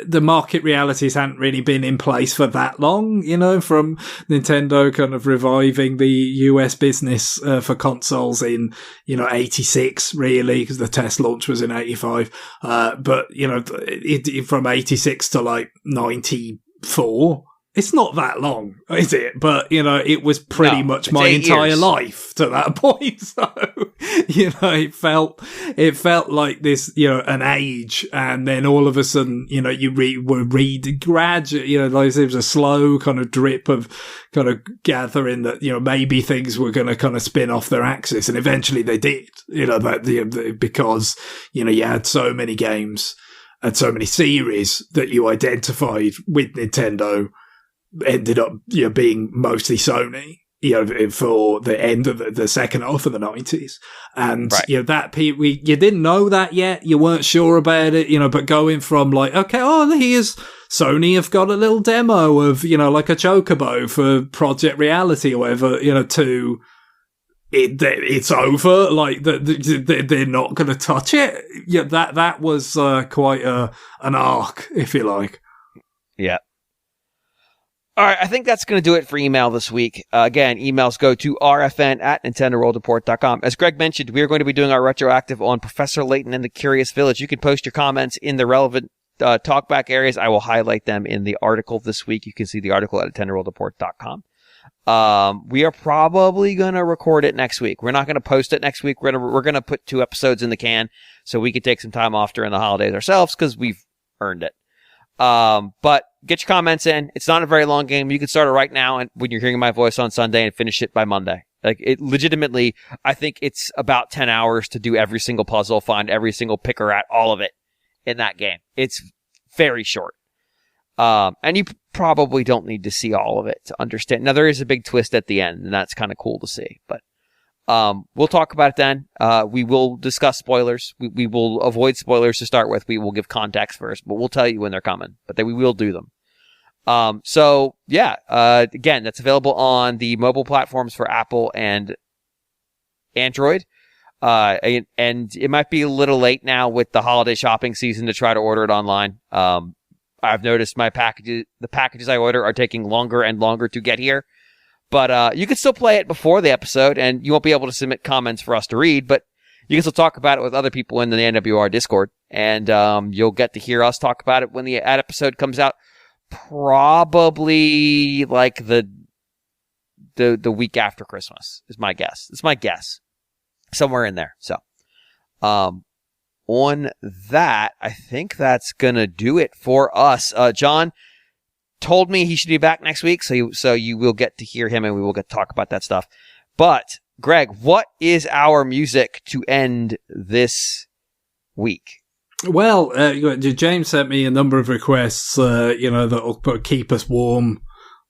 the market realities hadn't really been in place for that long, from Nintendo kind of reviving the US business for consoles in, 86, really, because the test launch was in 85. But, from 86 to like 94, it's not that long, is it? But, you know, it was pretty much my 8 entire years. life to that point. So, you know, it felt like this, you know, an age. And then all of a sudden, you know, you were reading gradually, you know, like there was a slow kind of drip of kind of gathering that, you know, maybe things were going to kind of spin off their axis. And eventually they did, you know, because, you know, you had so many games and so many series that you identified with Nintendo ended up, you know, being mostly Sony, you know, for the end of the second half of the 90s. And, you know, that you didn't know that yet. You weren't sure about it, you know, but going from like, okay, here's Sony have got a little demo of, you know, like a chocobo for Project Reality or whatever, you know, to it's over, like they're not going to touch it. Yeah, that was quite an arc, if you like. Yeah. All right, I think that's going to do it for email this week. Again, emails go to rfn@nintendoworldreport.com. As Greg mentioned, we are going to be doing our retroactive on Professor Layton and the Curious Village. You can post your comments in the relevant talkback areas. I will highlight them in the article this week. You can see the article at nintendoworldreport.com. We are probably going to record it next week. We're not going to post it next week. We're going to put 2 episodes in the can so we can take some time off during the holidays ourselves because we've earned it. But get your comments in. It's not a very long game. You can start it right now and when you're hearing my voice on Sunday and finish it by Monday. Like it legitimately, I think it's about 10 hours to do every single puzzle, find every single picker at all of it in that game. It's very short. And you probably don't need to see all of it to understand. Now there is a big twist at the end and that's kind of cool to see, but we'll talk about it then. We will discuss spoilers. We will avoid spoilers to start with. We will give context first, but we'll tell you when they're coming. But then we will do them. Again, that's available on the mobile platforms for Apple and Android. And it might be a little late now with the holiday shopping season to try to order it online. I've noticed the packages I order are taking longer and longer to get here. But you can still play it before the episode, and you won't be able to submit comments for us to read, but you can still talk about it with other people in the NWR Discord, and you'll get to hear us talk about it when the episode comes out, probably like the week after Christmas, is my guess. It's my guess. Somewhere in there. So, on that, I think that's going to do it for us. John told me he should be back next week, so you will get to hear him and we will get to talk about that stuff. But, Greg, what is our music to end this week? Well, James sent me a number of requests, that'll keep us warm,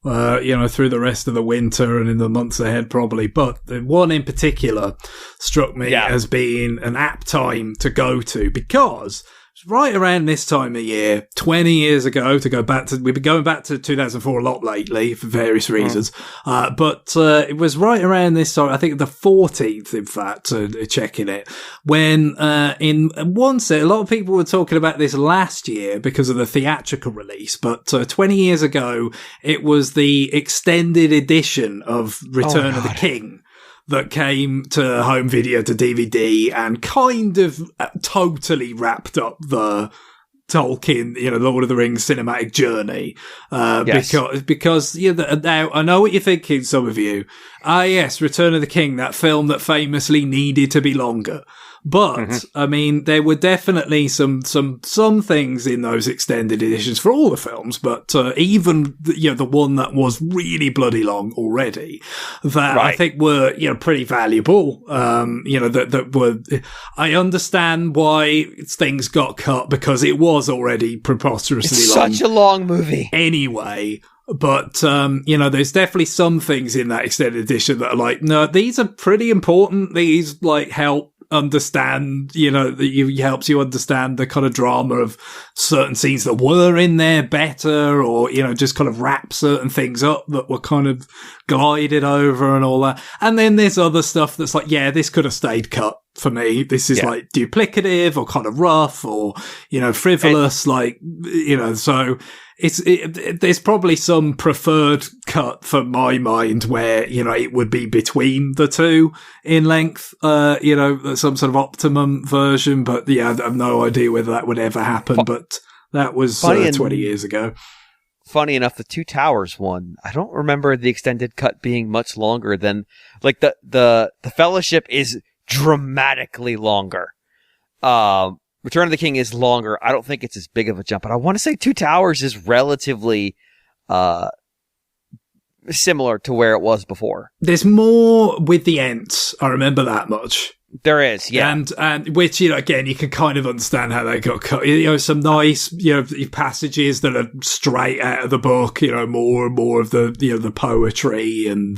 through the rest of the winter and in the months ahead probably. But the one in particular struck me as being an apt time to go to because right around this time of year, 20 years ago, we've been going back to 2004 a lot lately for various reasons, but it was right around this time, I think the 14th, in fact, checking it, when in one set, a lot of people were talking about this last year because of the theatrical release, but 20 years ago, it was the extended edition of Return of the King that came to home video to DVD and kind of totally wrapped up the Tolkien, Lord of the Rings cinematic journey. Because now I know what you're thinking, some of you. Yes, Return of the King, that film that famously needed to be longer. But, I mean, there were definitely some things in those extended editions for all the films, but even, the one that was really bloody long already, that I think were, pretty valuable. That were, I understand why things got cut because it was already preposterously long. Such a long movie. Anyway. But, there's definitely some things in that extended edition that are like, no, these are pretty important. These, help understand, helps you understand the kind of drama of certain scenes that were in there better, or, just kind of wrap certain things up that were kind of glided over and all that. And then there's other stuff that's like, this could have stayed cut for me. This is duplicative or kind of rough or, frivolous, so there's probably some preferred cut for my mind where, it would be between the two in length, some sort of optimum version. But I have no idea whether that would ever happen. But that was 20 years ago. funny enough, the Two Towers one, I don't remember the extended cut being much longer than, like, the Fellowship is dramatically longer. Return of the King is longer. I don't think it's as big of a jump, but I want to say Two Towers is relatively, similar to where it was before. There's more with the Ents. I remember that much. There is, yeah. And which, again, you can kind of understand how they got cut. Some nice, passages that are straight out of the book, more and more of the poetry and,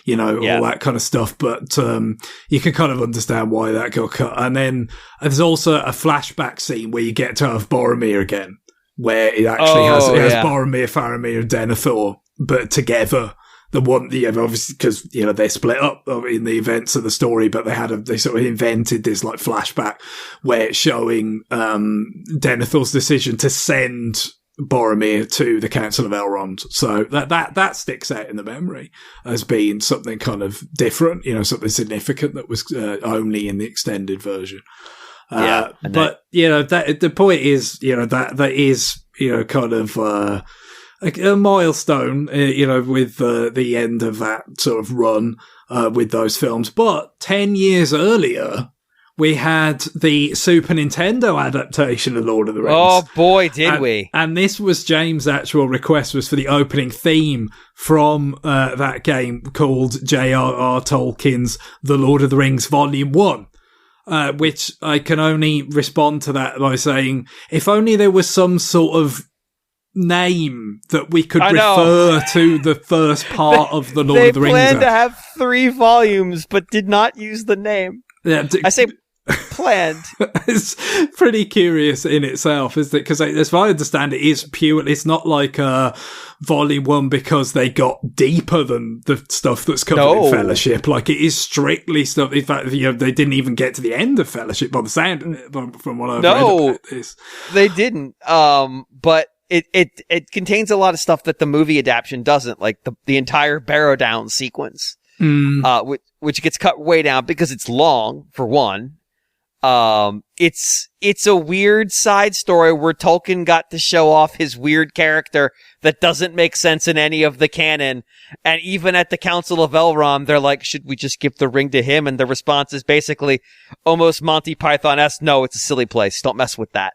all that kind of stuff. But, you can kind of understand why that got cut. And then there's also a flashback scene where you get to have Boromir again, where it actually has Boromir, Faramir, and Denethor, but together. The one, obviously, because, they split up in the events of the story, but they sort of invented this, like, flashback where it's showing, Denethor's decision to send Boromir to the Council of Elrond. So that sticks out in the memory as being something kind of different, something significant that was, only in the extended version. The point is, that is, kind of, a milestone, with the end of that sort of run with those films. But 10 years earlier, we had the Super Nintendo adaptation of Lord of the Rings. Oh boy, did we! And this was James' actual request, was for the opening theme from that game called J.R.R. Tolkien's The Lord of the Rings Volume 1. Which I can only respond to that by saying, if only there was some sort of name that we could refer to the first part of the Lord of the Rings. They planned to have 3 volumes, but did not use the name. Yeah, I say planned. It's pretty curious in itself, isn't it? Because as far as I understand it, it's not like volume 1 because they got deeper than the stuff that's covered in Fellowship. Like, it is strictly stuff. In fact, they didn't even get to the end of Fellowship by the sound of it, from what I've read about this. They didn't. But it contains a lot of stuff that the movie adaptation doesn't, like the entire Barrow Down sequence, which gets cut way down because it's long, for one. It's a weird side story where Tolkien got to show off his weird character that doesn't make sense in any of the canon. And even at the Council of Elrond, they're like, should we just give the ring to him? And the response is basically almost Monty Python-esque. No, it's a silly place. Don't mess with that.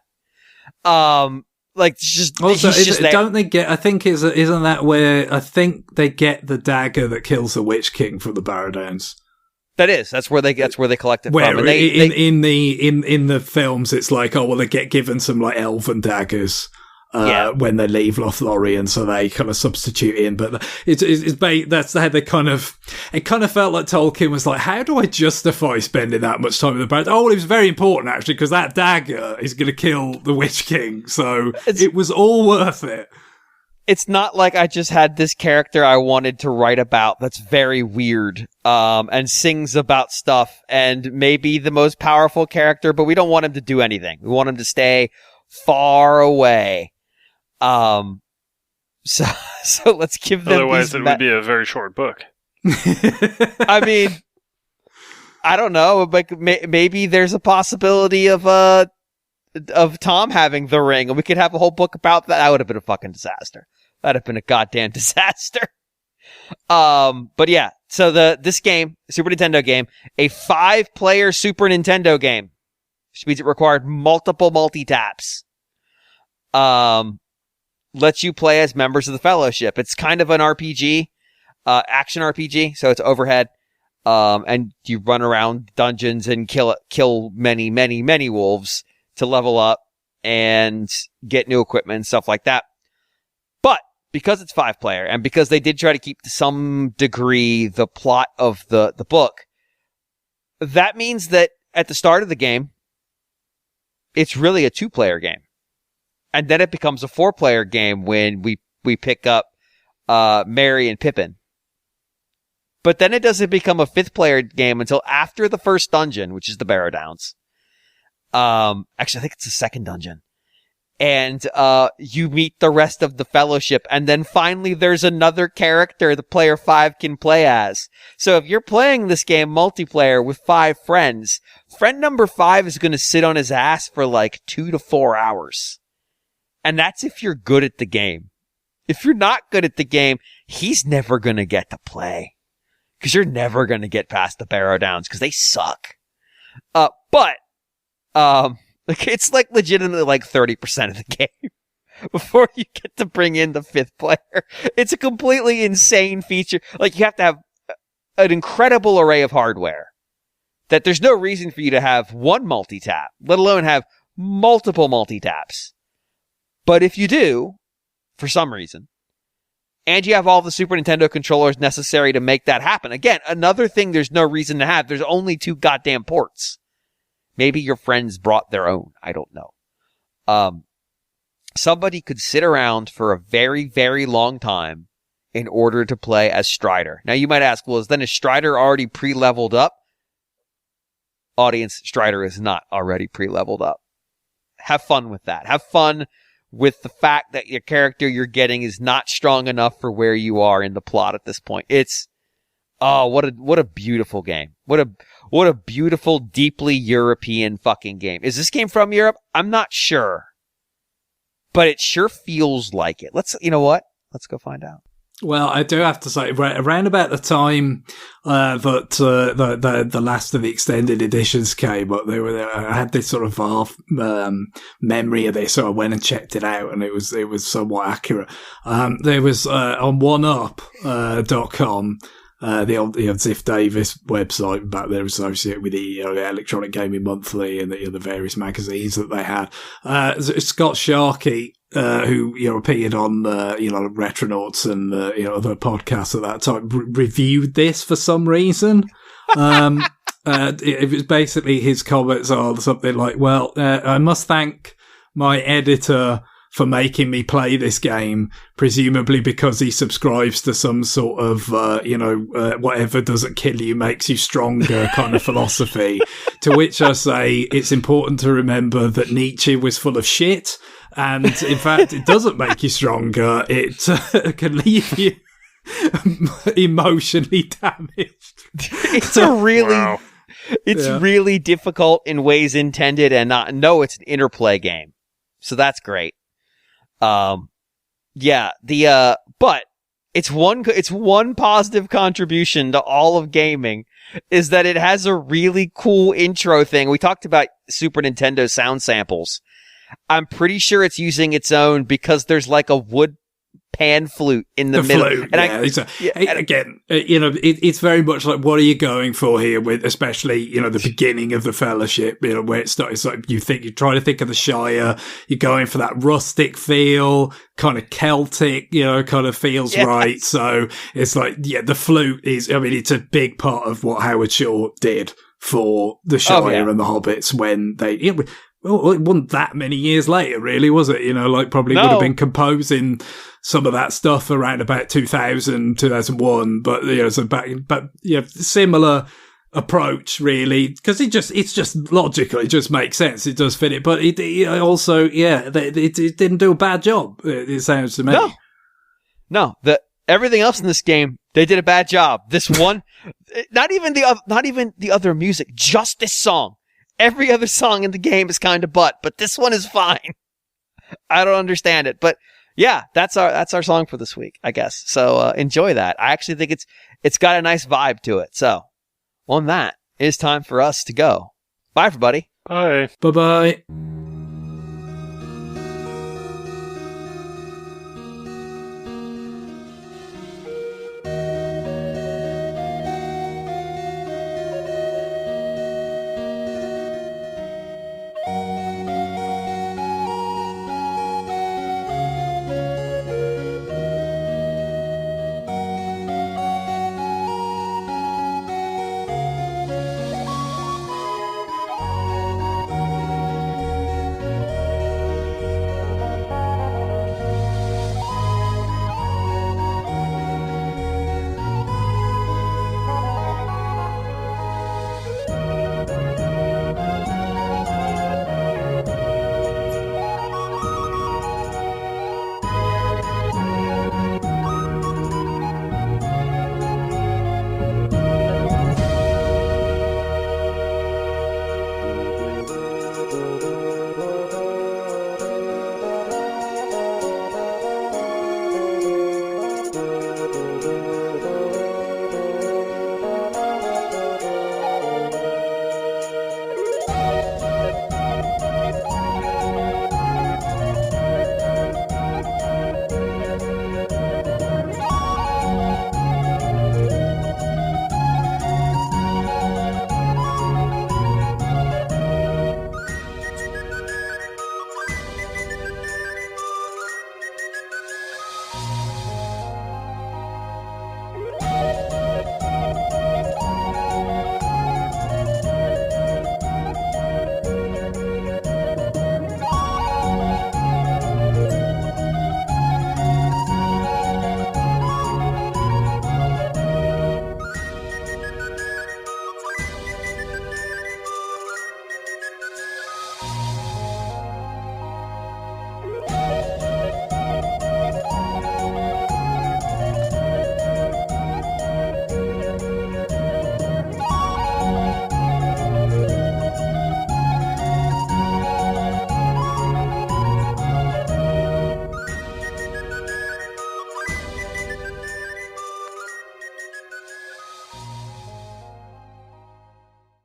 Like, just also, he's just there. Don't they get? I think isn't that where I think they get the dagger that kills the Witch King from the Barrow Downs? That's where they collect it where from. And in the films, it's like, oh well, they get given some like elven daggers when they leave Lothlorien, so they kind of substitute in. But that's how they kind of. It kind of felt like Tolkien was like, how do I justify spending that much time with the Barrow? Oh, well, it was very important actually because that dagger is going to kill the Witch King, so it was all worth it. It's not like I just had this character I wanted to write about that's very weird, and sings about stuff and maybe the most powerful character, but we don't want him to do anything. We want him to stay far away. So let's give them. Otherwise, it would be a very short book. I mean, I don't know, but maybe there's a possibility of Tom having the ring, and we could have a whole book about that. That would have been a fucking disaster. That'd have been a goddamn disaster. But yeah, so this game, Super Nintendo game, a 5-player Super Nintendo game, which means it required multiple multi-taps. Lets you play as members of the Fellowship. It's kind of an RPG, action RPG, so it's overhead. And you run around dungeons and kill many, many, many wolves to level up and get new equipment and stuff like that. But because it's 5-player and because they did try to keep to some degree the plot of the book, that means that at the start of the game, it's really a 2-player game. And then it becomes a 4-player game when we pick up Merry and Pippin. But then it doesn't become a 5th-player game until after the first dungeon, which is the Barrow Downs. Actually, I think it's the second dungeon. And you meet the rest of the Fellowship, and then finally there's another character the player 5 can play as. So if you're playing this game multiplayer with 5 friends, friend number 5 is going to sit on his ass for like 2 to 4 hours. And that's if you're good at the game. If you're not good at the game, he's never going to get to play. Because you're never going to get past the Barrow Downs, because they suck. But it's like legitimately like 30% of the game before you get to bring in the 5th player. It's a completely insane feature. Like, you have to have an incredible array of hardware that there's no reason for you to have one multi-tap, let alone have multiple multi-taps. But if you do, for some reason, and you have all the Super Nintendo controllers necessary to make that happen. Again, another thing there's no reason to have. There's only 2 goddamn ports. Maybe your friends brought their own. I don't know. Somebody could sit around for a very, very long time in order to play as Strider. Now you might ask, well, is Strider already pre-leveled up? Audience, Strider is not already pre-leveled up. Have fun with that. Have fun with the fact that your character you're getting is not strong enough for where you are in the plot at this point. It's, what a beautiful game. What a beautiful, deeply European fucking game. Is this game from Europe? I'm not sure. But it sure feels like it. You know what? Let's go find out. Well, I do have to say, around about the time that the last of the extended editions came up, I had this sort of vast memory of this, so I went and checked it out, and it was somewhat accurate. There was on OneUp.com. The old Ziff Davis website back there associated with the Electronic Gaming Monthly and the various magazines that they had. Scott Sharkey, who appeared on Retronauts and other podcasts at that time, reviewed this for some reason. It was basically his comments are something like, "Well, I must thank my editor for making me play this game, presumably because he subscribes to some sort of, whatever doesn't kill you makes you stronger kind of philosophy." To which I say, it's important to remember that Nietzsche was full of shit. And in fact, it doesn't make you stronger. It can leave you emotionally damaged. It's really difficult in ways intended and not. No, it's an interplay game. So that's great. But it's one positive contribution to all of gaming is that it has a really cool intro thing. We talked about Super Nintendo sound samples. I'm pretty sure it's using its own because there's like a wood pan flute in the middle. Flute, it's very much like, what are you going for here with, especially, the beginning of the Fellowship, where it starts, like you try to think of the Shire, you're going for that rustic feel, kind of Celtic, kind of feels right. So it's like, the flute is, it's a big part of what Howard Shore did for the Shire and the Hobbits when they, well, it wasn't that many years later, really, was it? Probably would have been composing some of that stuff around about 2000, 2001. But, similar approach, really, because it's just logical. It just makes sense. It does fit it. But it also, it didn't do a bad job, it sounds to me. No, everything else in this game, they did a bad job. This one, not even the other music, just this song. Every other song in the game is kind of but this one is fine. I don't understand it, but yeah, that's our song for this week, I guess. So enjoy that. I actually think it's got a nice vibe to it. So on that, it is time for us to go. Bye, everybody. Bye. Bye-bye.